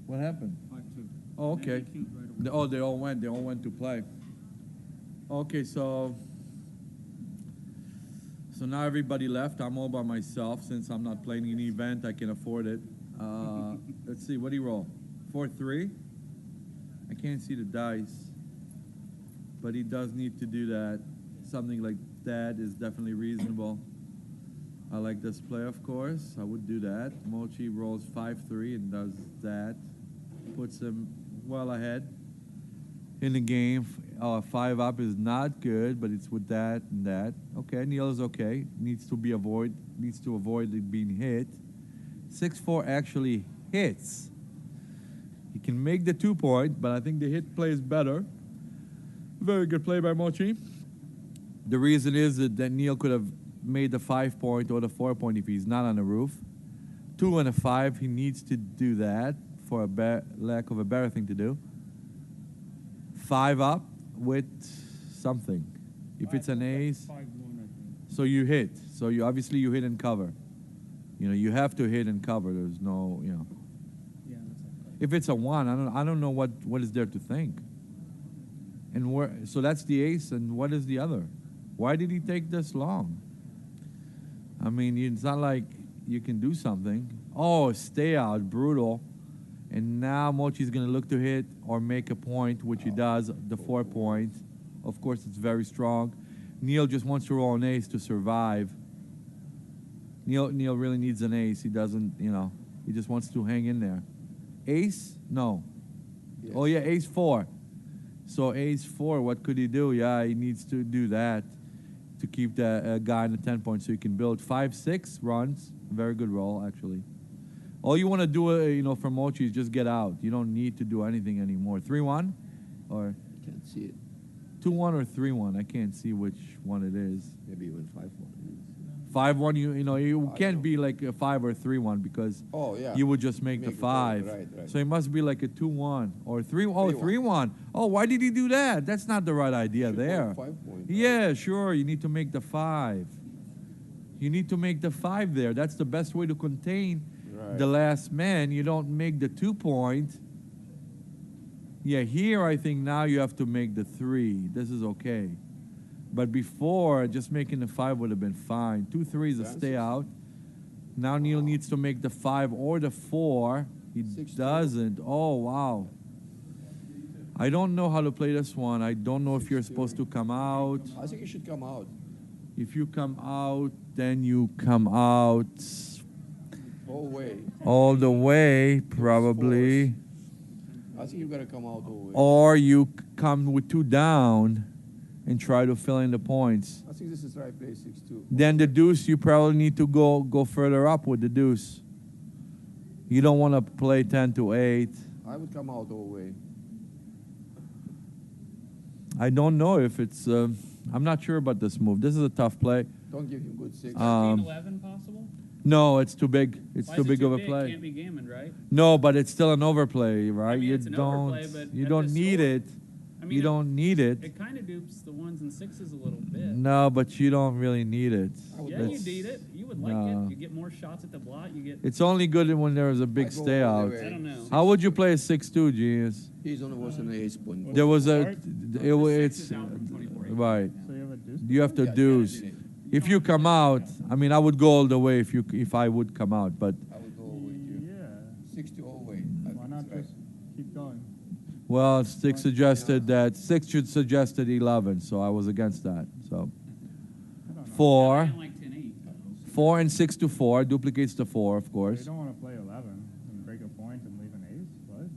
What happened? 5-2. Oh, And okay. he queued right away. They all went. They all went to play. Okay, so now everybody left. I'm all by myself since I'm not playing any event. I can afford it. Let's see. What do you roll? 4-3. I can't see the dice, but he does need to do that. Something like that is definitely reasonable. I like this play, of course. I would do that. Mochy rolls 5-3 and does that. Puts him well ahead in the game. 5 up is not good, but it's with that and that. Okay, Neil is okay. Needs to avoid it being hit. 6-4 actually hits. He can make the 2-point, but I think the hit play is better. Very good play by Mochy. The reason is that Neil could have made the 5-point or the 4-point if he's not on the roof. 2 and a 5, he needs to do that for a lack of a better thing to do. 5 up with something. If it's an ace, 5-1, I think. so you hit. So you obviously you hit and cover. You know, you have to hit and cover. There's no, you know. Yeah, that's okay. If it's a 1, I don't know what is there to think. And so that's the ace, and what is the other? Why did he take this long? I mean, it's not like you can do something. Oh, stay out, brutal. And now Mochy's going to look to hit or make a point, which he does, the 4-point. Of course, it's very strong. Neil just wants to roll an ace to survive. Neil really needs an ace. He doesn't, you know, he just wants to hang in there. Ace? No. Yes. Oh, yeah, ace 4. So ace 4, what could he do? Yeah, he needs to do that to keep the guy in the 10 points so he can build 5-6 runs. Very good roll, actually. All you want to do, you know, for Mochy is just get out. You don't need to do anything anymore. 3-1 or Can't see it. 2-1 or 3-1. I can't see which one it is. Maybe even 5-1. 5-1, you know, you can't be like a 5 or 3-1 because Oh, yeah. you would just make the Make it 5. right. So it must be like a 2-1 or 3. Oh, 3-1. 3-1. Oh, why did he do that? That's not the right idea Should there. go 5-point. Yeah, sure. You need to make the 5. You need to make the 5 there. That's the best way to contain Right. the last man. You don't make the 2-point. Yeah, here I think now you have to make the 3. This is okay. But before, just making the 5 would have been fine. 2 3s a stay out. Now Neil needs to make the 5 or the 4. He 6-2. doesn't. Oh, wow. I don't know how to play this one. I don't know if you're 6-2. supposed to come out. I think you should come out. If you come out, then you come out All way. all the way, probably. I think you gotta come out all way. Or you come with 2 down and try to fill in the points. I think this is right play 6-2. Then the deuce, you probably need to go further up with the deuce. You don't want to play 10-8. I would come out all way. I don't know if it's. I'm not sure about this move. This is a tough play. Don't give him good 6. 13-11 possible? No, it's too big. It's Why too is it big too of a big? play. Can't be gammon, right? No, but it's still an overplay, right? I mean, you it's an don't. overplay, but you at don't this need score- it. I mean, You don't need it. It kind of dupes the 1s and 6s a little bit. No, but you don't really need it. I would Yeah, go. you need it. You would like No. it. You get more shots at the blot. You get. It's only good when there's a big I go stay all out. the way. I don't know. How would you play a 6-2, Genius? He's on was an ace point. There was a. The six It's is out from 24. right. So you have a deuce? You have to Yeah, deuce. yeah, If you come out, I mean, I would go all the way if I would come out, but I would go with you. Yeah. 6 all way. I Why think not it's right. just keep going? well, 6 suggested that 6 should suggested 11, so I was against that. So I don't know. 4, I didn't like 10-8. 4 and 6 to 4 duplicates the 4, of You course. don't want to play 11 and break a point and leave an ace, what?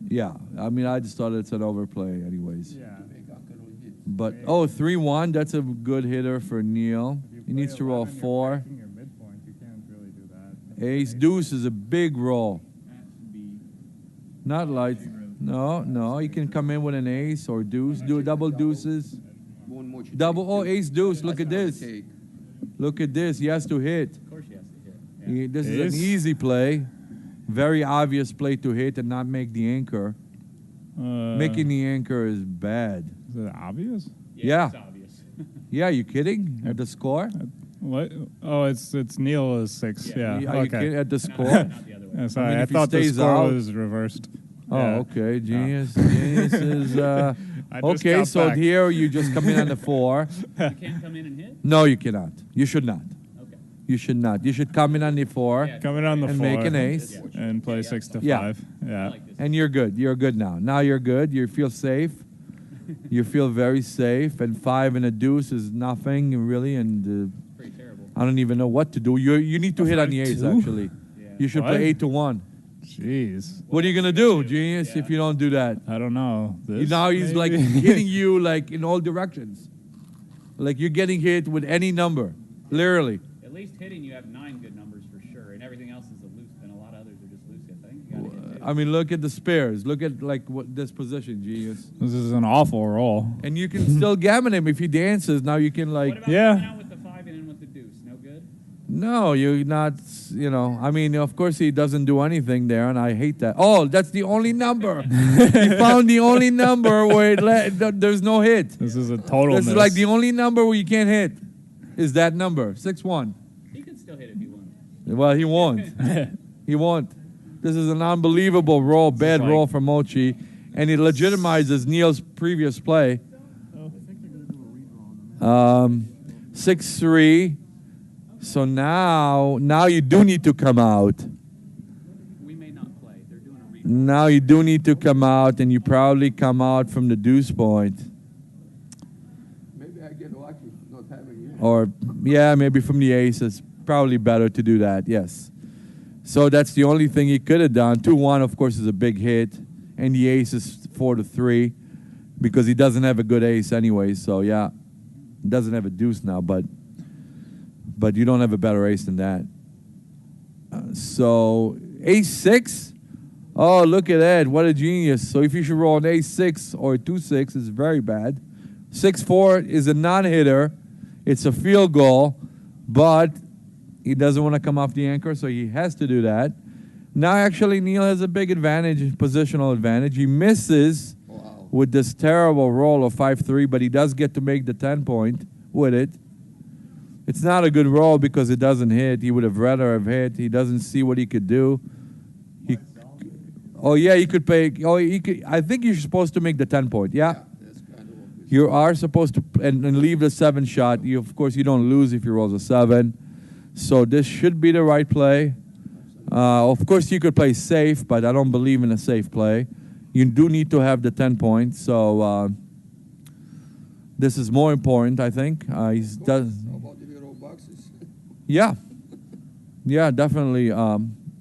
Yeah, I mean, I just thought it's an overplay, anyways. Yeah. Make Uncle hit. But 3-1, that's a good hitter for Neil. If you He play needs to roll 11, you're 4. breaking your midpoint. You can't really do that. Ace deuce is a big roll. That should be. Not light. No, you can come in with an ace or deuce. Do double deuces. One more. you Double. take Oh, two. ace deuce. Look That's at not a this. take. Look at this. He has to hit. Of course, he has to hit. This is Ace. an easy play. Very obvious play to hit and not make the anchor. Making the anchor is bad. Is it obvious? Yeah. It's obvious. Yeah, you kidding? At the score? What? Oh, it's Neil is 6. Yeah. Are you Okay. kidding? At the Not, score? not the other way. Yeah, sorry, I mean, I if he thought the stays score out- was reversed. Oh, Yeah. okay. Genius. Genius is. I just Okay, got so back. here you just come in on the 4. You can't come in and hit? No, you cannot. You should not. Okay. You should not. You should come in on the 4 Yeah. Coming on the and 4 make an ace. Yeah. and play Yeah, 6 to Yeah. 5. I Yeah. like this. And you're good. You're good now. Now you're good. You feel safe. You feel very safe. And 5 and a deuce is nothing really. And Pretty terrible. I don't even know what to do. You need to hit on the ace 5-2? actually. Yeah. You should What? play 8 to 1. Jeez. What are you gonna do, genius, Yeah. if you don't do that? I don't know. This, Now he's like maybe? hitting you like in all directions. Like you're getting hit with any number, literally. At least hitting, you have 9 good numbers for sure, and everything else is a loose, and a lot of others are just loose, I think. You gotta hit 2. I mean, look at the spares. Look at like what this position, genius. This is an awful roll. And you can still gammon him if he dances. Now you can What like, about Yeah. coming out with the 5 and in with the deuce? No good? no, you're not. You know, I mean, of course he doesn't do anything there, and I hate that. Oh, that's the only number. He found the only number where there's no hit. This is a total This miss. is like the only number where you can't hit. Is that number 6-1? He could still hit if he wanted. Well, he won't. He won't. This is an unbelievable roll, bad like- roll for Mochy, and it legitimizes Neil's previous play. 6-3. So now you do need to come out. We may not play. They're doing a redraw. Now you do need to come out, and you probably come out from the deuce point. Maybe I get lucky not having you. Or, yeah, maybe from the ace. It's probably better to do that, yes. So that's the only thing he could have done. 2-1, of course, is a big hit. And the ace is 4-3 because he doesn't have a good ace anyway. So, yeah, he doesn't have a deuce now, but you don't have a better ace than that. So, ace-6. Oh, look at that. What a genius. So if you should roll an ace-6 or a 2-6, it's very bad. 6-4 is a non-hitter. It's a field goal, but he doesn't want to come off the anchor, so he has to do that. Now, actually, Neil has a big advantage, positional advantage. He misses Wow. with this terrible roll of 5-3, but he does get to make the 10-point with it. It's not a good roll because it doesn't hit. He would have rather have hit. He doesn't see what he could do. Oh, yeah, he could pay. Oh, he could. I think you're supposed to make the 10-point. Yeah. That's kind of obvious. You are supposed to and leave the 7 shot. Of course, you don't lose if he rolls a 7. So this should be the right play. Of course, you could play safe, but I don't believe in a safe play. You do need to have the 10 points. So this is more important, I think. He's does. How about if you roll boxes? Yeah. Yeah, definitely.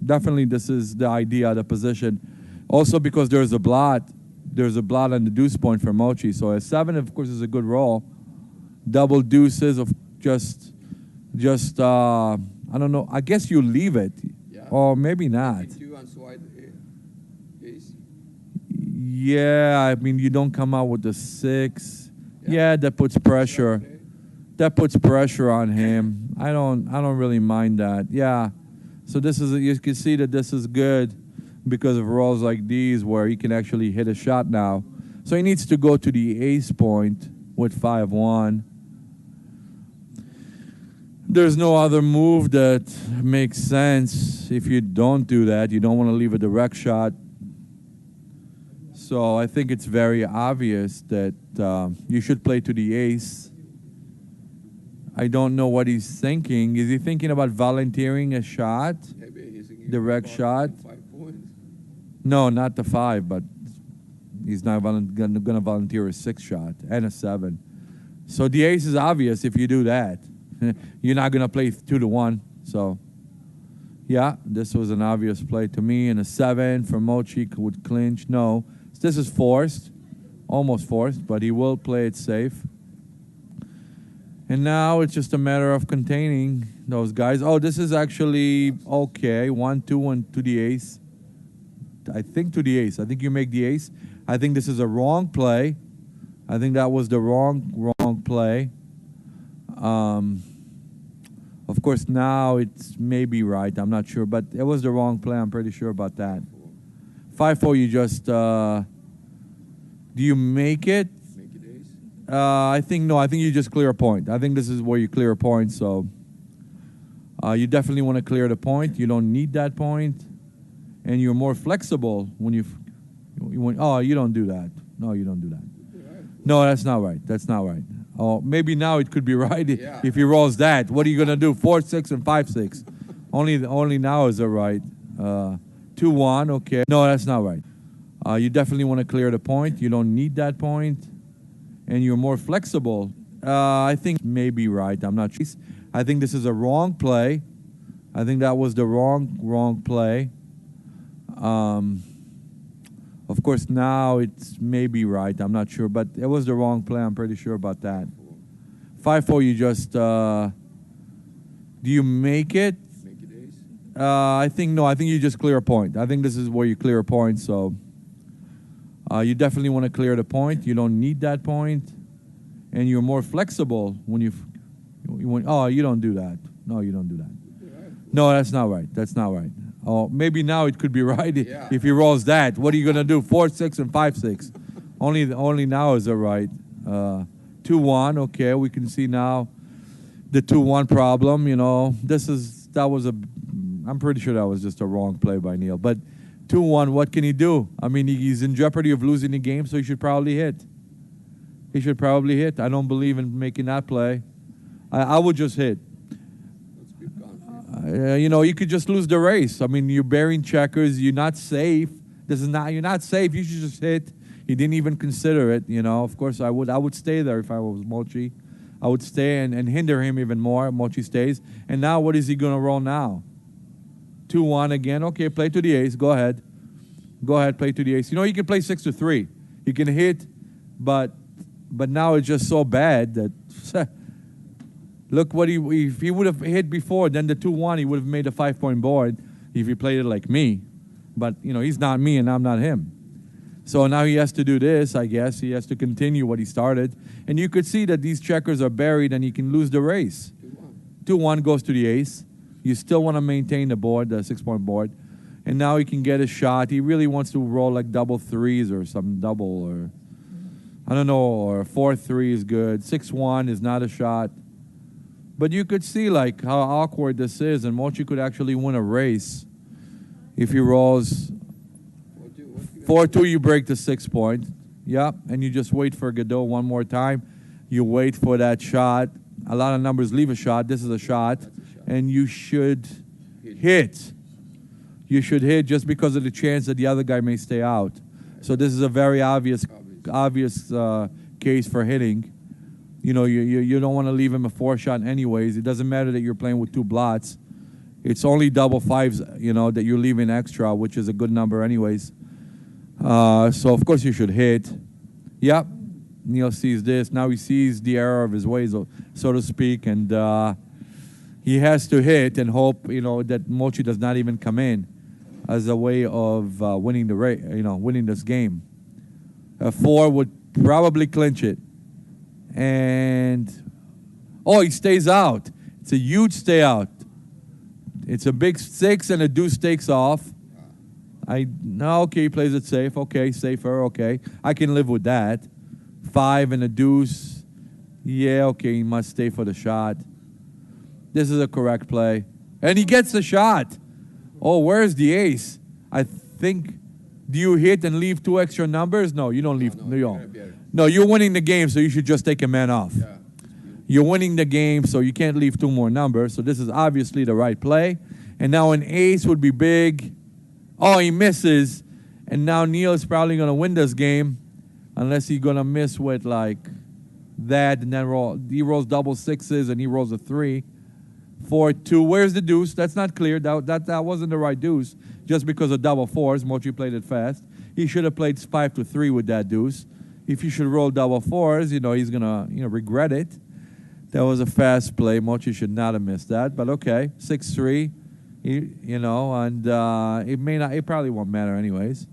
Definitely, this is the idea, the position. Also, because there's a blot on the deuce point for Mochy. So a 7, of course, is a good roll. Double deuces of just I don't know. I guess you leave it, Yeah. or maybe not. 2 and slide ace. Yeah, I mean you don't come out with the 6. Yeah, that puts pressure. Okay. That puts pressure on him. I don't really mind that. Yeah. So this is you can see that this is good because of rolls like these where he can actually hit a shot now. So he needs to go to the ace point with 5-1. There's no other move that makes sense if you don't do that. You don't want to leave a direct shot. So I think it's very obvious that you should play to the ace. I don't know what he's thinking. Is he thinking about volunteering a shot? Maybe he's thinking Direct about shot? 5 points. No, not the 5, but he's not going to volunteer a 6 shot and a 7. So the ace is obvious if you do that. You're not going to play 2 to 1. So, yeah, this was an obvious play to me. And a 7 for Mochy would clinch. No, this is forced, almost forced, but he will play it safe. And now it's just a matter of containing those guys. Oh, this is actually okay. 1-2 and to the ace. I think to the ace. I think you make the ace. I think this is a wrong play. I think that was the wrong play. Of course, now it's maybe right. I'm not sure, but it was the wrong play. I'm pretty sure about that. 5-4. You just do you make it? Make it ace. I think no. I think you just clear a point. I think this is where you clear a point. So You definitely want to clear the point. You don't need that point. And you're more flexible when you oh, you don't do that. No, you don't do that. No, that's not right. That's not right. Oh, maybe now it could be right if he rolls that. What are you going to do? 4-6 and 5-6. Only now is it right. 2-1, okay. No, that's not right. You definitely want to clear the point. You don't need that point. And you're more flexible. I think maybe right. I'm not sure. I think this is a wrong play. I think that was the wrong play. Of course, now it's maybe right. I'm not sure, but it was the wrong play. I'm pretty sure about that. 5-4, you just do you make it? Make it ace. I think no. I think you just clear a point. I think this is where you clear a point. So you definitely want to clear the point. You don't need that point, and you're more flexible when you oh, you don't do that. No, you don't do that. No, that's not right. That's not right. Oh, maybe now it could be right if he rolls that. What are you going to do? 4-6 and 5-6. Only now is it right. 2-1. Okay, we can see now the 2-1 problem. You know, I'm pretty sure that was just a wrong play by Neil. But 2-1, what can he do? I mean, he's in jeopardy of losing the game, so he should probably hit. He should probably hit. I don't believe in making that play. I would just hit. You know, you could just lose the race. I mean, you're bearing checkers. You're not safe. You're not safe. You should just hit. He didn't even consider it. You know, of course, I would stay there if I was Mochy. I would stay and hinder him even more. Mochy stays. And now, what is he going to roll now? 2-1 again. Okay, play to the ace. Go ahead. Go ahead, play to the ace. You know, you can play 6-3. You can hit, but now it's just so bad that. Look what if he would have hit before, then the 2-1, he would have made a 5-point board if he played it like me. But, you know, he's not me and I'm not him. So now he has to do this, I guess. He has to continue what he started. And you could see that these checkers are buried and he can lose the race. 2-1 goes to the ace. You still want to maintain the board, the 6-point board. And now he can get a shot. He really wants to roll like double threes or some double or, I don't know, or 4-3 is good. 6-1 is not a shot. But you could see like how awkward this is, and Mochy could actually win a race if he rolls 4-2. You break the 6-point, yeah, and you just wait for Godot one more time. You wait for that shot. A lot of numbers leave a shot. This is a shot, and you should hit. You should hit just because of the chance that the other guy may stay out. So this is a very obvious case for hitting. You know, you don't want to leave him a 4-shot anyways. It doesn't matter that you're playing with 2 blots. It's only double fives, you know, that you're leaving extra, which is a good number anyways. So, of course, you should hit. Yep. Neil sees this. Now he sees the error of his ways, so to speak, and he has to hit and hope, you know, that Mochy does not even come in as a way of winning the race, you know, winning this game. A 4 would probably clinch it. And, oh, he stays out. It's a huge stay out. It's a big 6 and a deuce takes off. No, okay, he plays it safe. Okay, safer, okay. I can live with that. 5 and a deuce. Yeah, okay, he must stay for the shot. This is a correct play. And he gets the shot. Oh, where's the ace? I think, do you hit and leave 2 extra numbers? No, you don't leave. No, you don't. No, you're winning the game, so you should just take a man off. Yeah. You're winning the game, so you can't leave 2 more numbers. So this is obviously the right play. And now an ace would be big. Oh, he misses. And now Neil is probably going to win this game unless he's going to miss with like that. And then he rolls double 6s and he rolls a 3. 4-2. Where's the deuce? That's not clear. That wasn't the right deuce just because of double 4s. Mochy played it fast. He should have played 5-3 with that deuce. If you should roll double 4s, you know, he's going to, you know, regret it. That was a fast play. Mochy should not have missed that, but okay. 6-3, you know, and it probably won't matter anyways.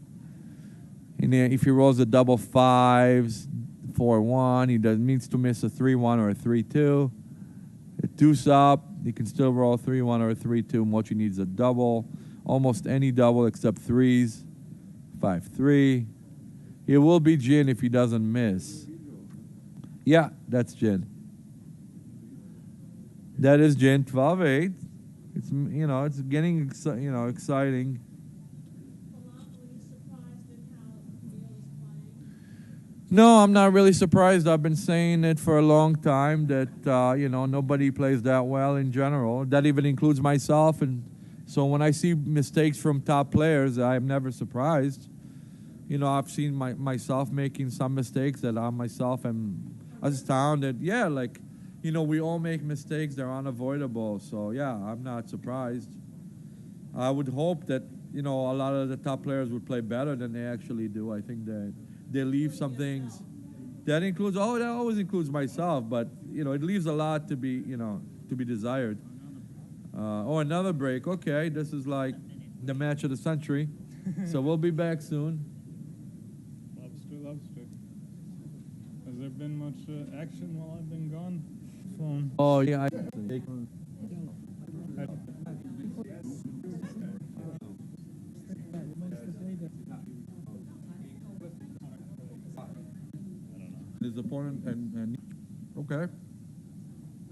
And if he rolls a double 5s, 4-1, he needs to miss a 3-1 or a 3-2. A deuce up, he can still roll a 3-1 or a 3-2. Mochy needs a double, almost any double except 3s. 5-3. It will be gin if he doesn't miss. Yeah, that's gin. That is gin. 12-8. It's it's getting exciting. No, I'm not really surprised. I've been saying it for a long time that nobody plays that well in general. That even includes myself, and so when I see mistakes from top players, I'm never surprised. I've seen myself making some mistakes that I myself am astounded. Yeah, we all make mistakes. They're unavoidable. So yeah, I'm not surprised. I would hope that a lot of the top players would play better than they actually do. I think that they leave some things. That always includes myself, but it leaves a lot to be desired. Another break. Okay, this is like the match of the century. So we'll be back soon. Lobster. Has there been much action while I've been gone? Phone. Oh yeah. His opponent and okay.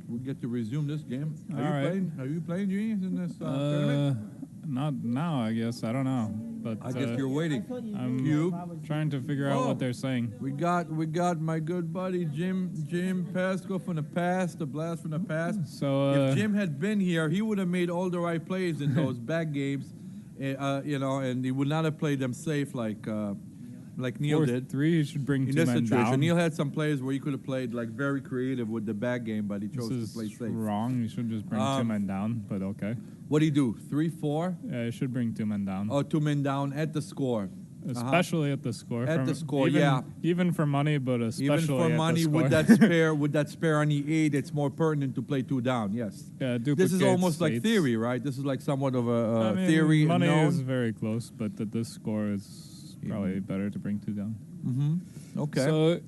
We get to resume this game. Are you playing Genius in this tournament? Not now, I guess. I don't know, but I guess you're waiting. I'm trying to figure out what they're saying. We got my good buddy Jim Pasco from the past, the blast from the past. So if Jim had been here, he would have made all the right plays in those back games, and he would not have played them safe like Neil did. 4-3, you should bring in two this men situation. down. Neil had some plays where he could have played very creative with the back game, but he chose to play safe. Wrong. You should just bring two men down, but okay. What do you do? 3-4? Yeah, you should bring two men down. Oh, 2 men down at the score. Especially at the score. At the score, yeah. Even for money, but especially even for at money the score. with that spare on the 8, it's more pertinent to play 2 down. Yes. Yeah, this is almost like eights. theory, right? This is like somewhat of a theory. Money known. is very close, but at this score is probably better to bring 2 down. Mm-hmm. Okay. So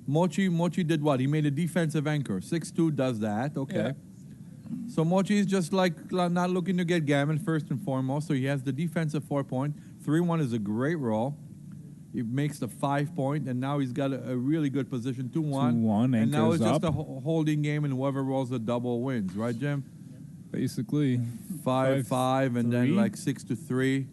Mochy did what? He made a defensive anchor. 6-2 does that. Okay. Yeah. So Mochy is just not looking to get gammon first and foremost. So he has the defensive 4-point. 3-1 is a great roll. He makes the 5-point, and now he's got a really good position. 2-1. 2-1, and now it's just up. a holding game, and whoever rolls the double wins, right, Jim? Basically 5-5, and then 6-3.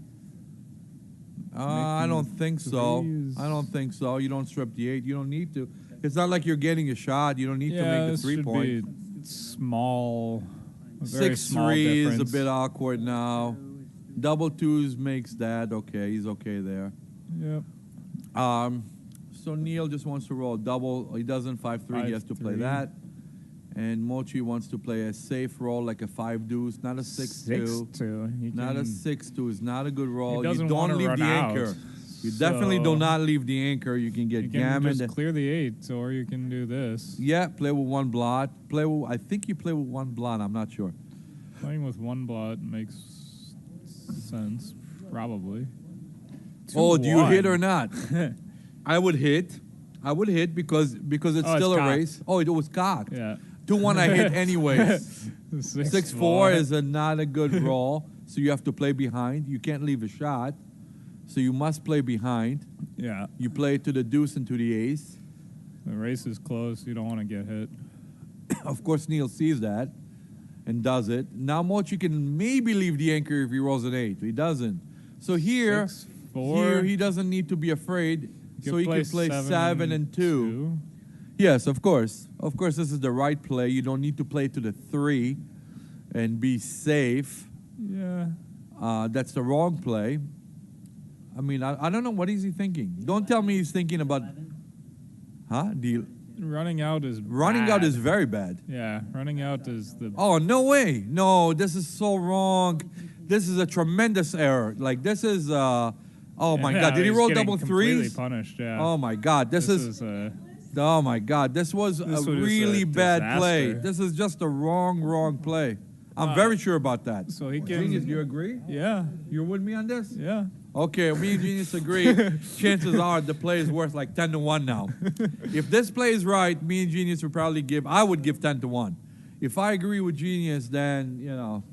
I don't think so. I don't think so. You don't strip the 8. You don't need to. It's not like you're getting a shot. You don't need to make the 3-point. Small. 6-3 is a bit awkward now. Double 2s makes that. Okay, he's okay there. Yep. So Neil just wants to roll double. He doesn't 5-3. He has to play that. And Mochy wants to play a safe roll like a 5-deuce, not a 6-2. 6-2. Not a 6-2 is not a good roll. You don't leave the anchor. You definitely do not leave the anchor. You can get gammon. Just clear the 8, or you can do this. Yeah, play with 1 blot. I think you play with 1 blot. I'm not sure. Playing with 1 blot makes sense, probably. Oh, do you hit or not? I would hit. because it's still a race. Oh, it was cocked. Yeah. 2-1 I hit anyways. 6-4 is not a good roll, so you have to play behind. You can't leave a shot, so you must play behind. Yeah. You play to the deuce and to the ace. The race is close. You don't want to get hit. Of course, Neil sees that and does it. Now Mochy can maybe leave the anchor if he rolls an 8. He doesn't. So here 6-4. he doesn't need to be afraid. So he can play 7 and 2. 2. Yes, of course. Of course, this is the right play. You don't need to play to the 3 and be safe. Yeah. That's the wrong play. I mean, I don't know. What is he thinking? Don't tell me he's thinking about... Huh? Running out is Running out is very bad. Yeah, running out is the... Oh, no way. No, this is so wrong. This is a tremendous error. Like, this is... oh, my God. Did he roll double 3s? Completely punished, yeah. Oh, my God. This is oh, my God. This was a really bad play. This is just a wrong play. I'm very sure about that. So he can... Genius, you agree? Yeah. You're with me on this? Yeah. Okay, me and Genius agree. Chances are the play is worth like 10-1 now. If this play is right, me and Genius would probably I would give 10-1. If I agree with Genius, then,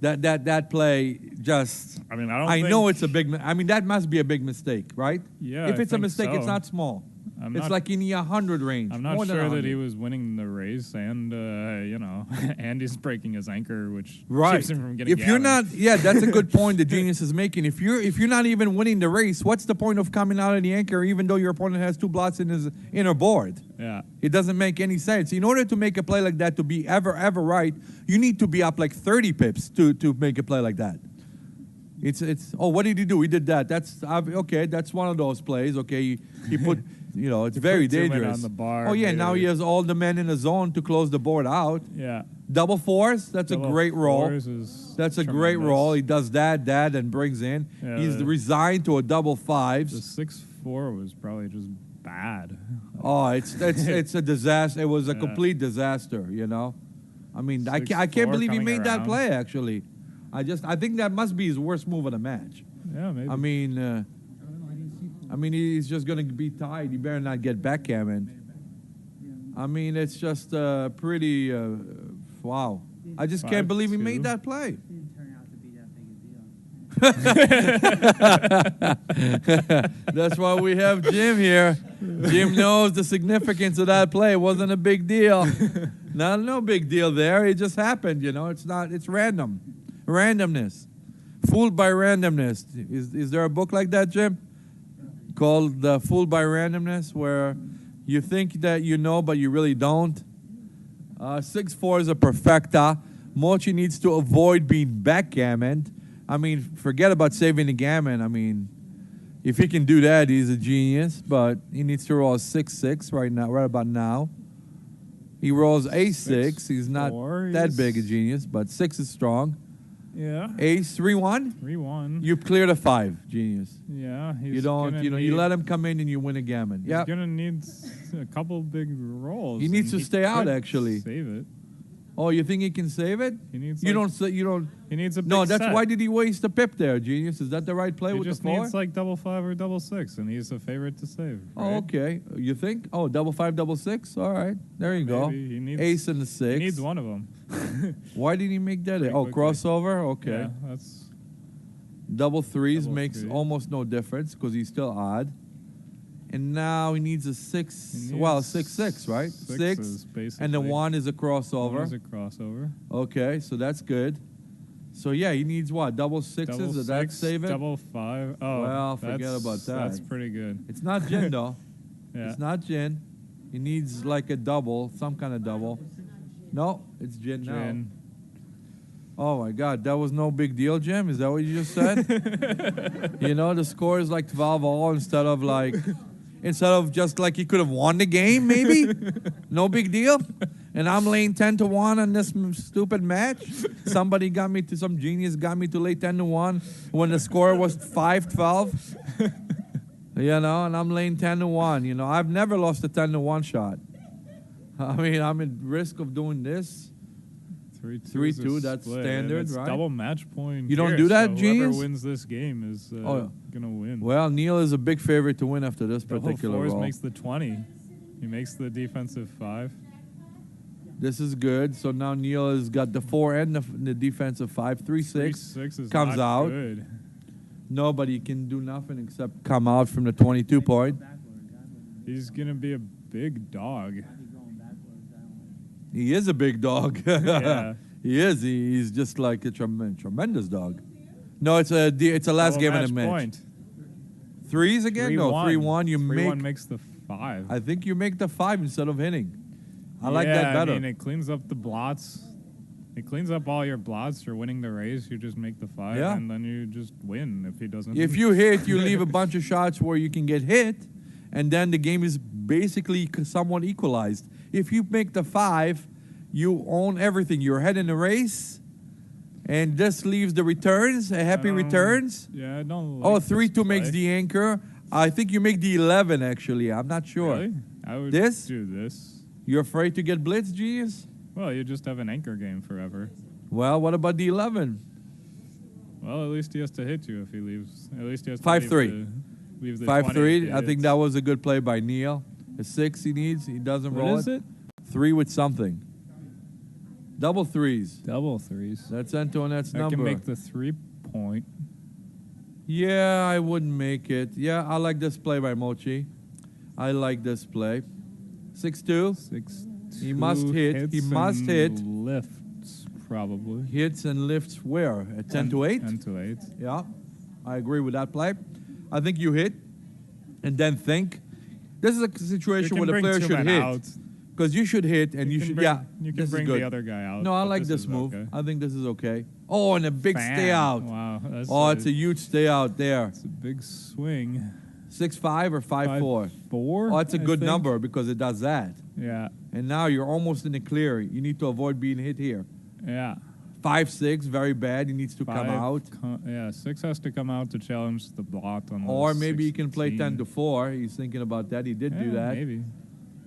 that play just... I mean, I know it's a big... I mean, that must be a big mistake, right? Yeah, If it's a think mistake, so. it's not small. I'm It's not, like in the 100 range. I'm not more than sure that he 100. was winning the race, and you know, and he's breaking his anchor, which Right. keeps him from getting. If you're gathered. not, yeah, that's a good point the genius is making. If you're not even winning the race, what's the point of coming out of the anchor even though your opponent has 2 blots in his inner board? Yeah. It doesn't make any sense. In order to make a play like that to be ever right, you need to be up like 30 pips to make a play like that. It's oh, what did he do? He did that. That's okay. That's one of those plays. Okay, he put. You know, it's very put 2 men dangerous. on the bar, oh yeah, now he has all the men in the zone to close the board out. Yeah. Double fours, that's Double a great roll. fours is That's a great tremendous. roll. He does that, and brings in. Yeah, He's resigned to a double The fives. 6-4 was probably just bad. Oh, it's a disaster. It was a Yeah. complete disaster. You know, I mean, I can't 6-4 believe he coming made that around. play. Actually, I think that must be his worst move of the match. Yeah, maybe. I mean, he's just going to be tied. He better not get backgammon. I mean, it's just pretty, wow. I just can't believe he 5-2. made that play. Didn't turn out to be that big a deal. That's why we have Jim here. Jim knows the significance of that play. It wasn't a big deal. No big deal there. It just happened, you know. It's random. Randomness. Fooled by randomness. Is there a book like that, Jim? Called Fooled by Randomness, where you think that you know, but you really don't. 6-4 is a perfecta. Mochy needs to avoid being backgammoned. I mean, forget about saving the gammon. I mean, if he can do that, he's a genius. But he needs to roll a 6-6 right about now. He rolls ace-6. He's not 6-4, that he's- big a genius, but 6 is strong. Yeah. Ace 3-1. 3-1. You cleared a 5, genius. Yeah. You don't, you know, you let him come in and you win a gammon. He's Yeah. gonna need a couple big rolls. He needs and to stay out, could actually. Save it. Oh, you think he can save it? He needs. You like, don't say you don't. He needs a. No, big that's set. why did he waste the pip there, genius? Is that the right play He with just the 4? needs like double 5 or double 6, and he's a favorite to save. Oh, right? okay. You think? Oh, double 5, double 6. All right, there you go. Maybe he needs, Ace and the 6. He needs one of them. Why did he make that? Pretty Oh, quickly. crossover. Okay. Yeah, that's Double threes Double makes three. almost no difference because he's still odd. And now he needs a 6. he Well, needs 6-6, right? 6 is basically. And the 1 is a One crossover. is a crossover. Okay, so that's good. So yeah, he needs what? Double 6s? Double Did that 6, save it? double 5. Oh, Well, forget that's- about that. That's pretty good. It's not gin though. Yeah. It's not gin. He needs like a double, some kind of double. No, it's gin now. Gin. Oh my God, that was no big deal, Jim. Is that what you just said? You know, the score is like 12-all instead of just like he could have won the game, maybe. No big deal. And I'm laying 10-1 on this stupid match. Some genius got me to lay 10-1 when the score was 5-12. You know, and I'm laying 10-1. You know, I've never lost a 10-1 shot. I mean, I'm at risk of doing this. 3-2. 3-2, is a that's split, and standard, it's right? Double match point. You don't here, do that, so Genius? Whoever wins this game is gonna win. Well, Neil is a big favorite to win after this Double particular fours roll. makes the 20. He makes the defensive 5. This is good. So now Neil has got the 4 and the defensive 5. 3-6 3-6 is comes not out. good. Nobody can do nothing except come out from the 22 point. He's gonna be a big dog. He is a big dog. Yeah. He is. He's just like a tremendous dog. No, it's a last Double game match in a match. point. Threes again? No, 3-1. You 3-1 make. makes the 5. I think you make the 5 instead of hitting. I like that Yeah, better. I mean, it cleans up the blots. It cleans up all your blots. You're winning the race. You just make the 5, Yeah. and then you just win if he doesn't. If you hit, you leave a bunch of shots where you can get hit, and then the game is basically somewhat equalized. If you make the 5, you own everything. You're ahead in the race, and this leaves the returns, happy returns. Yeah, I don't. Like Oh, this 3-2 makes play. the anchor. I think you make the 11, actually. I'm not sure. Really? I would This? do this. You're afraid to get blitzed, genius? Well, you just have an anchor game forever. Well, what about the 11? Well, at least he has to hit you if he leaves. At least he has to 5-3. leave the 5-3. 20 I think that was a good play by Neil. A 6 he needs. He doesn't roll What is it? 3 with something. Double threes. Double 3s. That's Antoinette's I number. can make the 3-point. Yeah, I wouldn't make it. Yeah, I like this play by Mochy. I like this play. 6-2. 6. He must hit. He must hit. Lifts, probably. Hits and lifts where? At 10 to 8? 10 to 8. Yeah, I agree with that play. I think you hit and then think. This is a situation where the player should hit. Because you should hit and you should, bring, yeah. You can this bring is good. the other guy out. No, I but like this is move. Okay. I think this is okay. Oh, and a big Fan. stay out. Wow. Oh, it's a huge stay out there. It's a big swing. 6-5 or 5-4? 4? Oh, it's a good I think. number because it does that. Yeah. And now you're almost in the clear. You need to avoid being hit here. Yeah. 5-6, very bad. He needs to come out. 6 has to come out to challenge the blot on Or the maybe he can play 16. 10 to 4. He's thinking about that. He did do that. Maybe.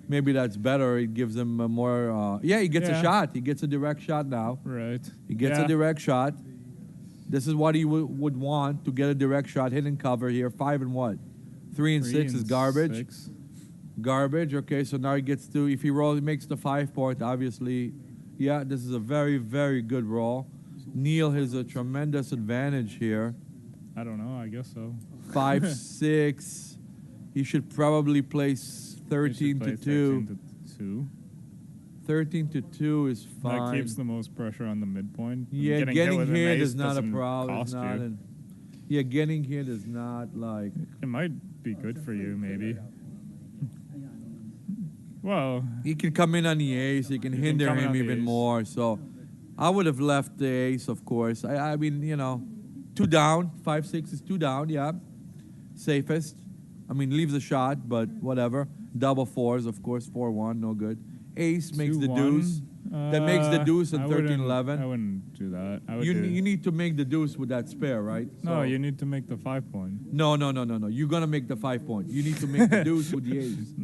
Maybe that's better. It gives him a more. Yeah, he gets a Yeah. shot. He gets a direct shot now. Right. He gets a direct shot. This is what he would want to get a direct shot, hit and cover here. 5 and what? 3 and 6 is garbage. 6. Garbage. Okay, so now he gets to. If he rolls, he makes the 5 point. Obviously, yeah, this is a very, very good roll. Neil has a tremendous advantage here. I don't know. I guess so. 5-6. He should probably place 13 to 2. 13 to 2. 13 to 2 is fine. That keeps the most pressure on the midpoint. Yeah, getting hit is not a problem. Cost you. Yeah, getting hit is not like. It might be good for you, maybe. Well, He can come in on the ace. He can hinder come in him on the even ace. more. So I would have left the ace, of course. I mean, 2 down. 5-6 is 2 down, yeah. Safest. I mean, leaves a shot, but whatever. Double 4s, of course. 4-1, no good. Ace makes the 2-1. deuce. That makes the deuce in I 13-11. I wouldn't do that. I would You do, need to make the deuce with that spare, right? no, So- you need to make the 5 point. No. You're going to make the 5 point. You need to make the deuce with the ace.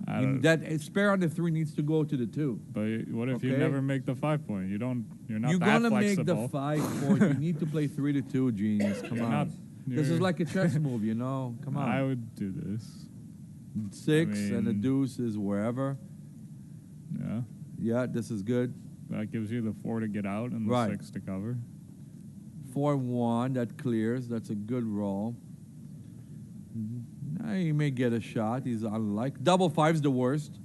I don't, That spare on the 3 needs to go to the 2. but what if you Okay. never make the 5 point? You're not You're that going to make flexible. the 5 point. You need to play 3 to 2, genius. Come You're on. not- This is you're- like a chess move, Come on. I would do this. 6 and the mean- deuce is wherever. Yeah. Yeah, this is good. That gives you the 4 to get out and the Right. 6 to cover. 4-1, that clears. That's a good roll. He may get a shot. He's unlike. Double 5's the worst.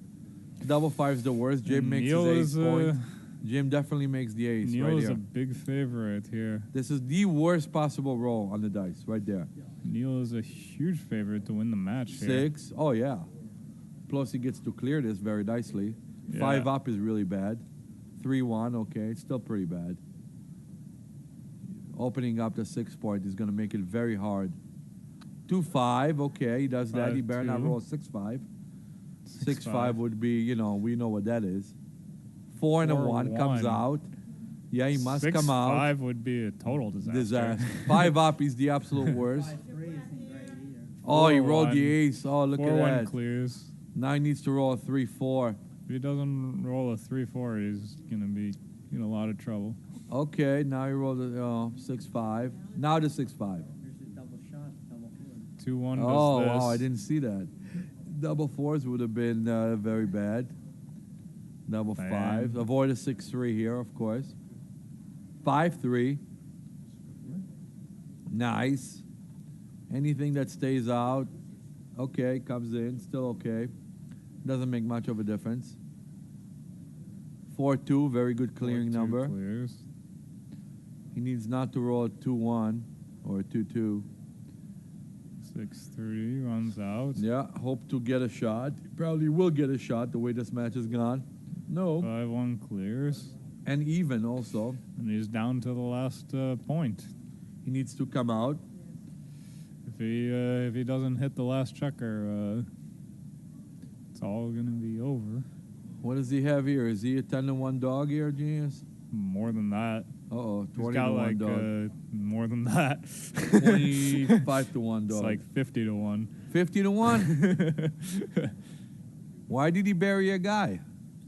Double 5's the worst. Jim makes Neil his ace is, point. Jim definitely makes the ace Neil right is here. a big favorite here. This is the worst possible roll on the dice, right there. Neil is a huge favorite to win the match here. 6. Oh, yeah. Plus, he gets to clear this very nicely. Yeah. 5 up is really bad. 3-1, okay. It's still pretty bad. Opening up the 6 point is going to make it very hard. 2-5, okay. He does that. He better not 5-2. roll 6-5. 6-5 6-5 would be, we know what that is. 4 and a 1 comes 4-1. out. Yeah, he must come out. 6-5 would be a total disaster. 5 up is the absolute worst. 5-3 isn't great either. Oh, he rolled 4-1. the ace. Oh, look at 4-1 that. clears. Now he needs to roll a 3-4. If he doesn't roll a 3-4, he's gonna be in a lot of trouble. Okay, now he rolled a 6-5. Now the 6-5. There's a double shot, double 4. 2-1 does Oh, this. wow, I didn't see that. Double 4s would have been very bad. Double Bam. 5s. Avoid a 6-3 here, of course. 5-3. Nice. Anything that stays out, okay, comes in, still okay. Doesn't make much of a difference. 4-2, very good clearing 4-2 number. Clears. He needs not to roll a 2-1 or a 2-2. 6-3 runs out. Yeah, hope to get a shot. Probably will get a shot the way this match has gone. No. 5-1 clears. And even also. And he's down to the last point. He needs to come out. If he doesn't hit the last checker, it's all gonna be over. What does he have here? Is he a 10-1 dog here, Genius? More than that. Uh-oh, He's 20-1 got like dog. more than that. 25-1 dog. It's like 50-1. 50-1? Why did he bury a guy?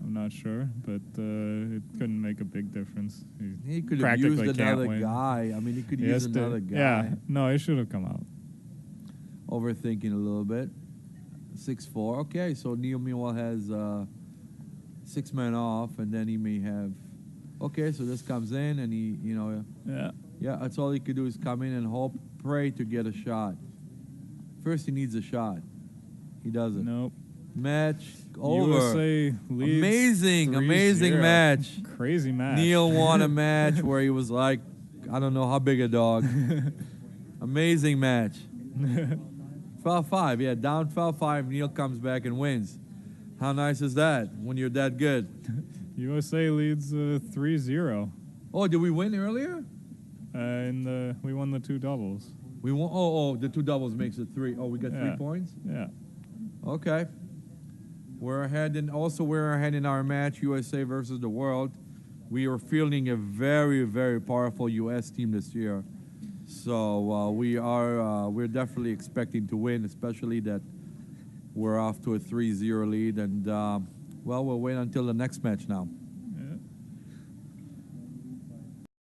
I'm not sure, but it couldn't make a big difference. He could have practically used can't another win. guy. I mean, he could He use has to- another guy. Yeah, no, he should have come out. Overthinking a little bit. 6-4. Okay, so Neil meanwhile has 6 men off, and then he may have. Okay, so this comes in, and he, Yeah. that's all he could do is come in and hope, pray to get a shot. First, he needs a shot. He doesn't. Nope. Match over. USA leads Amazing 3-0. match. Crazy match. Neil won a match where he was like, I don't know how big a dog. Amazing match. Fell 5, yeah, down fell 5. Neil comes back and wins. How nice is that when you're that good? USA leads 3-0. Oh, did we win earlier? We won the 2 doubles. We won. Oh, the 2 doubles makes it 3. Oh, we got 3 Yeah. points? Yeah. Okay. We're ahead in our match, USA versus the world. We are fielding a very, very powerful US team this year. So we're definitely expecting to win, especially that we're off to a 3-0 lead. And, well, we'll wait until the next match now.